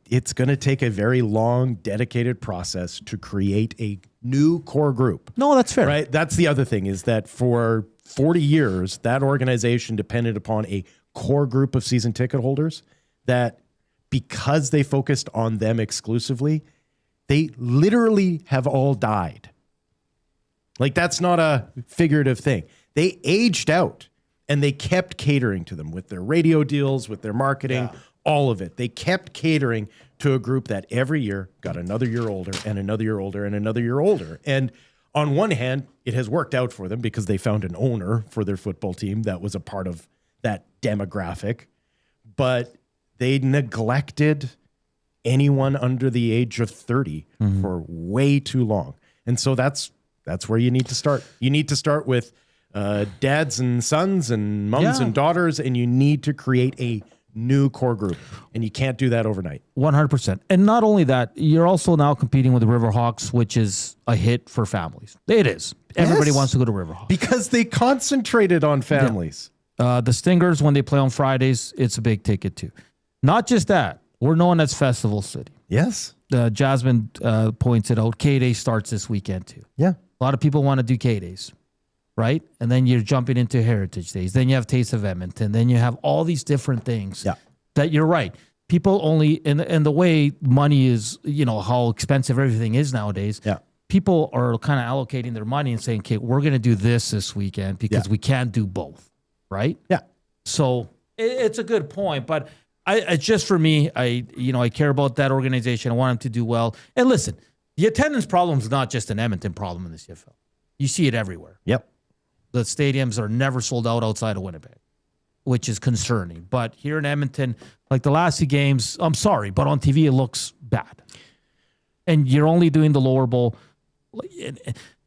it's going to take a very long, dedicated process to create a new core group. No, that's fair. Right? That's the other thing is that for 40 years, that organization depended upon a core group of season ticket holders that because they focused on them exclusively, they literally have all died. Like that's not a figurative thing. They aged out and they kept catering to them with their radio deals, with their marketing, all of it. They kept catering to a group that every year got another year older and another year older and another year older. And on one hand, it has worked out for them because they found an owner for their football team that was a part of that demographic. But they neglected anyone under the age of 30 for way too long. And so that's where you need to start. You need to start with dads and sons and moms and daughters, and you need to create a new core group. And you can't do that overnight. 100%. And not only that, you're also now competing with the Riverhawks, which is a hit for families. It is. Everybody wants to go to Riverhawks. Because they concentrated on families. The Stingers, when they play on Fridays, it's a big ticket too. Not just that, we're known as Festival City. Yes. Jasmine points it out. K-Day starts this weekend too. Yeah. A lot of people want to do K-Days, right? And then you're jumping into Heritage Days. Then you have Taste of Edmonton. Then you have all these different things that you're right. People only, and the way money is, how expensive everything is nowadays. Yeah. People are kind of allocating their money and saying, okay, we're going to do this weekend because we can't do both, right? Yeah. So it's a good point, but it's just for me, I care about that organization. I want them to do well. And listen, the attendance problem is not just an Edmonton problem in the CFL. You see it everywhere. Yep. The stadiums are never sold out outside of Winnipeg, which is concerning. But here in Edmonton, like the last few games, I'm sorry, but on TV it looks bad. And you're only doing the lower bowl.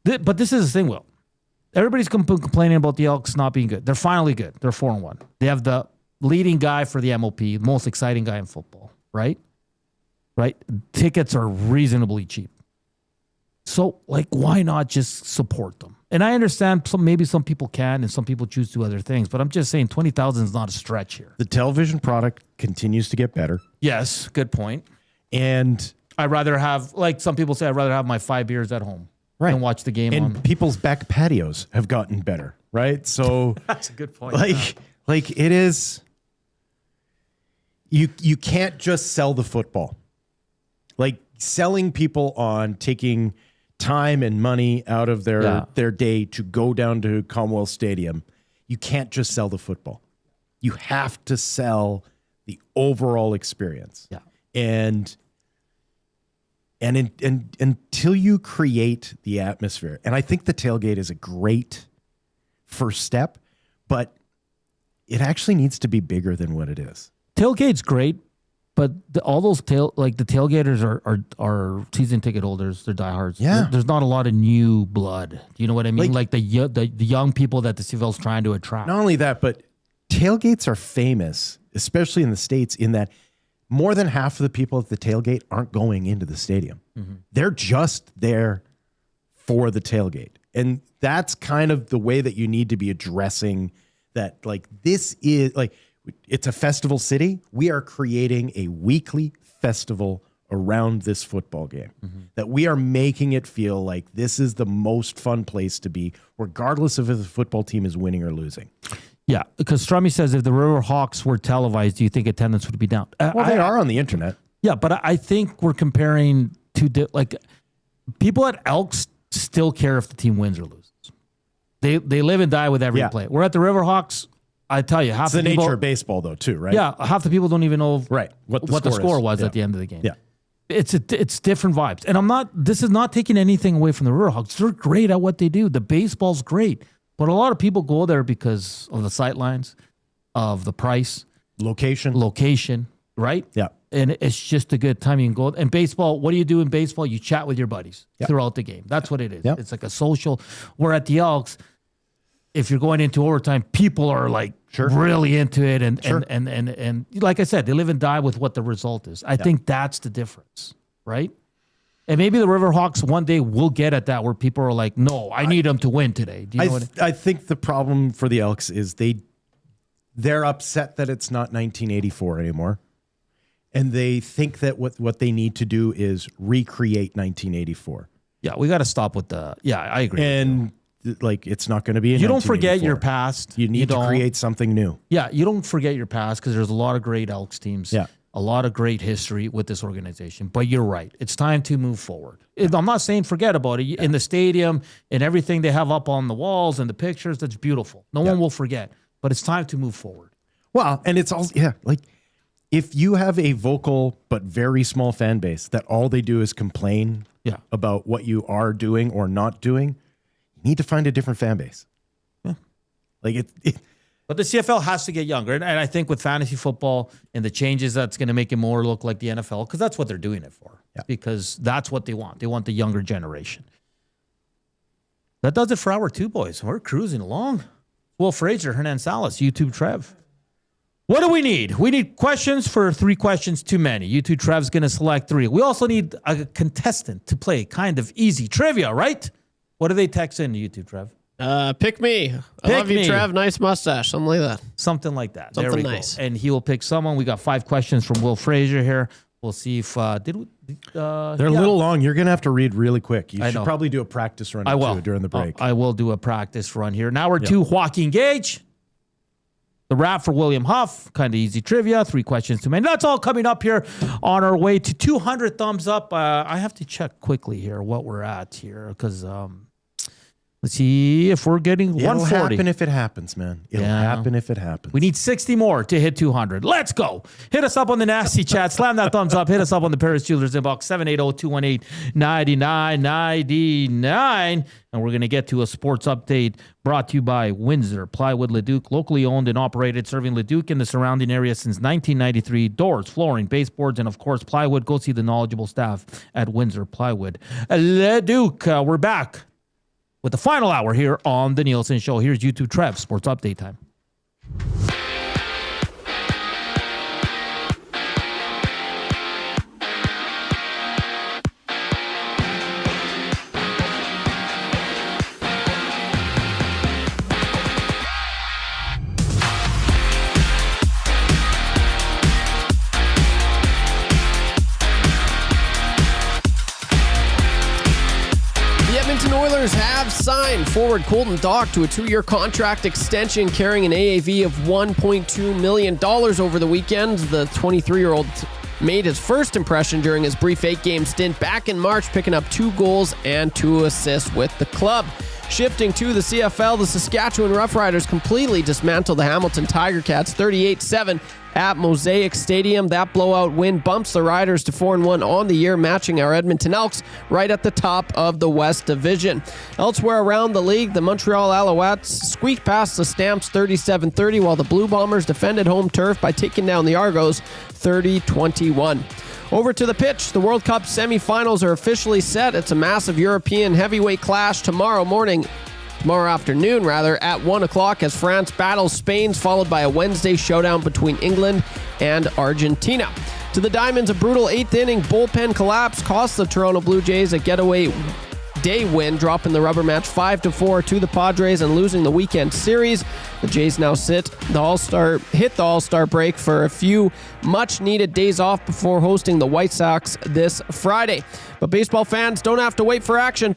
But this is the thing, Will. Everybody's complaining about the Elks not being good. They're finally good. They're 4-1. They have the leading guy for the MOP, most exciting guy in football, right? Right? Tickets are reasonably cheap. So, why not just support them? And I understand maybe some people can and some people choose to do other things, but I'm just saying 20,000 is not a stretch here. The television product continues to get better. Yes, good point. And I'd rather have, some people say, I'd rather have my 5 beers at home and watch the game and on. People's back patios have gotten better, right? So that's a good point. It is. You can't just sell the football. Selling people on taking time and money out of their day to go down to Commonwealth Stadium, you can't just sell the football. You have to sell the overall experience. Yeah. And until you create the atmosphere, and I think the tailgate is a great first step, but it actually needs to be bigger than what it is. Tailgate's great, but all those the tailgaters are season ticket holders. They're diehards. Yeah. There's not a lot of new blood. Do you know what I mean? Like the young people that the CFL's trying to attract. Not only that, but tailgates are famous, especially in the States, in that more than half of the people at the tailgate aren't going into the stadium. Mm-hmm. They're just there for the tailgate. And that's kind of the way that you need to be addressing that. This is it's a festival city. We are creating a weekly festival around this football game, that we are making it feel like this is the most fun place to be, regardless of if the football team is winning or losing. Yeah, because Strummy says if the Riverhawks were televised, do you think attendance would be down? Well, they are on the internet. Yeah, but I think we're comparing to people at Elks still care if the team wins or loses. They live and die with every play. We're at the Riverhawks. I tell you, half it's the people, nature of baseball, though, too, right? Yeah, half the people don't even know what the score was at the end of the game. Yeah, it's different vibes, and this is not taking anything away from the Riverhawks. They're great at what they do. The baseball's great, but a lot of people go there because of the sightlines, of the price, location, right? Yeah, and it's just a good time. You can go. And baseball, what do you do in baseball? You chat with your buddies throughout the game. That's what it is. It's like a social. We're at the Elks. If you're going into overtime, people are like really into it, and like I said, they live and die with what the result is. I think that's the difference, right? And maybe the Riverhawks one day will get at that, where people are like, "No, I need them to win today." Do you know I think the problem for the Elks is they're upset that it's not 1984 anymore, and they think that what they need to do is recreate 1984. Yeah, we got to stop with the. Yeah, I agree. And it's not going to be. You don't forget your past. You need to create something new. Yeah, you don't forget your past, because there's a lot of great Elks teams. Yeah. A lot of great history with this organization. But you're right. It's time to move forward. I'm not saying forget about it. In the stadium and everything they have up on the walls and the pictures, that's beautiful. No one will forget. But it's time to move forward. Well, and it's also, if you have a vocal but very small fan base that all they do is complain about what you are doing or not doing, you need to find a different fan base. Yeah. But the CFL has to get younger. And I think with fantasy football and the changes, that's going to make it more look like the NFL, because that's what they're doing it for. Yeah. Because that's what they want. They want the younger generation. That does it for hour 2, boys. We're cruising along. Well, Fraser, Hernan, Salas, YouTube Trev. What do we need? We need questions for 3 questions too many. YouTube Trev's going to select 3. We also need a contestant to play kind of easy trivia, right? What do they text in YouTube Trev? Pick me. I love you, Trev. Nice mustache. Something like that. Something like that. Something there we nice. Go. And he will pick someone. We got 5 questions from Will Fraser here. We'll see if they're a little long. You're going to have to read really quick. You should probably do a practice run during the break. I will do a practice run here. Now we're to Joaquin Gage. The rap for William Huff. Kind of easy trivia. 3 questions too many. That's all coming up here on our way to 200 thumbs up. I have to check quickly here what we're at here, because let's see if we're getting 140. It'll happen if it happens, man. It'll happen if it happens. We need 60 more to hit 200. Let's go. Hit us up on the Nasty Chat. Slam that thumbs up. Hit us up on the Paris Jewelers inbox, 780-218-9999. And we're going to get to a sports update brought to you by Windsor Plywood Leduc, locally owned and operated, serving Leduc and the surrounding area since 1993. Doors, flooring, baseboards, and, of course, plywood. Go see the knowledgeable staff at Windsor Plywood Leduc. We're back with the final hour here on the Nielson Show. Here's YouTube Trev, sports update time. Oilers have signed forward Colton Dach to a 2-year contract extension carrying an AAV of $1.2 million over the weekend. The 23-year-old made his first impression during his brief 8-game stint back in March, picking up 2 goals and 2 assists with the club. Shifting to the CFL, the Saskatchewan Roughriders completely dismantled the Hamilton Tiger Cats 38-7 at Mosaic Stadium. That blowout win bumps the Riders to 4-1 on the year, matching our Edmonton Elks right at the top of the West Division. Elsewhere around the league, the Montreal Alouettes squeaked past the Stamps 37-30, while the Blue Bombers defended home turf by taking down the Argos 30-21. Over to the pitch. The World Cup semifinals are officially set. It's a massive European heavyweight clash tomorrow afternoon, at 1 o'clock as France battles Spain, followed by a Wednesday showdown between England and Argentina. To the Diamonds, a brutal 8th inning bullpen collapse cost the Toronto Blue Jays a getaway day win, dropping the rubber match 5-4 to the Padres and losing the weekend series. The Jays now hit the All-Star break for a few much-needed days off before hosting the White Sox this Friday. But baseball fans don't have to wait for action.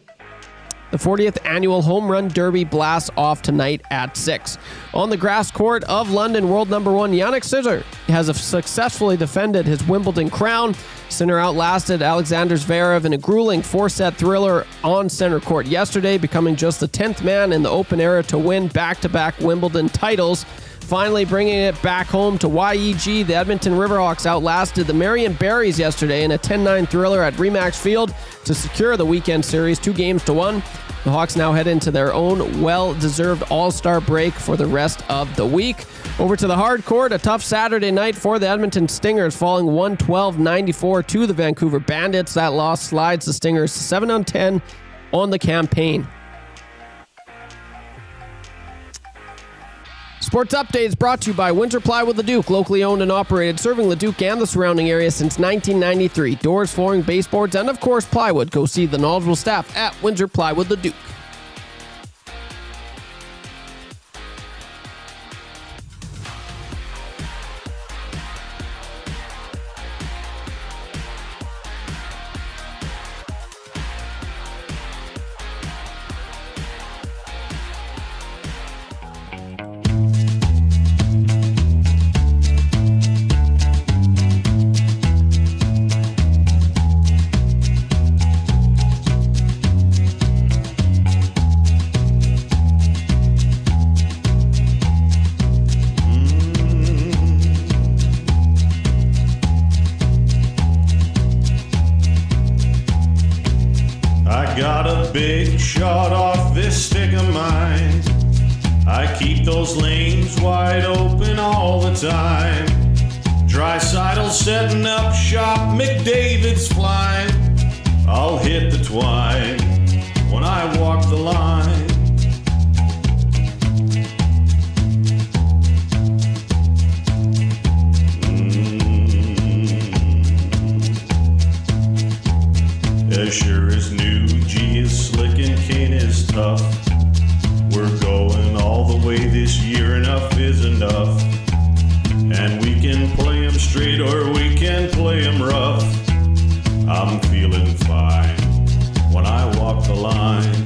The 40th annual Home Run Derby blasts off tonight at 6. On the grass court of London, world number 1 Jannik Sinner has successfully defended his Wimbledon crown. Sinner outlasted Alexander Zverev in a grueling 4-set thriller on center court yesterday, becoming just the 10th man in the Open era to win back-to-back Wimbledon titles. Finally bringing it back home to YEG, the Edmonton Riverhawks outlasted the Marion Berries yesterday in a 10-9 thriller at Remax Field to secure the weekend series 2-1. The Hawks now head into their own well-deserved all-star break for the rest of the week. Over to the hard court, a tough Saturday night for the Edmonton Stingers, falling 112-94 to the Vancouver Bandits. That loss slides the Stingers 7-10 on the campaign. Sports Updates brought to you by Winter Plywood Leduc, locally owned and operated, serving Leduc and the surrounding area since 1993. Doors, flooring, baseboards, and of course plywood. Go see the knowledgeable staff at Winter Plywood Leduc. Big shot off this stick of mine. I keep those lanes wide open all the time. Drysidle setting up shop, McDavid's flying. I'll hit the twine when I walk the line. As sure as new G is slick and Kane is tough. We're going all the way this year, enough is enough. And we can play 'em straight or we can play 'em rough. I'm feeling fine when I walk the line.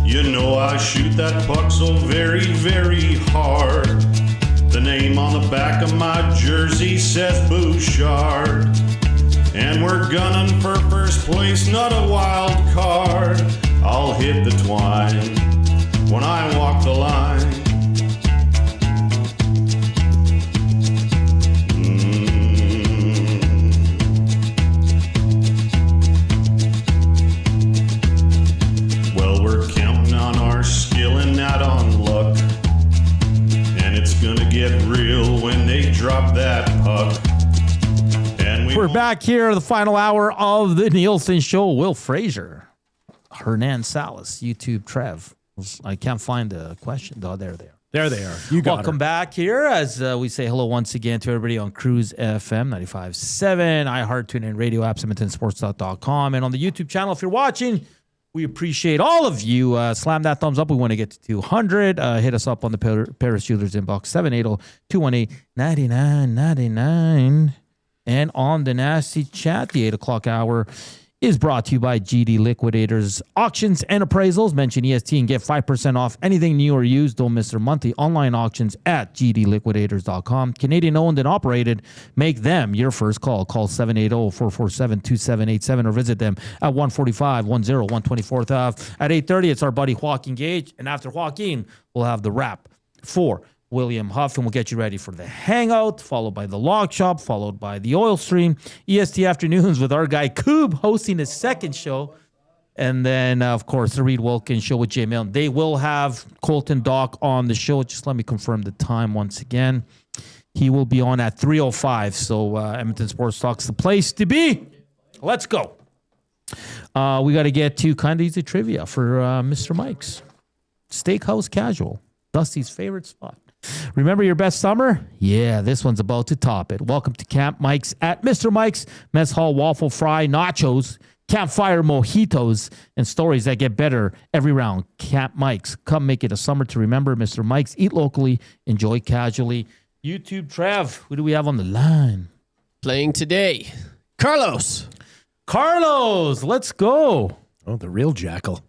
You know I shoot that puck so very, very hard. The name on the back of my jersey says Bouchard. And we're gunning for first place, not a wild card. I'll hit the twine when I walk the line. Well, we're counting on our skill and not on luck. And it's gonna get real when they drop that puck. We're back here, the final hour of the Nielson Show. Wil, Fraser, Hernan, Salas, YouTube, Trev. I can't find the question. Oh, there they are. There they are. You got Welcome back here as we say hello once again to everybody on Cruise FM 95.7, iHeart, TuneIn Radio app, EdmontonSports.com, and on the YouTube channel. If you're watching, we appreciate all of you. Slam that thumbs up. We want to get to 200. Hit us up on the Paris Jewelers inbox, 780-218-9999. And on the Nasty Chat, the 8 o'clock hour is brought to you by GD Liquidators Auctions and Appraisals. Mention EST and get 5% off anything new or used. Don't miss their monthly online auctions at gdliquidators.com. Canadian owned and operated. Make them your first call. Call 780-447-2787 or visit them at 145 124th Ave. At 8:30, it's our buddy Joaquin Gage. And after Joaquin, we'll have the wrap for William Huff, and we'll get you ready for the Hangout, followed by the Log Shop, followed by the Oil Stream, EST Afternoons with our guy Coob hosting his second show, and then, of course, the Reed Wilkins Show with Jay Milne. They will have Colton Dach on the show. Just let me confirm the time once again. He will be on at 3:05, so Edmonton Sports Talk's the place to be. Let's go. We got to get to kind of easy trivia for Mr. Mike's Steakhouse Casual. Dusty's favorite spot. Remember your best summer? Yeah, this one's about to top it. Welcome to Camp Mike's at Mr. Mike's, Mess Hall Waffle Fry, Nachos, Campfire Mojitos, and stories that get better every round. Camp Mike's. Come make it a summer to remember. Mr. Mike's. Eat locally. Enjoy casually. YouTube Trev, who do we have on the line? Playing today, Carlos. Carlos, let's go. Oh, the real jackal.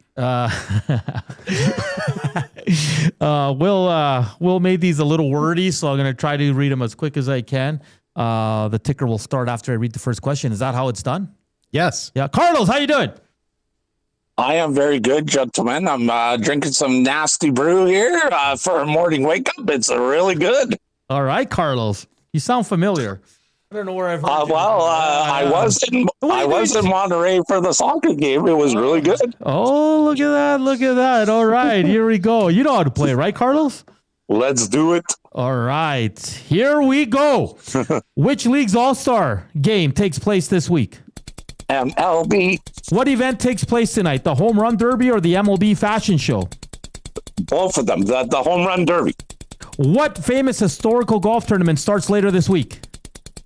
Will made these a little wordy, so I'm going to try to read them as quick as I can. The ticker will start after I read the first question. Is that how it's done? Yes. Yeah. Carlos, how you doing? I am very good, gentlemen. I'm drinking some nasty brew here for a morning wake up. It's really good. All right, Carlos. You sound familiar. I don't know where I've heard you. I was in Monterey for the soccer game. It was really good. Oh, look at that. Look at that. All right, here we go. You know how to play, right, Carlos? Let's do it. All right, here we go. Which league's all-star game takes place this week? MLB. What event takes place tonight? The Home Run Derby or the MLB Fashion Show? Both of them. The Home Run Derby. What famous historical golf tournament starts later this week?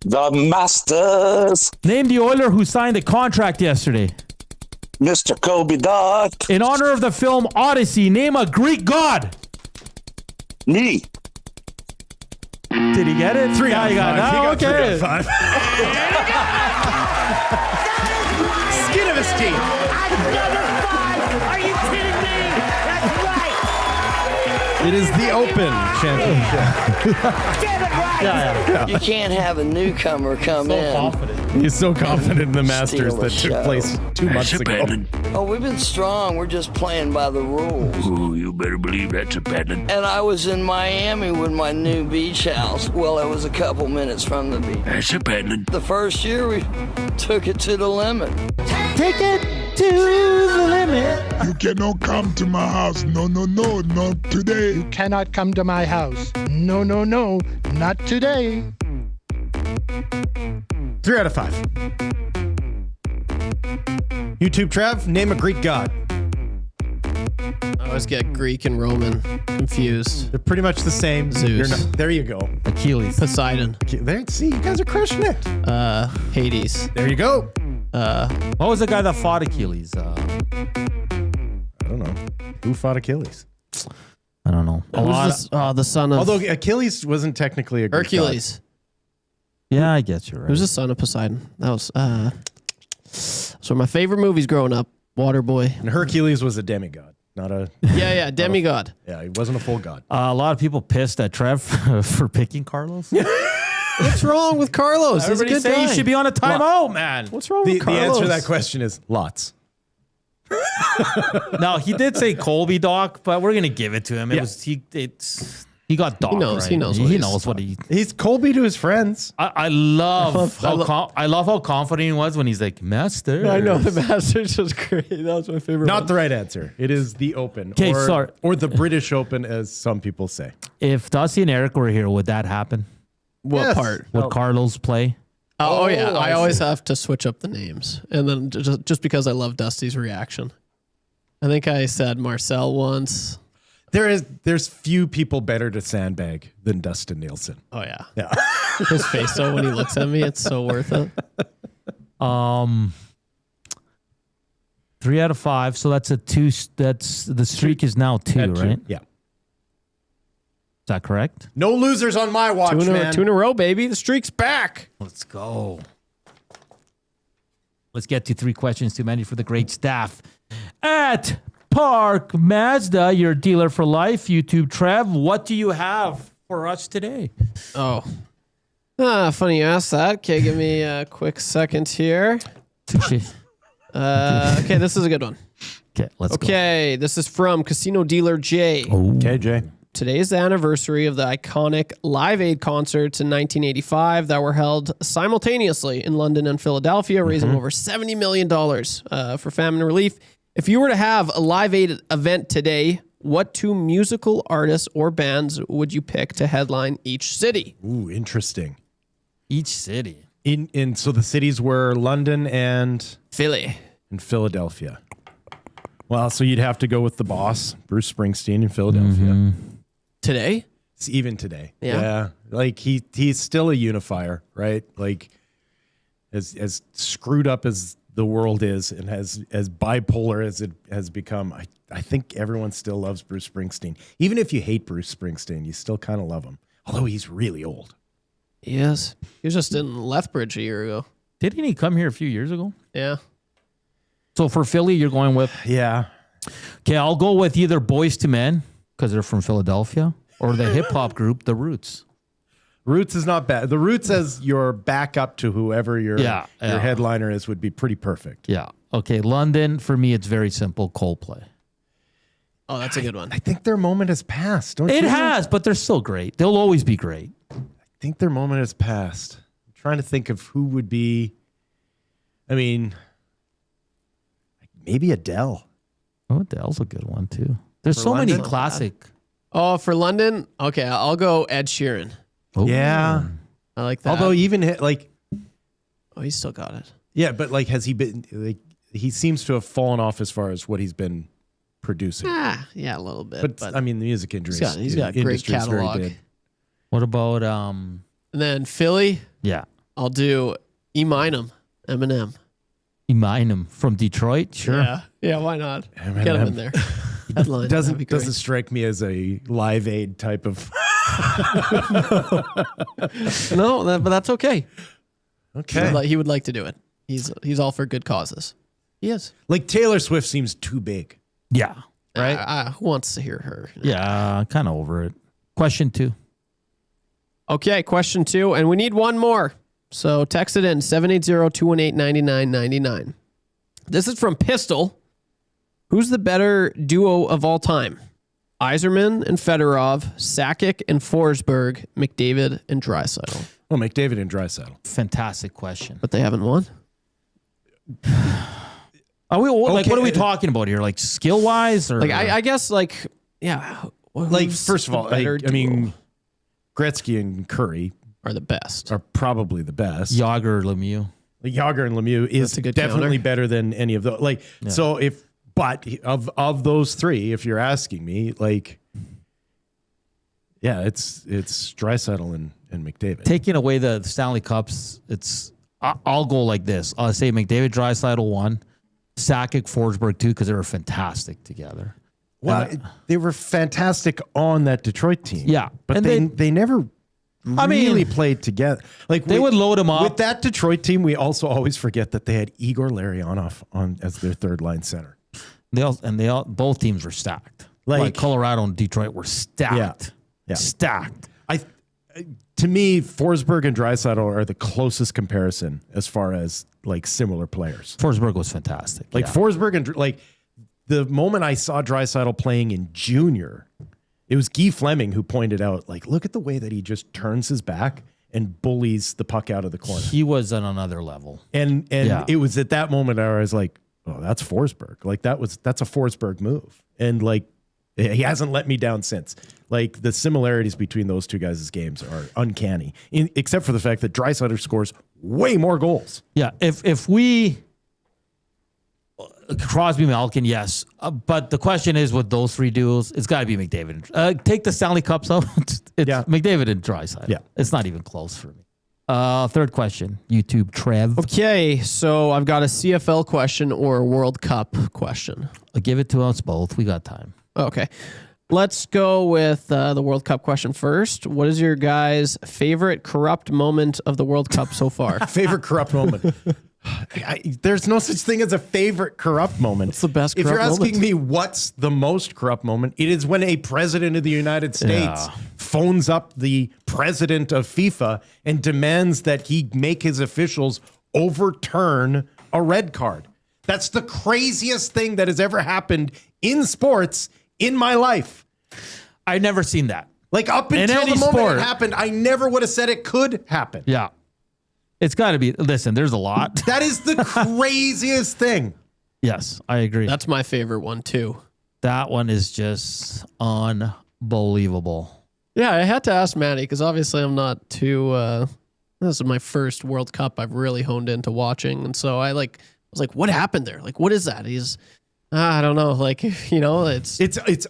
The Masters. Name the Oiler who signed a contract yesterday. Mr. Kobe Dach. In honor of the film Odyssey, name a Greek god. Me. Did he get it? 3 out of 5. Oh, okay. 3 out of 5. Skin of his teeth. Another 5. Are you kidding me? That's right. It is the Open Championship. Get it right. Yeah. You can't have a newcomer come in. Confident. He's so confident in the Masters Steal that the took show. place 2 months ago. Oh, we've been strong. We're just playing by the rules. Ooh, you better believe that's abandoned. And I was in Miami with my new beach house. Well, it was a couple minutes from the beach. That's abandoned. The first year we took it to the limit. Take it to the limit. You cannot come to my house. No, not today. You cannot come to my house. No, not today. 3 out of 5. YouTube Trev, name a Greek god. I always get Greek and Roman confused. They're pretty much the same. Zeus. There you go. Achilles. Poseidon. There, see, you guys are crushing it. Hades. There you go. What was the guy that fought Achilles? I don't know. Who fought Achilles? I don't know. The son of Although Achilles wasn't technically a Greek Hercules. Yeah, I guess you're right. Who's the son of Poseidon? That was so my favorite movies growing up. Waterboy. God. And Hercules was a demigod, not a. Yeah, demigod. Yeah, he wasn't a full god. A lot of people pissed at Trev for picking Carlos. What's wrong with Carlos? He's a Everybody good say guy. he should be on a timeout, man. What's wrong The with Carlos? answer to that question is lots. No, he did say Colby Doc, but we're gonna give it to him. It Yeah. was he got Doc. He knows. Right? He knows. He knows what he. He's Colby to his friends. I love how confident he was when he's like Master. I know the Masters was great. That was my favorite. Not one. the right answer. It is the Open. Okay, sorry. Or the British Open, as some people say. If Dusty and Eric were here, would that happen? What Yes. part? Would Carlos play? Oh yeah, I I always see. have to switch up the names, and then just because I love Dusty's reaction. I think I said Marcel once. There's few people better to sandbag than Dustin Nielsen. Oh yeah, Yeah. his face though when he looks at me, it's so worth it. 3 out of 5. So that's a 2. That's the streak is now 2, At 2. right? Yeah. Is that correct? No losers on my watch, man. Two in a row, baby. The streak's back. Let's go. Let's get to 3 questions too many for the great staff at Park Mazda, your dealer for life. YouTube Trev, what do you have for us today? Oh, funny you asked that. Okay, give me a quick second here. Okay, this is a good one. Okay, let's go. Okay, this is from Casino Dealer J. Okay, Jay. Today is the anniversary of the iconic Live Aid concerts in 1985 that were held simultaneously in London and Philadelphia, raising over $70 million for famine relief. If you were to have a Live Aid event today, what 2 musical artists or bands would you pick to headline each city? Ooh, interesting. Each city. So the cities were London and Philly. Philadelphia. Well, so you'd have to go with the boss, Bruce Springsteen in Philadelphia. today? Even today. Yeah. Like he's still a unifier, right? Like as screwed up as the world is and as bipolar as it has become, I think everyone still loves Bruce Springsteen. Even if you hate Bruce Springsteen, you still kind of love him. Although he's really old. Yes. He was just in Lethbridge a year ago. Didn't he come here a few years ago? Yeah. So for Philly, you're going with? Yeah. Okay, I'll go with either Boyz II Men, because they're from Philadelphia, or the hip-hop group, The Roots. Roots is not bad. The Roots as your backup to whoever your headliner is would be pretty perfect. Yeah. Okay, London, for me, it's very simple, Coldplay. Oh, that's a good one. I think their moment has passed, don't you? It has, but they're still great. They'll always be great. I think their moment has passed. I'm trying to think of who would be, I mean, maybe Adele. Oh, Adele's a good one, too. There's For so London? many classic. Oh, for London? Okay, I'll go Ed Sheeran. Oh. Yeah. I like that. Although even like, oh, he's still got it. yeah, but like, has he been, like, he seems to have fallen off as far as what he's been producing. Yeah, a little bit. But I mean, the music industry. He's got great catalog. What about, And then Philly, yeah, I'll do Eminem, Eminem. Eminem from Detroit? Sure. Yeah, why not? Get him in there. Headline. Doesn't strike me as a Live Aid type of. No, but that's okay. Okay. He would like to do it. He's all for good causes. He is. Like Taylor Swift seems too big. Yeah. Right? Who wants to hear her? Yeah, kind of over it. Question 2. Okay, question 2, and we need one more. So text it in, 780-218-9999. This is from Pistol. Who's the better duo of all time? Yzerman and Fedorov, Sakic and Forsberg, McDavid and Draisaitl. Well, McDavid and Draisaitl. Fantastic question. But they haven't won? Are we like? Okay. What are we talking about here? Like skill wise, or Like I guess like yeah. Like first of all, I mean, Gretzky and Curry are the best. Are probably the best. Yager, Lemieux. Like Yager and Lemieux is a good definitely counter. better than any of those. Like so, but of those three, if you're asking me, like, yeah, it's Draisaitl and McDavid. Taking away the Stanley Cups, I'll go like this. I'll say McDavid, Draisaitl 1, Sakic, Forsberg 2, because they were fantastic together. Well, they were fantastic on that Detroit team. Yeah, but and they never really played together. Like they would load them up with that Detroit team. We also always forget that they had Igor Larionov on as their third line center. Both teams were stacked. Like Colorado and Detroit were stacked. Yeah. Stacked. To me, Forsberg and Draisaitl are the closest comparison as far as like similar players. Forsberg was fantastic. Like Forsberg and like the moment I saw Draisaitl playing in junior, it was Guy Fleming who pointed out, like, look at the way that he just turns his back and bullies the puck out of the corner. He was on another level. And it was at that moment where I was like, oh, that's Forsberg. Like that's a Forsberg move. And like he hasn't let me down since. Like the similarities between those two guys' games are uncanny, except for the fact that Draisaitl scores way more goals. Yeah, if we Crosby, Malkin, yes, but the question is with those three duels, it's got to be McDavid. Take the Stanley Cups out. It's McDavid and Draisaitl. Yeah, it's not even close for me. Third question, YouTube Trev. Okay, so I've got a CFL question or a World Cup question. Give it to us both. We got time. Okay. Let's go with the World Cup question first. What is your guys' favorite corrupt moment of the World Cup so far? Favorite corrupt moment? There's no such thing as a favorite corrupt moment. It's the best If corrupt you're asking moment. me what's the most corrupt moment, it is when a president of the United States phones up the president of FIFA and demands that he make his officials overturn a red card. That's the craziest thing that has ever happened in sports in my life. I've never seen that. Like up until the moment it happened, I never would have said it could happen. Yeah. It's got to be. Listen, there's a lot. That is the craziest thing. Yes, I agree. That's my favorite one too. That one is just unbelievable. Yeah, I had to ask Maddie because obviously I'm not too. This is my first World Cup I've really honed into watching, and so I was like, "What happened there? Like, what is that?" He's, I don't know. Like, you know, it's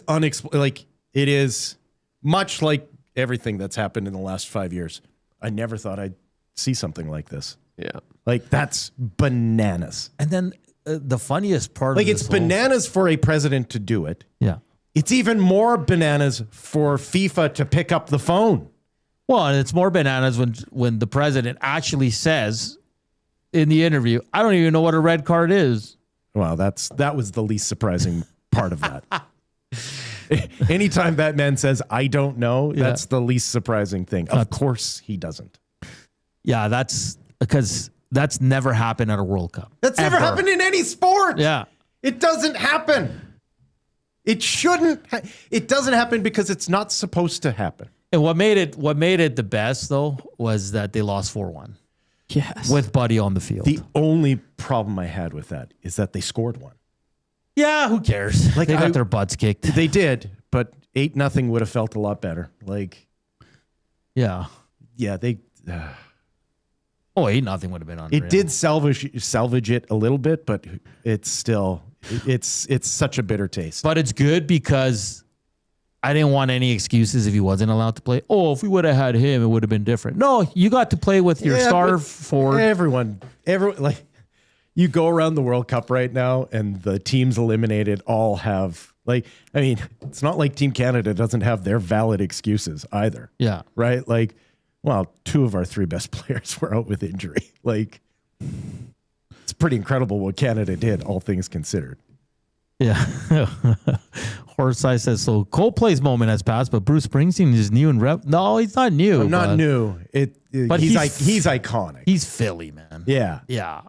unexplained. Like it is much like everything that's happened in the last 5 years, I never thought I'd see something like this. Yeah. Like, that's bananas. And then the funniest part like, of it's bananas for a president to do it. Yeah. It's even more bananas for FIFA to pick up the phone. Well, and it's more bananas when the president actually says in the interview, I don't even know what a red card is. Well, that was the least surprising part of that. Anytime that man says, I don't know, that's the least surprising thing. Of course he doesn't. Yeah, that's because that's never happened at a World Cup. That's never happened in any sport. Yeah. It doesn't happen. It shouldn't. It doesn't happen because it's not supposed to happen. And what made it the best, though, was that they lost 4-1. Yes. With Buddy on the field. The only problem I had with that is that they scored one. Yeah, who cares? Like, they got their butts kicked. They did, but 8-0 would have felt a lot better. Like, yeah. Yeah, they... 8-0 would have been unreal. It did salvage it a little bit, but it's still... It's such a bitter taste. But it's good because... I didn't want any excuses if he wasn't allowed to play. Oh, if we would have had him, it would have been different. No, you got to play with your star forward. Everyone, like, you go around the World Cup right now, and the teams eliminated all have, like, I mean, it's not like Team Canada doesn't have their valid excuses either. Yeah. Right? Like, well, 2 of our 3 best players were out with injury. Like, it's pretty incredible what Canada did, all things considered. Yeah. Horseye says, so Coldplay's moment has passed, but Bruce Springsteen is new and rep. No, he's not new. Not new. But he's iconic. He's Philly, man. Yeah. Yeah.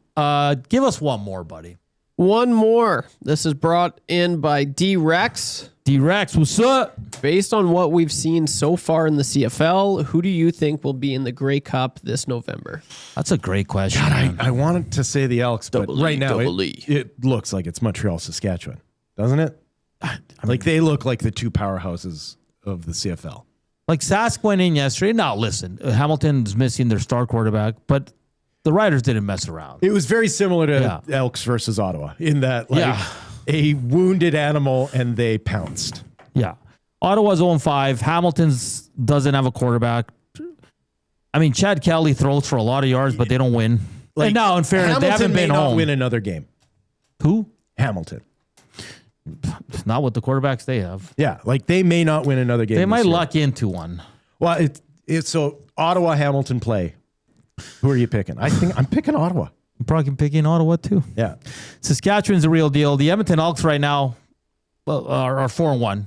Give us one more, buddy. One more. This is brought in by D-Rex. D-Rex, what's up? Based on what we've seen so far in the CFL, who do you think will be in the Grey Cup this November? That's a great question. God, I wanted to say the Elks, but right now it looks like it's Montreal, Saskatchewan, doesn't it? Like, they look like the 2 powerhouses of the CFL. Like, Sask went in yesterday. Now, listen, Hamilton's missing their star quarterback, but the Riders didn't mess around. It was very similar to Elks versus Ottawa in that, like, a wounded animal and they pounced. Yeah. Ottawa's 0-5. Hamilton's doesn't have a quarterback. I mean, Chad Kelly throws for a lot of yards, but they don't win. Like, and now, in fairness, Hamilton they haven't been may not home. win another game. Who? Hamilton. Not with the quarterbacks they have. Yeah, like, they may not win another game. They might luck into one. Well, it's so Ottawa, Hamilton play. Who are you picking? I think I'm picking Ottawa. I'm probably picking Ottawa too. Yeah. Saskatchewan's a real deal. The Edmonton Elks right now are 4-1.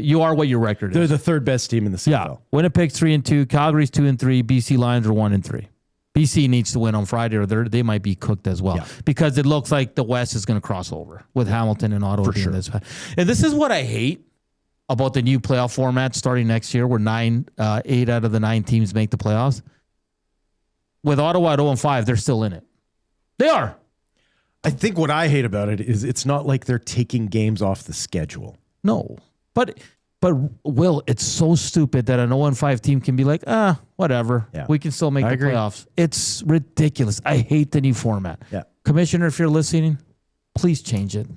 You are what your record is. They're the 3rd best team in the CFL. Yeah. Winnipeg's 3-2. Calgary's 2-3. BC Lions are 1-3. BC needs to win on Friday, or they might be cooked as well, because it looks like the West is going to cross over with Hamilton and Ottawa being this. And this is what I hate about the new playoff format starting next year, where 8 out of the 9 teams make the playoffs. With Ottawa at 0-5, they're still in it. They are. I think what I hate about it is it's not like they're taking games off the schedule. No, but Will, it's so stupid that an 0-5 team can be like, whatever. Yeah. We can still make the playoffs. It's ridiculous. I hate the new format. Yeah. Commissioner, if you're listening, please change it.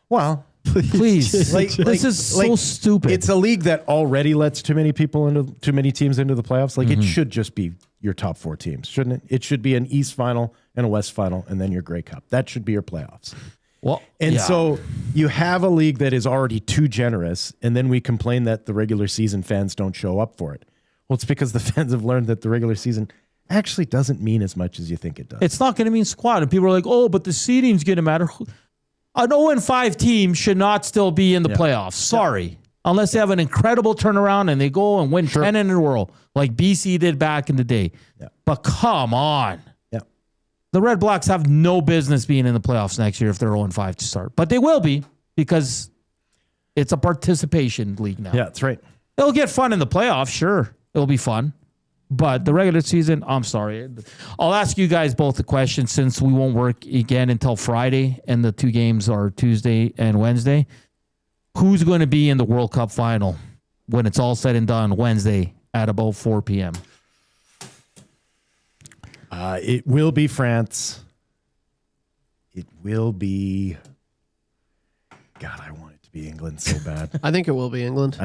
Well, please. This is so stupid. It's a league that already lets too many teams into the playoffs. Like, it should just be your top 4 teams, shouldn't it? It should be an East final and a West final, and then your Grey Cup. That should be your playoffs. Well, so you have a league that is already too generous, and then we complain that the regular season fans don't show up for it. Well, it's because the fans have learned that the regular season actually doesn't mean as much as you think it does. It's not going to mean squat. And people are like, oh, but the seeding's going to matter. An 0-5 team should not still be in the playoffs. Sorry. Unless they have an incredible turnaround and they go and win 10 in a row, like BC did back in the day. Yeah. But come on. The Red Blacks have no business being in the playoffs next year if they're 0-5 to start. But they will be, because it's a participation league now. Yeah, that's right. It'll get fun in the playoffs, sure. It'll be fun. But the regular season, I'm sorry. I'll ask you guys both the question, since we won't work again until Friday and the 2 games are Tuesday and Wednesday. Who's going to be in the World Cup final when it's all said and done Wednesday at about 4 p.m.? It will be France. It will be... God, I want it to be England so bad. I think it will be England.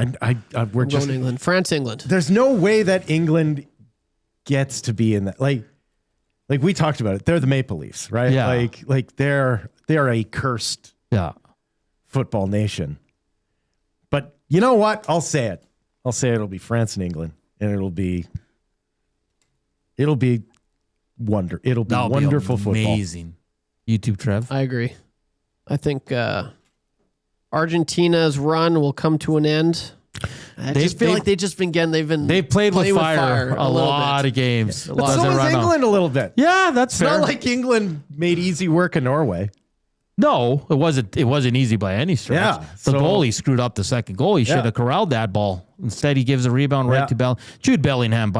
We're just going England. France, England. There's no way that England gets to be in that. Like we talked about it. They're the Maple Leafs, right? Yeah. Like they're a cursed football nation. But you know what? I'll say it. It'll be France and England, and it'll be wonderful football. Amazing. YouTube, Trev. I agree. I think Argentina's run will come to an end. I just feel like they've played with fire a lot of games. But so has England a little bit. Yeah, that's it's fair. not like England made easy work of Norway. No, it wasn't easy by any stretch. Yeah, the goalie screwed up the second goal. He should have corralled that ball. Instead, he gives a rebound right to Bell. Jude Bellingham,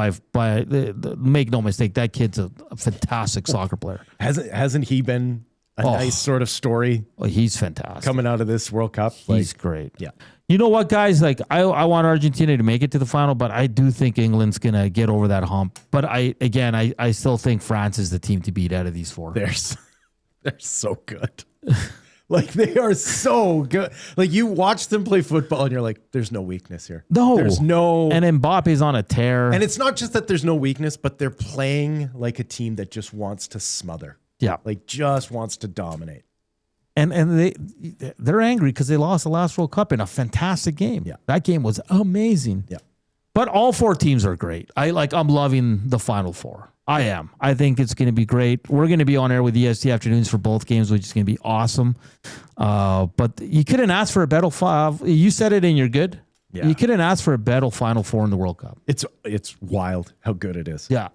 make no mistake, that kid's a fantastic soccer player. Hasn't he been a nice sort of story? Oh, he's fantastic. Coming out of this World Cup. He's great. Yeah. You know what, guys? Like I want Argentina to make it to the final, but I do think England's gonna get over that hump. But I still think France is the team to beat out of these four. They're so good. Like they are so good. Like you watch them play football and you're like, there's no weakness here. No. There's no. And Mbappe's on a tear. And it's not just that there's no weakness, but they're playing like a team that just wants to smother. Yeah. Like just wants to dominate. And they're angry because they lost the last World Cup in a fantastic game. Yeah. That game was amazing. Yeah. But all four teams are great. I'm loving the Final Four. I am. I think it's going to be great. We're going to be on air with EST Afternoons for both games, which is going to be awesome. But you couldn't ask for a better you said it and you're good. Yeah. You couldn't ask for a better Final Four in the World Cup. It's wild how good it is. Yeah.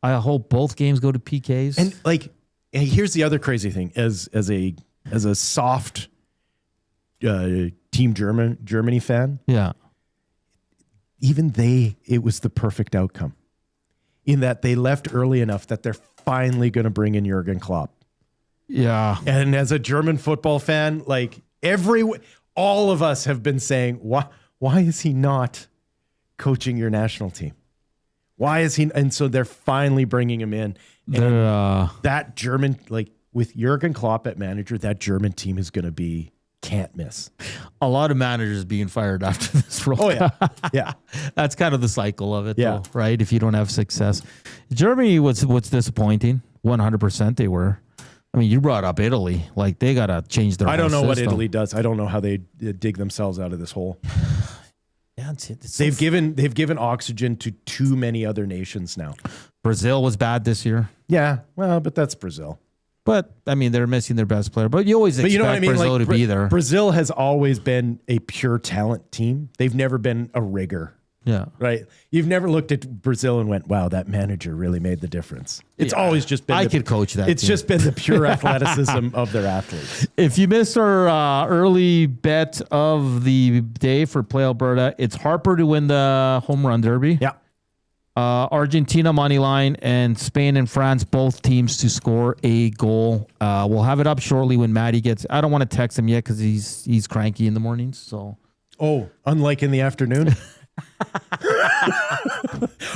I hope both games go to PKs. And here's the other crazy thing: as a soft Team Germany fan, yeah, even it was the perfect outcome. In that they left early enough that they're finally going to bring in Jurgen Klopp. Yeah. And as a German football fan, all of us have been saying, why is he not coaching your national team? Why is he? And so they're finally bringing him in. And that German, with Jurgen Klopp at manager, that German team is going to be can't miss. A lot of managers being fired after this role. Oh, yeah. Yeah. That's kind of the cycle of it, though, right? If you don't have success. Germany was disappointing. 100% they were. I mean, you brought up Italy. Like, they got to change their I don't know system. what Italy does. I don't know how they dig themselves out of this hole. Yeah, they've given oxygen to too many other nations now. Brazil was bad this year. Yeah, well, but that's Brazil. But I mean, they're missing their best player. But you always expect Brazil to be there. Brazil has always been a pure talent team. They've never been a rigger. Yeah. Right. You've never looked at Brazil and went, "Wow, that manager really made the difference." It's always just been. I could coach that. It's just been the pure athleticism of their athletes. If you missed our early bet of the day for Play Alberta, it's Harper to win the home run derby. Yeah. Argentina money line and Spain and France, both teams to score a goal. We'll have it up shortly when Maddie gets. I don't want to text him yet because he's cranky in the mornings. So. Oh, unlike in the afternoon.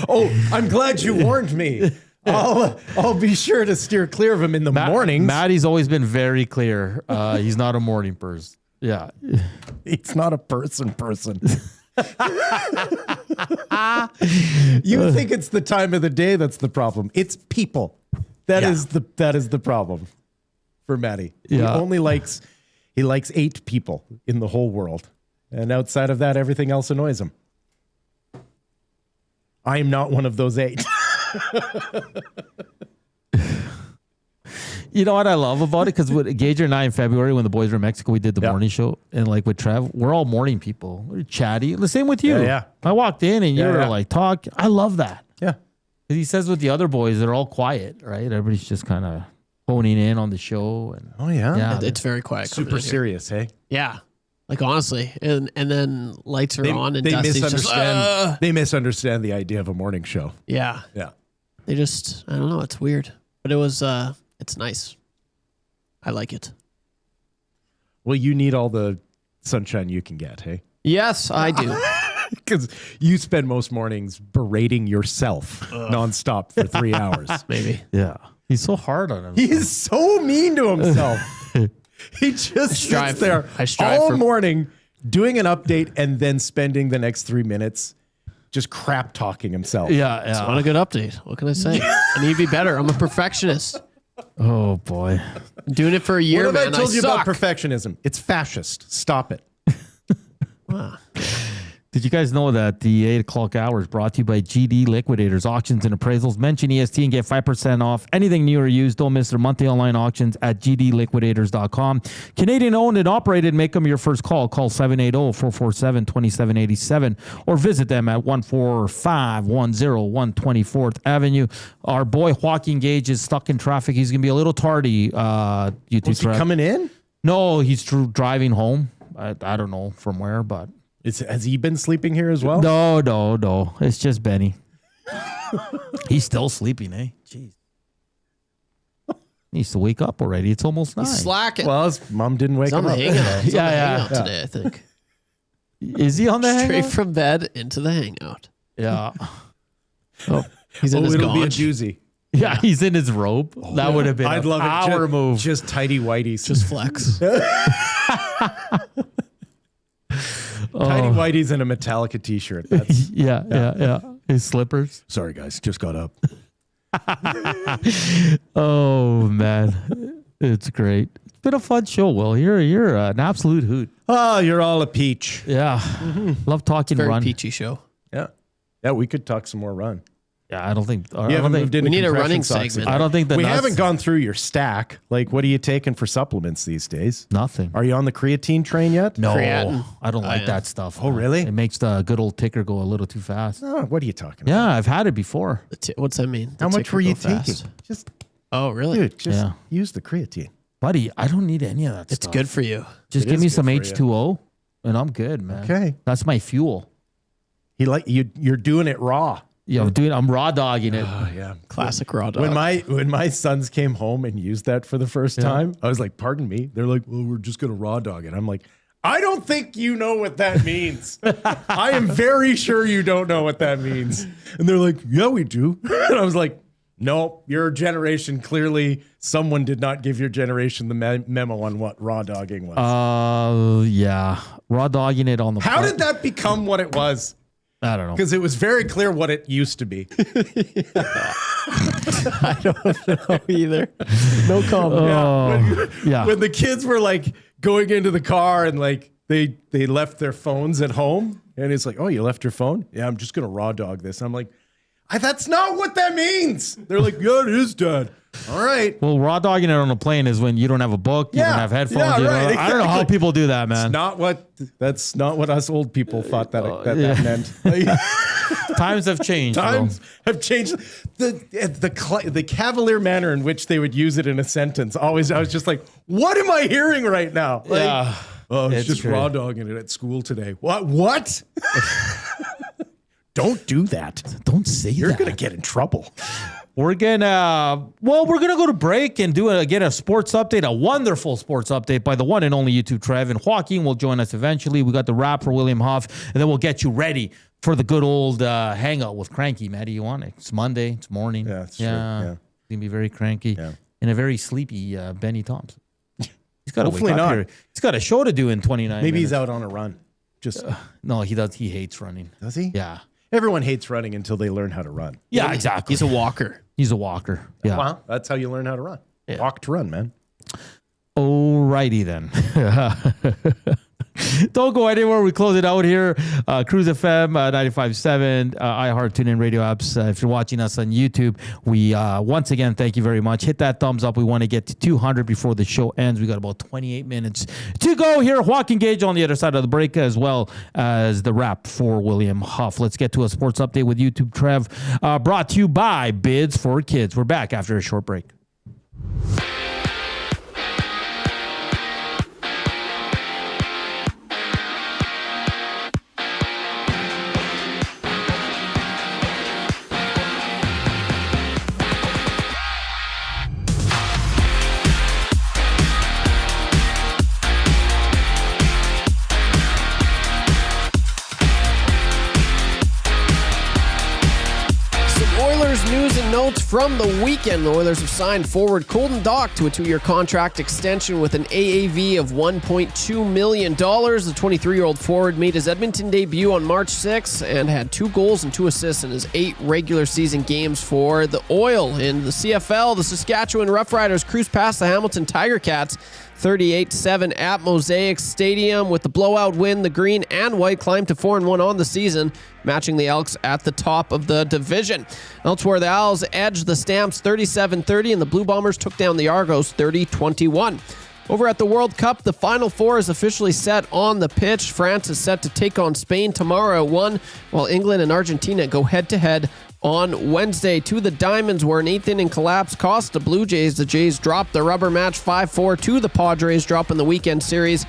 Oh, I'm glad you warned me. I'll be sure to steer clear of him in the mornings. Maddie's always been very clear. He's not a morning person. Yeah. He's not a person. You think it's the time of the day that's the problem. It's people. That is the problem for Maddie. Yeah. He likes 8 people in the whole world. And outside of that, everything else annoys him. I am not one of those 8. You know what I love about it? Because with Gage and I in February, when the boys were in Mexico, we did the morning show. And like with Trev, we're all morning people. We're chatty. The same with you. Yeah. I walked in and you were like, talk. I love that. Yeah. Because he says with the other boys, they're all quiet, right? Everybody's just kind of honing in on the show. And oh, yeah. It's very quiet. Super serious, hey? Yeah. Like, honestly. And then lights are on and Dusty's just... They misunderstand the idea of a morning show. Yeah. Yeah. They just... I don't know. It's weird. But it was... It's nice. I like it. Well, you need all the sunshine you can get, hey? Yes, I do. Because you spend most mornings berating yourself nonstop for 3 hours. Maybe. Yeah. He's so hard on him. He is so mean to himself. He just sits there all morning doing an update and then spending the next 3 minutes just crap talking himself. Yeah. It's not a good update. What can I say? I need to be better. I'm a perfectionist. Oh boy. I'm doing it for a year, what have man. I told you suck. about perfectionism? It's fascist. Stop it. Did you guys know that the 8 o'clock hour is brought to you by GD Liquidators, Auctions and Appraisals? Mention EST and get 5% off anything new or used. Don't miss their monthly online auctions at gdliquidators.com. Canadian owned and operated. Make them your first call. Call 780-447-2787 or visit them at 14510 124th Avenue. Our boy Joaquin Gage is stuck in traffic. He's going to be a little tardy. Was he coming in? No, he's driving home. I don't know from where, but... Has he been sleeping here as well? No. It's just Benny. He's still sleeping, eh? Jeez. He needs to wake up already. It's almost 9. He's slacking. Well, his mom didn't wake He's him on the up. hangout. He's on the Yeah. hangout today, I think. Is he on the Straight hangout? from bed into the hangout. Yeah. Oh, he's in his it'll be a gaunch. doozy. Yeah, he's in his robe. That would have been I'd love power it. move. Just tidy whities. Just flex. Tidy whities and a Metallica t-shirt. That's, yeah. His slippers. sorry, guys. Just got up. Oh, man. It's great. It's been a fun show, Will. You're an absolute hoot. Oh, you're all a peach. Yeah. Love talking Very run. peachy show. Yeah. Yeah, we could talk some more run. Yeah, I don't think... You haven't moved into we need a compression running socks segment. yet. I don't think we nuts- haven't gone through your stack. Like, what are you taking for supplements these days? Nothing. Are you on the creatine train yet? No, Creatine? I don't like that stuff. Oh, really? It makes the good old ticker go a little too fast. Oh, what are you talking about? Yeah, I've had it before. What's that mean? How The much ticker were you go fast? taking? Just, Oh, really? dude, just Yeah. use the creatine. Buddy, I don't need any of that It's stuff. good for you. Just It give is me good some for you. H2O and I'm good, man. Okay. That's my fuel. You're doing it raw. Yeah, I'm raw dogging it. Oh, yeah. Classic raw dog. When my sons came home and used that for the first time, I was like, pardon me. They're like, well, we're just going to raw dog it. I'm like, I don't think you know what that means. I am very sure you don't know what that means. And they're like, yeah, we do. And I was like, no, your generation, clearly someone did not give your generation the memo on what raw dogging was. Yeah. Raw dogging it on the How did that become what it was? I don't know. Because it was very clear what it used to be. I don't know either. No comment. When the kids were like going into the car and like they left their phones at home, and it's like, oh, you left your phone? Yeah, I'm just gonna raw dog this. I'm like, that's not what that means. They're like, yeah, it is, Dad. All right. Well, raw dogging it on a plane is when you don't have a book, you don't have headphones. Yeah, you right, I don't know how exactly. people do that, man. That's not what us old people thought that meant. Times have changed. Times have changed. The cavalier manner in which they would use it in a sentence. Always, I was just like, what am I hearing right now? Like, Yeah. Oh, it's It's just great. raw dogging it at school today. What? Don't do that. Don't say You're that. gonna get in trouble. We're gonna go to break and do a sports update, a wonderful sports update by the one and only YouTube Trev, and Joaquin will join us eventually. We got the wrap for William Huff, and then we'll get you ready for the good old hangout with Cranky. Matty, you want it? It's Monday. It's morning. Yeah, it's true. Yeah. It's gonna be very cranky and a very sleepy Benny Thompson. He's got to wake Hopefully up not. here. He's got a show to do in 29 Maybe he's minutes. out on a run. Just No, he does. He hates running. does he? Yeah. Everyone hates running until they learn how to run. Yeah, exactly. He's a walker. He's a walker. Yeah. Well, that's how you learn how to run. Yeah. Walk to run, man. Alrighty then. Don't go anywhere. We close it out here. Cruise FM 95.7, iHeart, TuneIn radio apps. If you're watching us on YouTube, we once again thank you very much. Hit that thumbs up. We want to get to 200 before the show ends. We got about 28 minutes to go here. Joaquin Gage on the other side of the break, as well as the wrap for William Huff. Let's get to a sports update with YouTube Trev, brought to you by Bids for Kids. We're back after a short break. news and notes from the weekend. The Oilers have signed forward Colton Dach to a 2-year contract extension with an AAV of $1.2 million. The 23-year-old forward made his Edmonton debut on March 6th and had 2 goals and 2 assists in his 8 regular season games for the Oil. In the CFL, the Saskatchewan Roughriders cruised past the Hamilton Tiger Cats 38-7 at Mosaic Stadium. With the blowout win, the green and white climbed to 4-1 on the season, matching the Elks at the top of the division. Elsewhere, the Owls edged the Stamps 37-30, and the Blue Bombers took down the Argos 30-21. Over at the World Cup, the Final Four is officially set on the pitch. France is set to take on Spain tomorrow at 1, while England and Argentina go head-to-head on Wednesday. To the Diamonds, where an 8th inning collapse cost the Blue Jays. The Jays dropped the rubber match 5-4 to the Padres, dropping the weekend series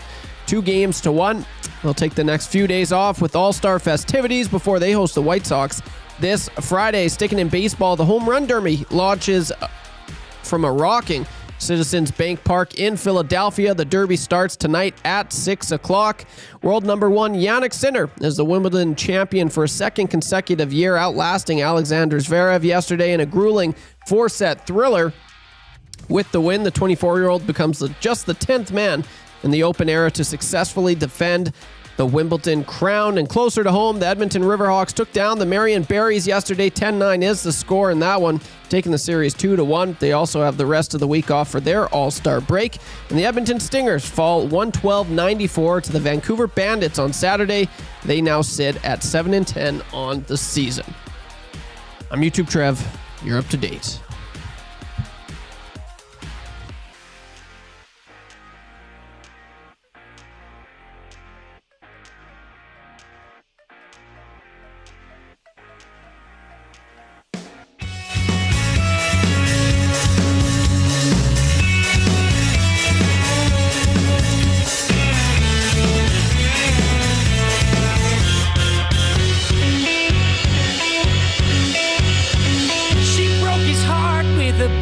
2-1. They'll take the next few days off with All-Star festivities before they host the White Sox this Friday. Sticking in baseball, the Home Run Derby launches from a rocking Citizens Bank Park in Philadelphia. The Derby starts tonight at 6 o'clock. World number 1 Jannik Sinner is the Wimbledon champion for a second consecutive year, outlasting Alexander Zverev yesterday in a grueling 4-set thriller. With the win, the 24-year-old becomes just the 10th man in the Open era to successfully defend the Wimbledon crown. And closer to home, the Edmonton Riverhawks took down the Marion Berries yesterday. 10-9 is the score in that one, taking the series 2-1. They also have the rest of the week off for their All-Star break. And the Edmonton Stingers fall 112-94 to the Vancouver Bandits on Saturday. They now sit at 7-10 on the season. I'm YouTube Trev. You're up to date.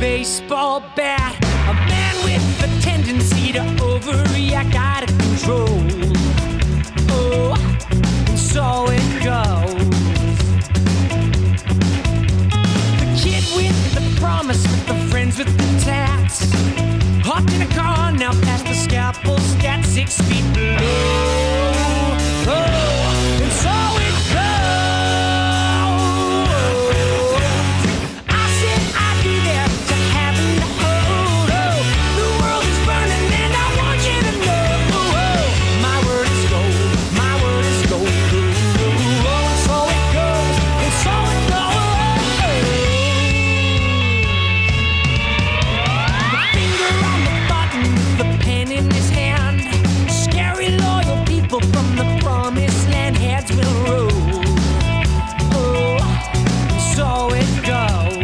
Baseball bat, a man with a tendency to overreact out of control. Oh, and so it goes. The kid with the promise, with the friends with the tats, hopped in a car now past the scalpels at 6 feet below. Oh, and so it goes. From the promised land, heads will roll. Oh, so it goes.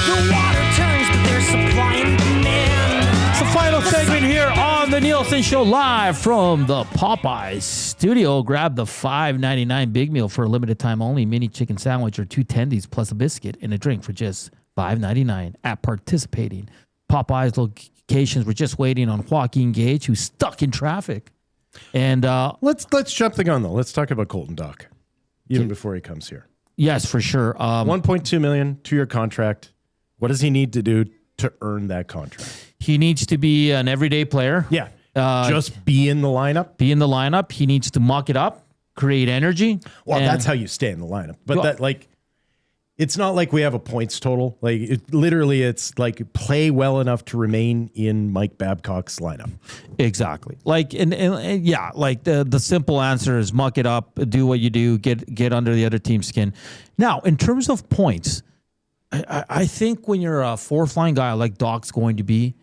The water turns, but there's supply and demand. It's the final segment here on the Nielson Show, live from the Popeyes studio. Grab the $5.99 big meal for a limited time only. Mini chicken sandwich or 2 tendies plus a biscuit and a drink for just $5.99 at participating Popeyes locations. We're just waiting on Joaquin Gage, who's stuck in traffic. And let's jump the gun though. Let's talk about Colton Dach, even before he comes here. Yes, for sure. $1.2 million, 2-year contract. What does he need to do to earn that contract? He needs to be an everyday player. Yeah, just be in the lineup. Be in the lineup. He needs to muck it up, create energy. Well, that's how you stay in the lineup. But that like. It's not like we have a points total. Like it's like play well enough to remain in Mike Babcock's lineup. Exactly. Like and yeah, like the simple answer is muck it up, do what you do, get under the other team's skin. Now, in terms of points, I think when you're a fourth line guy like Dach's going to be,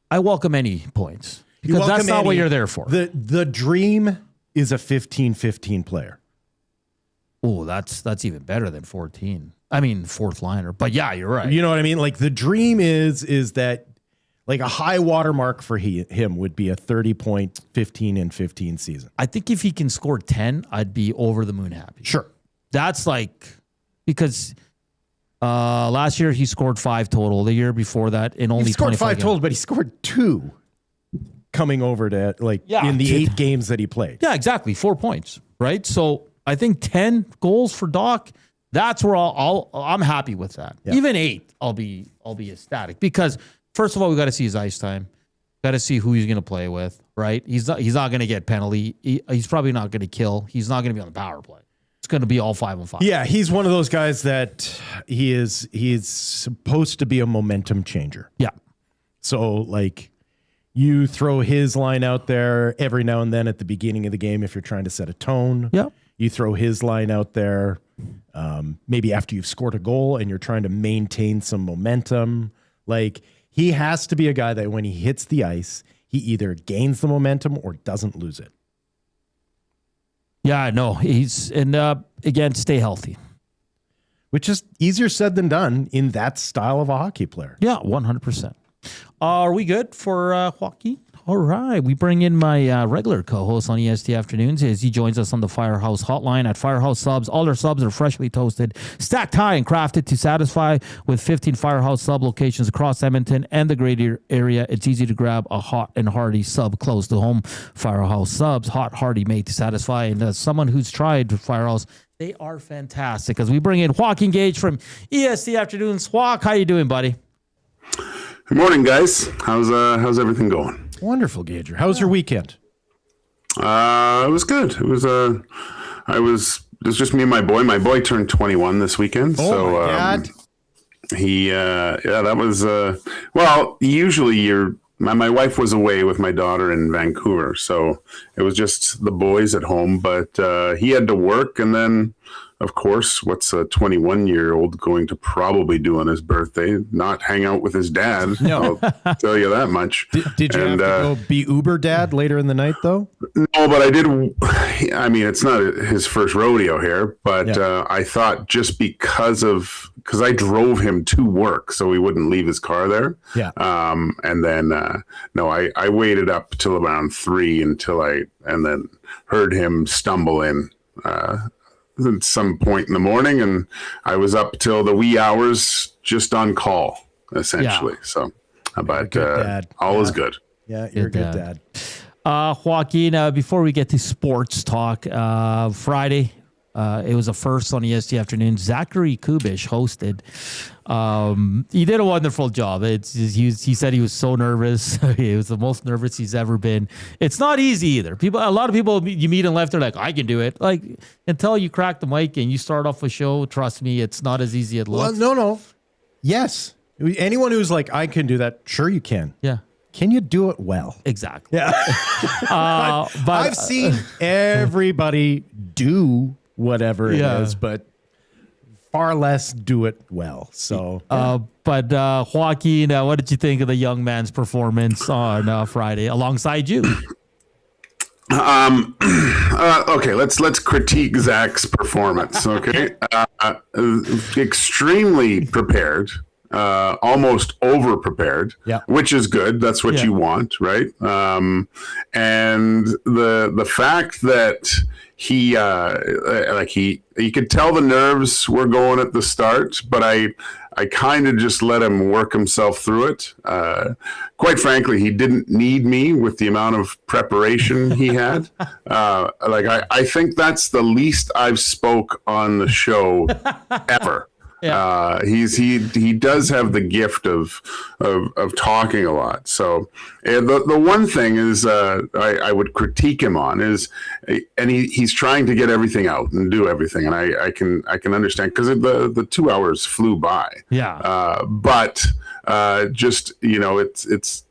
I welcome any points because that's not what you're there for. The dream is a 15-15 player. Oh, that's even better than 14. I mean, fourth liner. But yeah, you're right. You know what I mean? Like the dream is that like a high watermark for him would be a 30-point 15-15 season. I think if he can score 10, I'd be over the moon happy. Sure. That's like because last year he scored 5 total. The year before that in only he scored 5 games. total, but he scored 2 coming over to in the 8 games that he played. Yeah, exactly. 4 points, right? So I think 10 goals for Dach. That's where I'm happy with that. Yeah. Even 8, I'll be ecstatic because first of all, we got to see his ice time. Got to see who he's going to play with, right? He's not going to get penalty. He's probably not going to kill. He's not going to be on the power play. It's going to be all 5-on-5. Yeah, he's one of those guys that he is supposed to be a momentum changer. Yeah. So like you throw his line out there every now and then at the beginning of the game if you're trying to set a tone. Yeah. You throw his line out there maybe after you've scored a goal and you're trying to maintain some momentum. Like he has to be a guy that when he hits the ice, he either gains the momentum or doesn't lose it. Yeah, no, again, stay healthy. Which is easier said than done in that style of a hockey player. Yeah, 100%. Are we good for Joaquin? All right. We bring in my regular co-host on EST Afternoons as he joins us on the Firehouse hotline at Firehouse Subs. All their subs are freshly toasted, stacked high, and crafted to satisfy with 15 Firehouse sub locations across Edmonton and the greater area. It's easy to grab a hot and hearty sub close to home. Firehouse Subs, hot, hearty, made to satisfy. And as someone who's tried Firehouse, they are fantastic. As we bring in Joaquin Gage from EST Afternoons. Joaquin, how you doing, buddy? Good morning, guys. How's everything going? Wonderful, Gager. How was your weekend? It was good. It was just me and my boy. My boy turned 21 this weekend. Oh, my God. That was well, usually my wife was away with my daughter in Vancouver, so it was just the boys at home, but he had to work, and then of course, what's a 21-year-old going to probably do on his birthday? Not hang out with his dad. No. I'll tell you that much. Did you have to go be Uber dad later in the night, though? No, but I did. I mean, it's not his first rodeo here, but I thought just because I drove him to work so he wouldn't leave his car there. Yeah. And then, I waited up till around 3 and then heard him stumble in at some point in the morning, and I was up till the wee hours just on call, essentially. Yeah. So, but all is good. Yeah, you're a good dad. Joaquin, before we get to sports talk, Friday, it was a first on EST Afternoon. Zachary Kubish hosted. He did a wonderful job. He said he was so nervous. He was the most nervous he's ever been. It's not easy either. A lot of people you meet in life, they're like, I can do it. Like until you crack the mic and you start off a show, trust me, it's not as easy as it looks. Well, no. Yes. Anyone who's like, I can do that. Sure you can. Yeah. Can you do it well? Exactly. Yeah. But I've seen everybody do whatever it is, but far less do it well. So, but Joaquin, what did you think of the young man's performance on Friday alongside you? Okay, let's critique Zach's performance. Okay, extremely prepared. Almost over prepared, which is good. That's what you want, right? And the fact that he could tell the nerves were going at the start, but I kind of just let him work himself through it. Quite frankly, he didn't need me with the amount of preparation he had. I think that's the least I've spoke on the show ever. Yeah. He does have the gift of talking a lot. So the one thing is I would critique him on is, and he's trying to get everything out and do everything, and I can understand because the 2 hours flew by. Yeah. But just it's.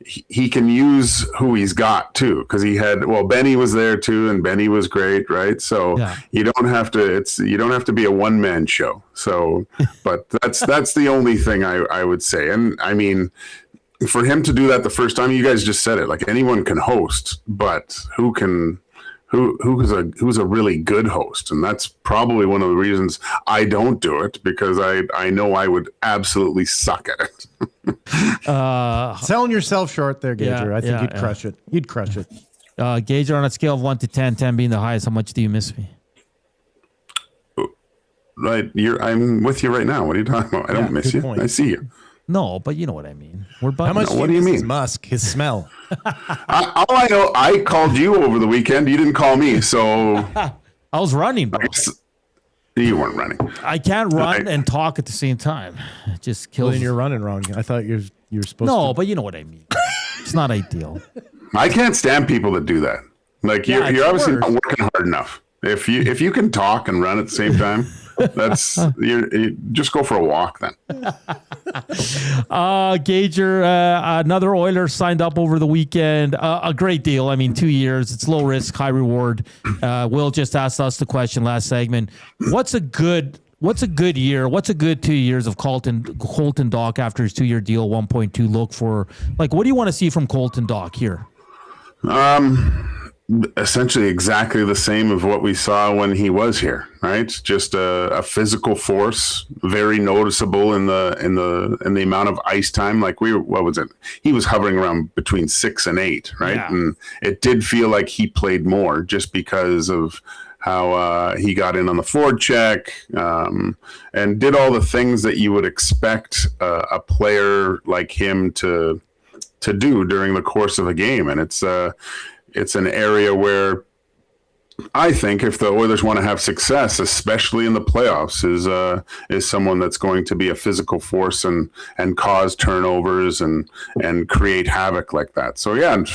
He can use who he's got too, because Benny was there too, and Benny was great, right? So you don't have to be a one-man show. So, but that's the only thing I would say. And I mean, for him to do that the first time, you guys just said it. Like anyone can host, but who's a really good host? And that's probably one of the reasons I don't do it, because I know I would absolutely suck at it. Selling yourself short there, Gager. I think you'd crush it. You'd crush it. Gager, on a scale of 1 to 10, 10 being the highest, how much do you miss me? Right, I'm with you right now. What are you talking about? I don't miss you. Point. I see you. No, but you know what I mean. How much? What do you mean? Musk, his smell. All I know, I called you over the weekend. You didn't call me, so I was running, bro. You weren't running. I can't run and talk at the same time. It just kills. Well, then you're running wrong. I thought you were supposed to. No, but you know what I mean. It's not ideal. I can't stand people that do that. Like you're obviously not working hard enough. If you can talk and run at the same time, that's you just go for a walk then. Gager, another Oiler signed up over the weekend. A great deal. I mean, 2 years. It's low risk, high reward. Will just asked us the question last segment. What's a good year? What's a good 2 years of Colton Dach after his 2 year deal, 1.2? Look for, like, what do you want to see from Colton Dach here? Essentially exactly the same of what we saw when he was here, right? Just a physical force, very noticeable in the amount of ice time. Like what was it? He was hovering around between 6 and 8, right? Yeah. And it did feel like he played more just because of how he got in on the forward check and did all the things that you would expect a player like him to do during the course of a game. And it's an area where I think if the Oilers want to have success, especially in the playoffs, is someone that's going to be a physical force and cause turnovers and create havoc like that. So yeah, and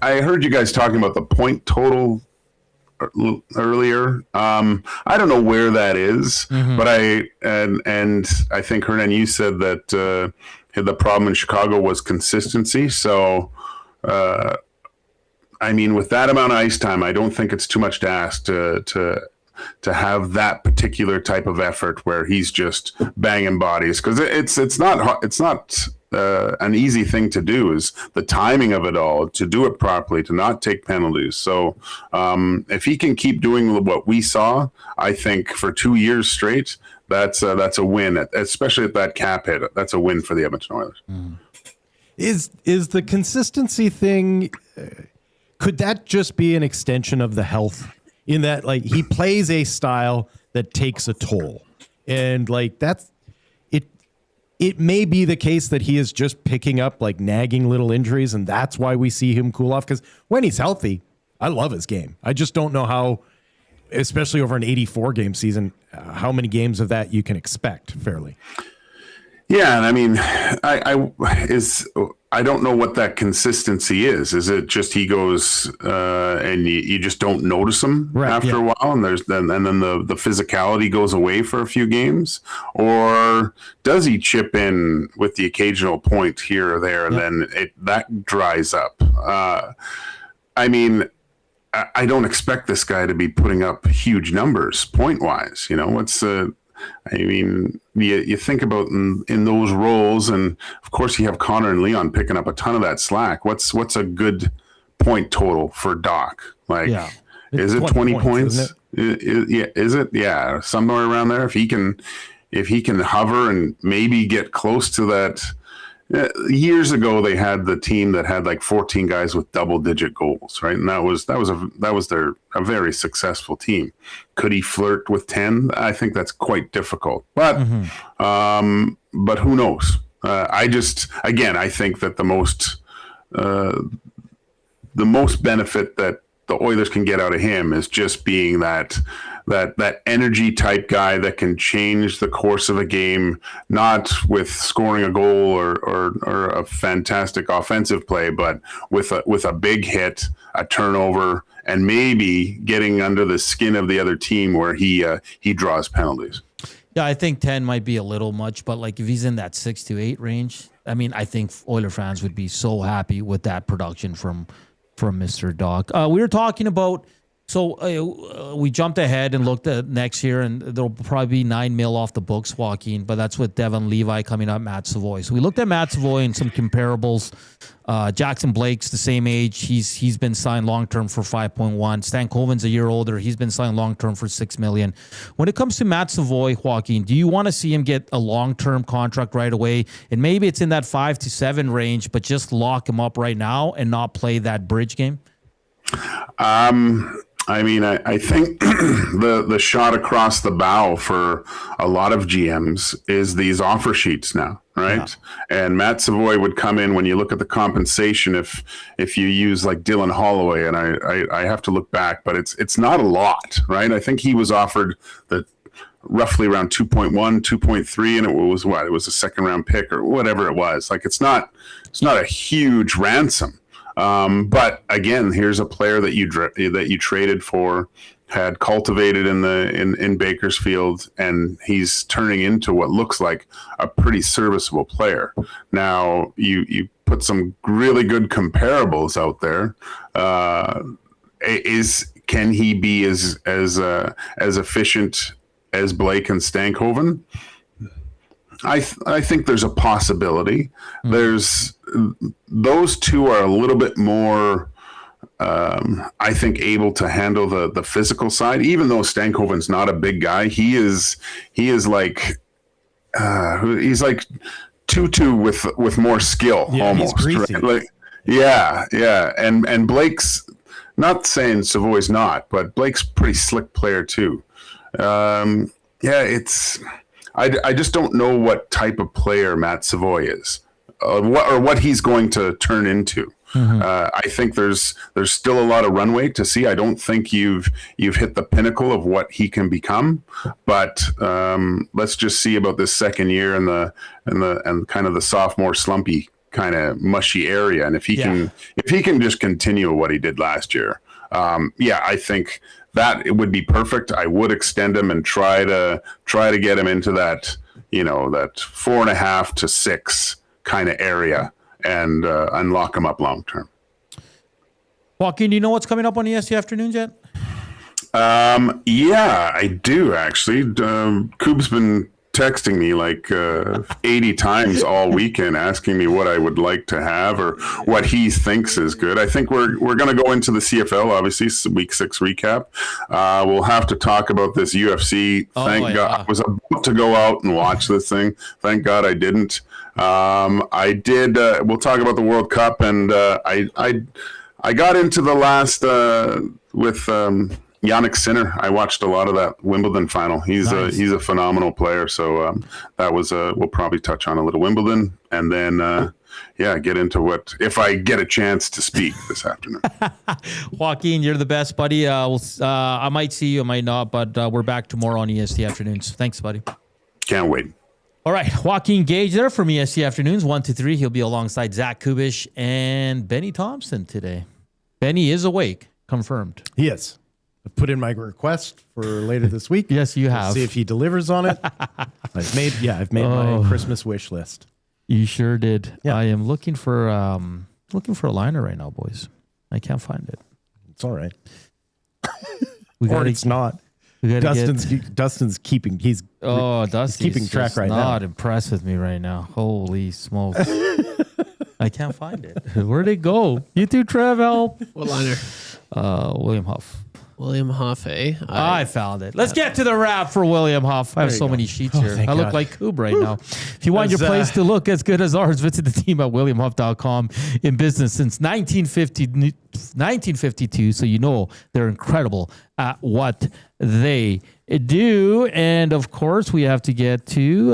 I heard you guys talking about the point total earlier. I don't know where that is, but I think Hernan, you said that the problem in Chicago was consistency. So. I mean, with that amount of ice time, I don't think it's too much to ask to have that particular type of effort where he's just banging bodies, because it's not an easy thing to do. Is the timing of it all, to do it properly, to not take penalties. So if he can keep doing what we saw, I think for 2 years straight, that's a win, especially at that cap hit. That's a win for the Edmonton Oilers. Mm. Is the consistency thing, could that just be an extension of the health, in that, like, he plays a style that takes a toll, and like that's it? It may be the case that he is just picking up like nagging little injuries, and that's why we see him cool off. Because when he's healthy, I love his game. I just don't know how, especially over an 84 game season, how many games of that you can expect fairly. Yeah, and I mean, I don't know what that consistency is. Is it just he goes and you just don't notice him after a while, and then the physicality goes away for a few games, or does he chip in with the occasional point here or there, and then that dries up? I mean, I don't expect this guy to be putting up huge numbers point wise. You know, I mean, you think about in those roles, and of course you have Connor and Leon picking up a ton of that slack. What's a good point total for Dach? Like, is it 20 points? Is it? Yeah, somewhere around there. If he can hover and maybe get close to that. Years ago, they had the team that had like 14 guys with double-digit goals, right? And that was a very successful team. Could he flirt with 10? I think that's quite difficult, but who knows? I think that the most benefit that the Oilers can get out of him is just being that energy type guy that can change the course of a game, not with scoring a goal or a fantastic offensive play, but with a big hit, a turnover, and maybe getting under the skin of the other team where he draws penalties. Yeah, I think 10 might be a little much, but like if he's in that 6 to 8 range, I mean, I think Oiler fans would be so happy with that production from Mr. Dach. We were talking about. So we jumped ahead and looked at next year, and there'll probably be $9 million off the books, Joaquin, but that's with Devon Levi coming up, Matt Savoy. So we looked at Matt Savoy and some comparables. Jackson Blake's the same age. He's been signed long-term for 5.1. Stan Coven's a year older. He's been signed long-term for $6 million. When it comes to Matt Savoy, Joaquin, do you want to see him get a long-term contract right away? And maybe it's in that 5 to 7 range, but just lock him up right now and not play that bridge game? I mean, I think the shot across the bow for a lot of GMs is these offer sheets now, right? Yeah. And Matt Savoy would come in when you look at the compensation if you use like Dylan Holloway, and I have to look back, but it's not a lot, right? I think he was offered the roughly around 2.1, 2.3, and it was what? It was a second round pick or whatever it was. Like it's not a huge ransom. But again, here's a player that you traded for, had cultivated in Bakersfield, and he's turning into what looks like a pretty serviceable player. Now you put some really good comparables out there. Can he be as efficient as Blake and Stankhoven? I think there's a possibility. There's those two are a little bit more, I think, able to handle the physical side. Even though Stankhoven's not a big guy, he is like he's like Tutu with more skill, almost. He's greasy. Right? Like, yeah, and Blake's, not saying Savoy's not, but Blake's a pretty slick player too. I just don't know what type of player Matt Savoy is, what he's going to turn into. Mm-hmm. I think there's still a lot of runway to see. I don't think you've hit the pinnacle of what he can become, but let's just see about this second year and kind of the sophomore slumpy kind of mushy area, and if he can just continue what he did last year, I think that it would be perfect. I would extend him and try to get him into that, that 4.5 to 6 kind of area and lock him up long term. Joaquin, do you know what's coming up on ESC afternoons yet? Yeah, I do actually. Coop's been texting me like 80 times all weekend asking me what I would like to have or what he thinks is good. I think we're going to go into the CFL, obviously, week 6 recap. We'll have to talk about this UFC. Thank God I was about to go out and watch this thing. Thank God I didn't. I did. We'll talk about the World Cup, and I got into the last with Yannick Sinner. I watched a lot of that Wimbledon final. He's a phenomenal player. So that was we'll probably touch on a little Wimbledon, and then get into what if I get a chance to speak this afternoon. Joaquin, you're the best, buddy. I might see you, I might not, but we're back tomorrow on EST Afternoons. Thanks, buddy. Can't wait. All right, Joaquin Gage there from ESC Afternoons, 1 to 3. He'll be alongside Zach Kubish and Benny Thompson today. Benny is awake, confirmed. He is. I've put in my request for later this week. Yes, you have. See if he delivers on it. I've made my Christmas wish list. You sure did. Yeah. I am looking for a liner right now, boys. I can't find it. It's all right. It's not. Dustin's keeping. He's keeping track right now. Not impressed with me right now. Holy smokes! I can't find it. Where'd it go? You too, Trev. Help. What liner? William Huff. William Huff, eh? I found it. Let's get to the wrap for William Huff. I have so many sheets here. I look like Coob right now. If you want your place to look as good as ours, visit the team at WilliamHuff.com. In business since 1952, so you know they're incredible at what they do. And, of course, we have to get to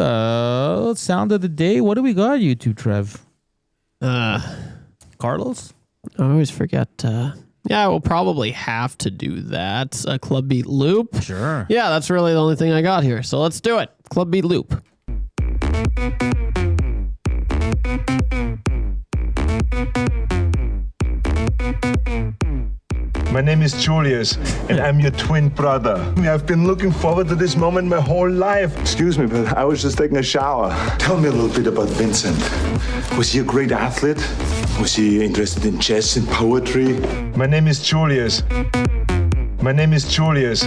sound of the day. What do we got, you two, Trev? Carlos? I always forget... Yeah, we'll probably have to do that. A Club Beat Loop. Sure. Yeah, that's really the only thing I got here. So let's do it. Club Beat Loop. My name is Julius, and I'm your twin brother. I've been looking forward to this moment my whole life. Excuse me, but I was just taking a shower. Tell me a little bit about Vincent. Was he a great athlete? Was he interested in chess and poetry? My name is Julius. My name is Julius.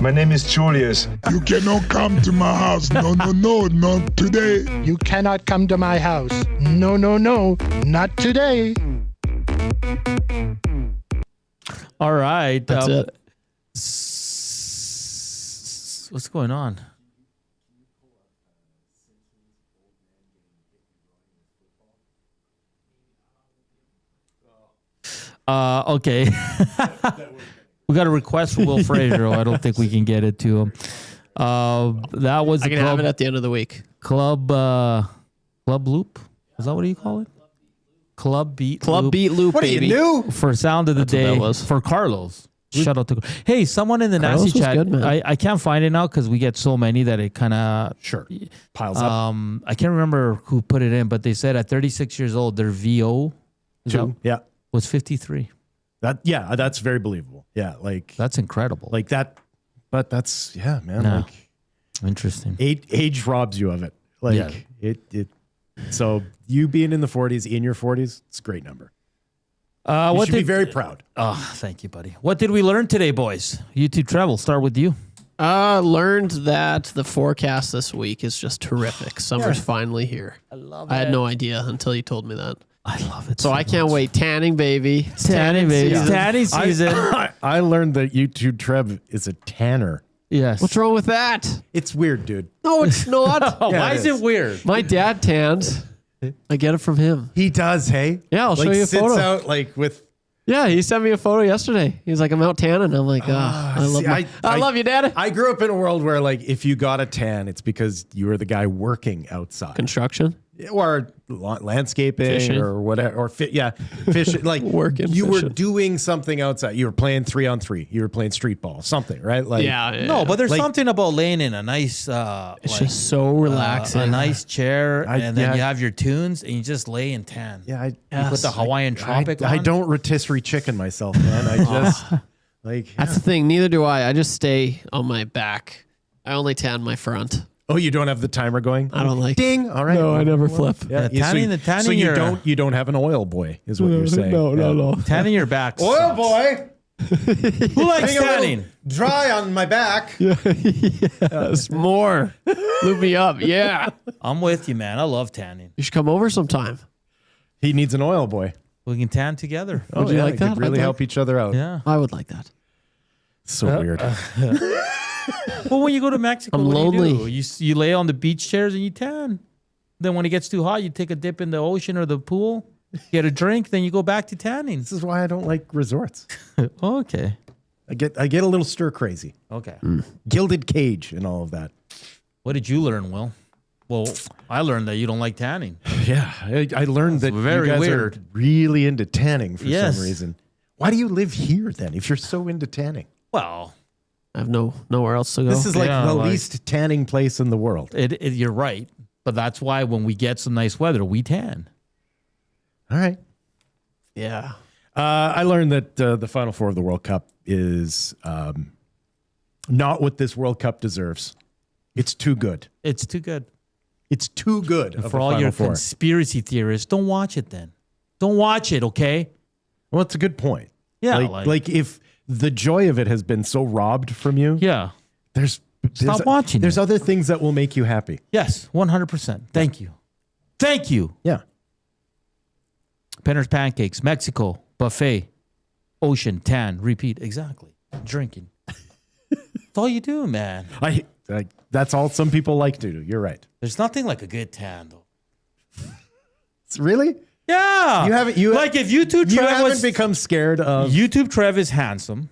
My name is Julius. You cannot come to my house. No, not today. You cannot come to my house. No, not today. All right. That's it. What's going on? Okay. We got a request from Will Fraser. I don't think we can get it to him. That was I can have it at the end of the week. Club Loop. Is that what you call it? Club Beat Loop, what baby. do you do? For sound of the day for Carlos. Shout out to Hey, someone in the Carlos nasty was chat. good, man. I can't find it now because we get so many that it kind of piles up. I can't remember who put it in, but they said at 36 years old, their VO was 53. That's very believable. Yeah, like that's incredible. Like that, but that's man. No. Like interesting. Age robs you of it. Like it. So you being in the 40s, in your 40s, it's a great number. You should be very proud. Oh, thank you, buddy. What did we learn today, boys? YouTube travel. Start with you. Learned that the forecast this week is just terrific. Summer's finally here. I love I had no idea until you told me that. I love it. So I can't wait. Tanning, baby. Tanning, baby. Tanning season. I learned that YouTube Trev is a tanner. Yes. What's wrong with that? It's weird, dude. No, it's not. Why is it weird? My dad tans. I get it from him. He does, hey? Yeah, I'll show you a sits photo. out like with... Yeah, he sent me a photo yesterday. He's like, I'm out tanning. I'm like, I love you, Dad. I grew up in a world where, like, if you got a tan, it's because you were the guy working outside. Construction? Or landscaping Fishing. or whatever. Or fishing. Like, Working, you were fishing. doing something outside. You were playing 3-on-3. You were playing street ball. Something, right? Like, No, but there's something about laying in a nice... it's just so relaxing. a nice chair, and then yeah. you have your tunes, and you just lay and tan. Yeah, You put the Hawaiian tropic I on. don't rotisserie chicken myself, man. I just... like... That's the thing. Neither do I. I just stay on my back. I only tan my front. Oh, you don't have the timer going? I don't like Ding. All right. No, I never flip. Yeah, tanning, so you don't have an oil boy, is what you're saying. No. Tanning your back. Oil boy. Who likes tanning? Dry on my back. Yes, more. Lube me up. Yeah. I'm with you, man. I love tanning. You should come over sometime. He needs an oil boy. We can tan together. Would you like that? Could really help each other out. Yeah. I would like that. So weird. Well, when you go to Mexico, I'm what lonely. do you do? You lay on the beach chairs and you tan. Then when it gets too hot, you take a dip in the ocean or the pool, get a drink, then you go back to tanning. This is why I don't like resorts. Okay. I get a little stir crazy. Okay. Gilded cage and all of that. What did you learn, Will? Well, I learned that you don't like tanning. Yeah, I learned that very you guys weird. are really into tanning for Yes. some reason. Why do you live here then if you're so into tanning? Well, I have nowhere else to go. This is like Yeah, the like- least tanning place in the world. you're right. But that's why when we get some nice weather, we tan. All right. Yeah. I learned that the Final Four of the World Cup is not what this World Cup deserves. It's too good. It's too good. It's too good. And of for a all Final your Four. conspiracy theorists, don't watch it then. Don't watch it, okay? Well, it's a good point. Yeah. Like if the joy of it has been so robbed from you, yeah. Stop watching There's it. other things that will make you happy. Yes, 100%. Thank you. Thank you. Yeah. Penner's Pancakes, Mexico, buffet, ocean, tan, repeat. Exactly. Drinking. That's all you do, man. That's all some people like to do. You're right. There's nothing like a good tan, though. Really? Yeah. Like if YouTube you Trev haven't become scared of YouTube Trev is handsome,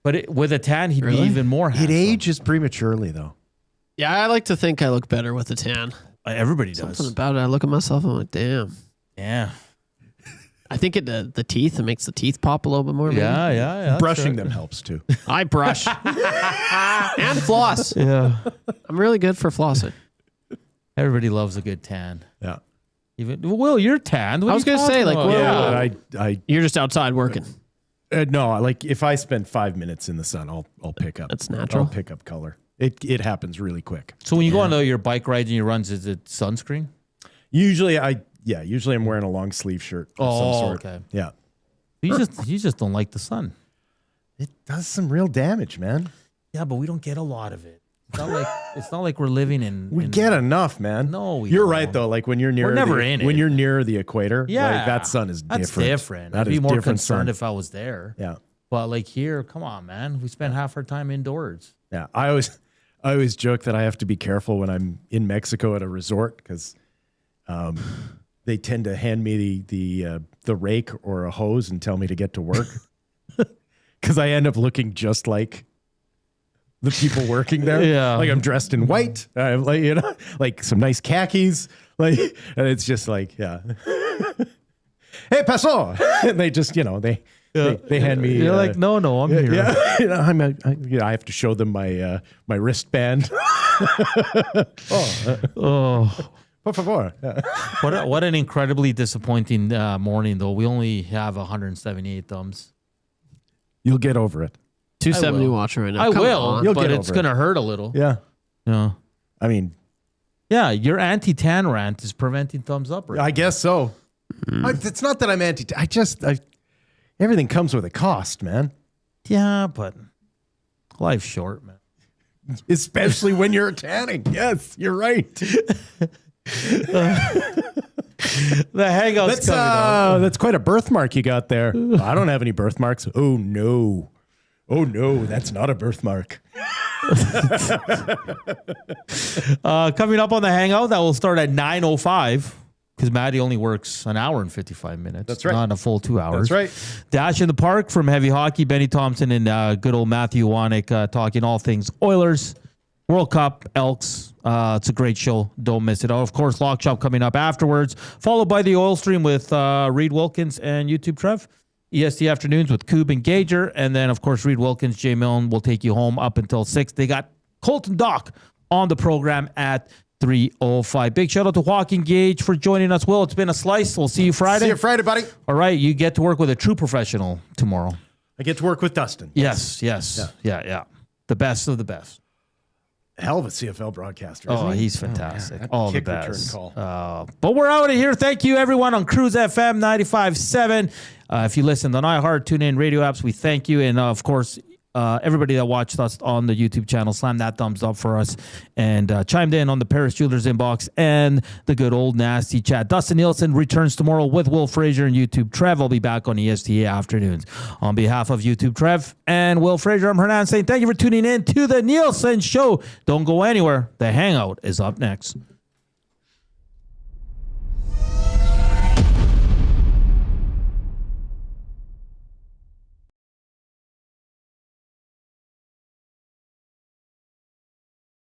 but with a tan he'd be even more handsome. It ages prematurely though. Yeah, I like to think I look better with a tan. Everybody does. Something about it. I look at myself, I'm like, damn. Yeah. I think the teeth, it makes the teeth pop a little bit more. Maybe. Yeah. Brushing them helps too. I brush. And floss. Yeah. I'm really good for flossing. Everybody loves a good tan. Yeah. Even Will, you're tanned. What I are was you going to say, talking like, about? I you're just outside working. No, like if I spend 5 minutes in the sun, I'll pick up. That's natural. I'll pick up color. It happens really quick. So when you go on your bike rides and your runs, is it sunscreen? Usually I'm wearing a long sleeve shirt of some sort. Okay. Yeah. You just don't like the sun. It does some real damage, man. Yeah, but we don't get a lot of it. It's not like we're living in. We get enough, man. No, you're right though. Like when you're near, We're never in it. when you're near the equator, Yeah, like that sun is that's different. different. That I'd be is more different concerned sun. if I was there. Yeah. But like here, come on, man. We spend half our time indoors. Yeah, I always joke that I have to be careful when I'm in Mexico at a resort because they tend to hand me the rake or a hose and tell me to get to work because I end up looking just like the people working there. Yeah. Like I'm dressed in white. I'm like, like some nice khakis. Like, and it's just like, yeah. Hey, Passant. And they just, they hand me. You're like, no, I'm here. Yeah. I have to show them my my wristband. Por favor. What an incredibly disappointing morning, though. We only have 178 thumbs. You'll get over it. 270 watching right now. I Come will, on. but it's going to hurt a little. Yeah. Yeah. I mean, yeah, your anti-tan rant is preventing thumbs up right I guess so. It's not that I'm everything comes with a cost, man. Yeah, but life's short, man. Especially when you're tanning. Yes, you're right. The hangout's coming up. That's quite a birthmark you got there. I don't have any birthmarks. Oh no, that's not a birthmark. Coming up on the hangout, that will start at 9:05 because Maddie only works an hour and 55 minutes. That's right. Not a full 2 hours. That's right. Dach in the Park from Heavy Hockey, Benny Thompson and good old Matthew Wanek talking all things Oilers, World Cup, Elks. It's a great show. Don't miss it. Of course, Lock Shop coming up afterwards, followed by the Oil Stream with Reed Wilkins and YouTube Trev. EST Afternoons with Coob and Gager. And then, of course, Reed Wilkins, Jay Milne will take you home up until 6. They got Colton Dach on the program at 3:05. Big shout out to Joaquin Gage for joining us. Will, it's been a slice. We'll see you Friday. See you Friday, buddy. All right. You get to work with a true professional tomorrow. I get to work with Dustin. Yes. Yeah. The best of the best. Hell of a CFL broadcaster. Oh, Isn't he? he's fantastic. Yeah, All the kick return best. call. But we're out of here. Thank you, everyone, on Cruise FM 95.7. If you listened on iHeart, TuneIn, radio apps, we thank you. And, of course, everybody that watched us on the YouTube channel, slam that thumbs up for us and chimed in on the Paris Jewelers inbox and the good old nasty chat. Dustin Nielson returns tomorrow with Will Fraser and YouTube Trev. I'll be back on ESTA Afternoons. On behalf of YouTube Trev and Wil Fraser, I'm Hernan saying thank you for tuning in to the Nielson Show. Don't go anywhere. The Hangout is up next.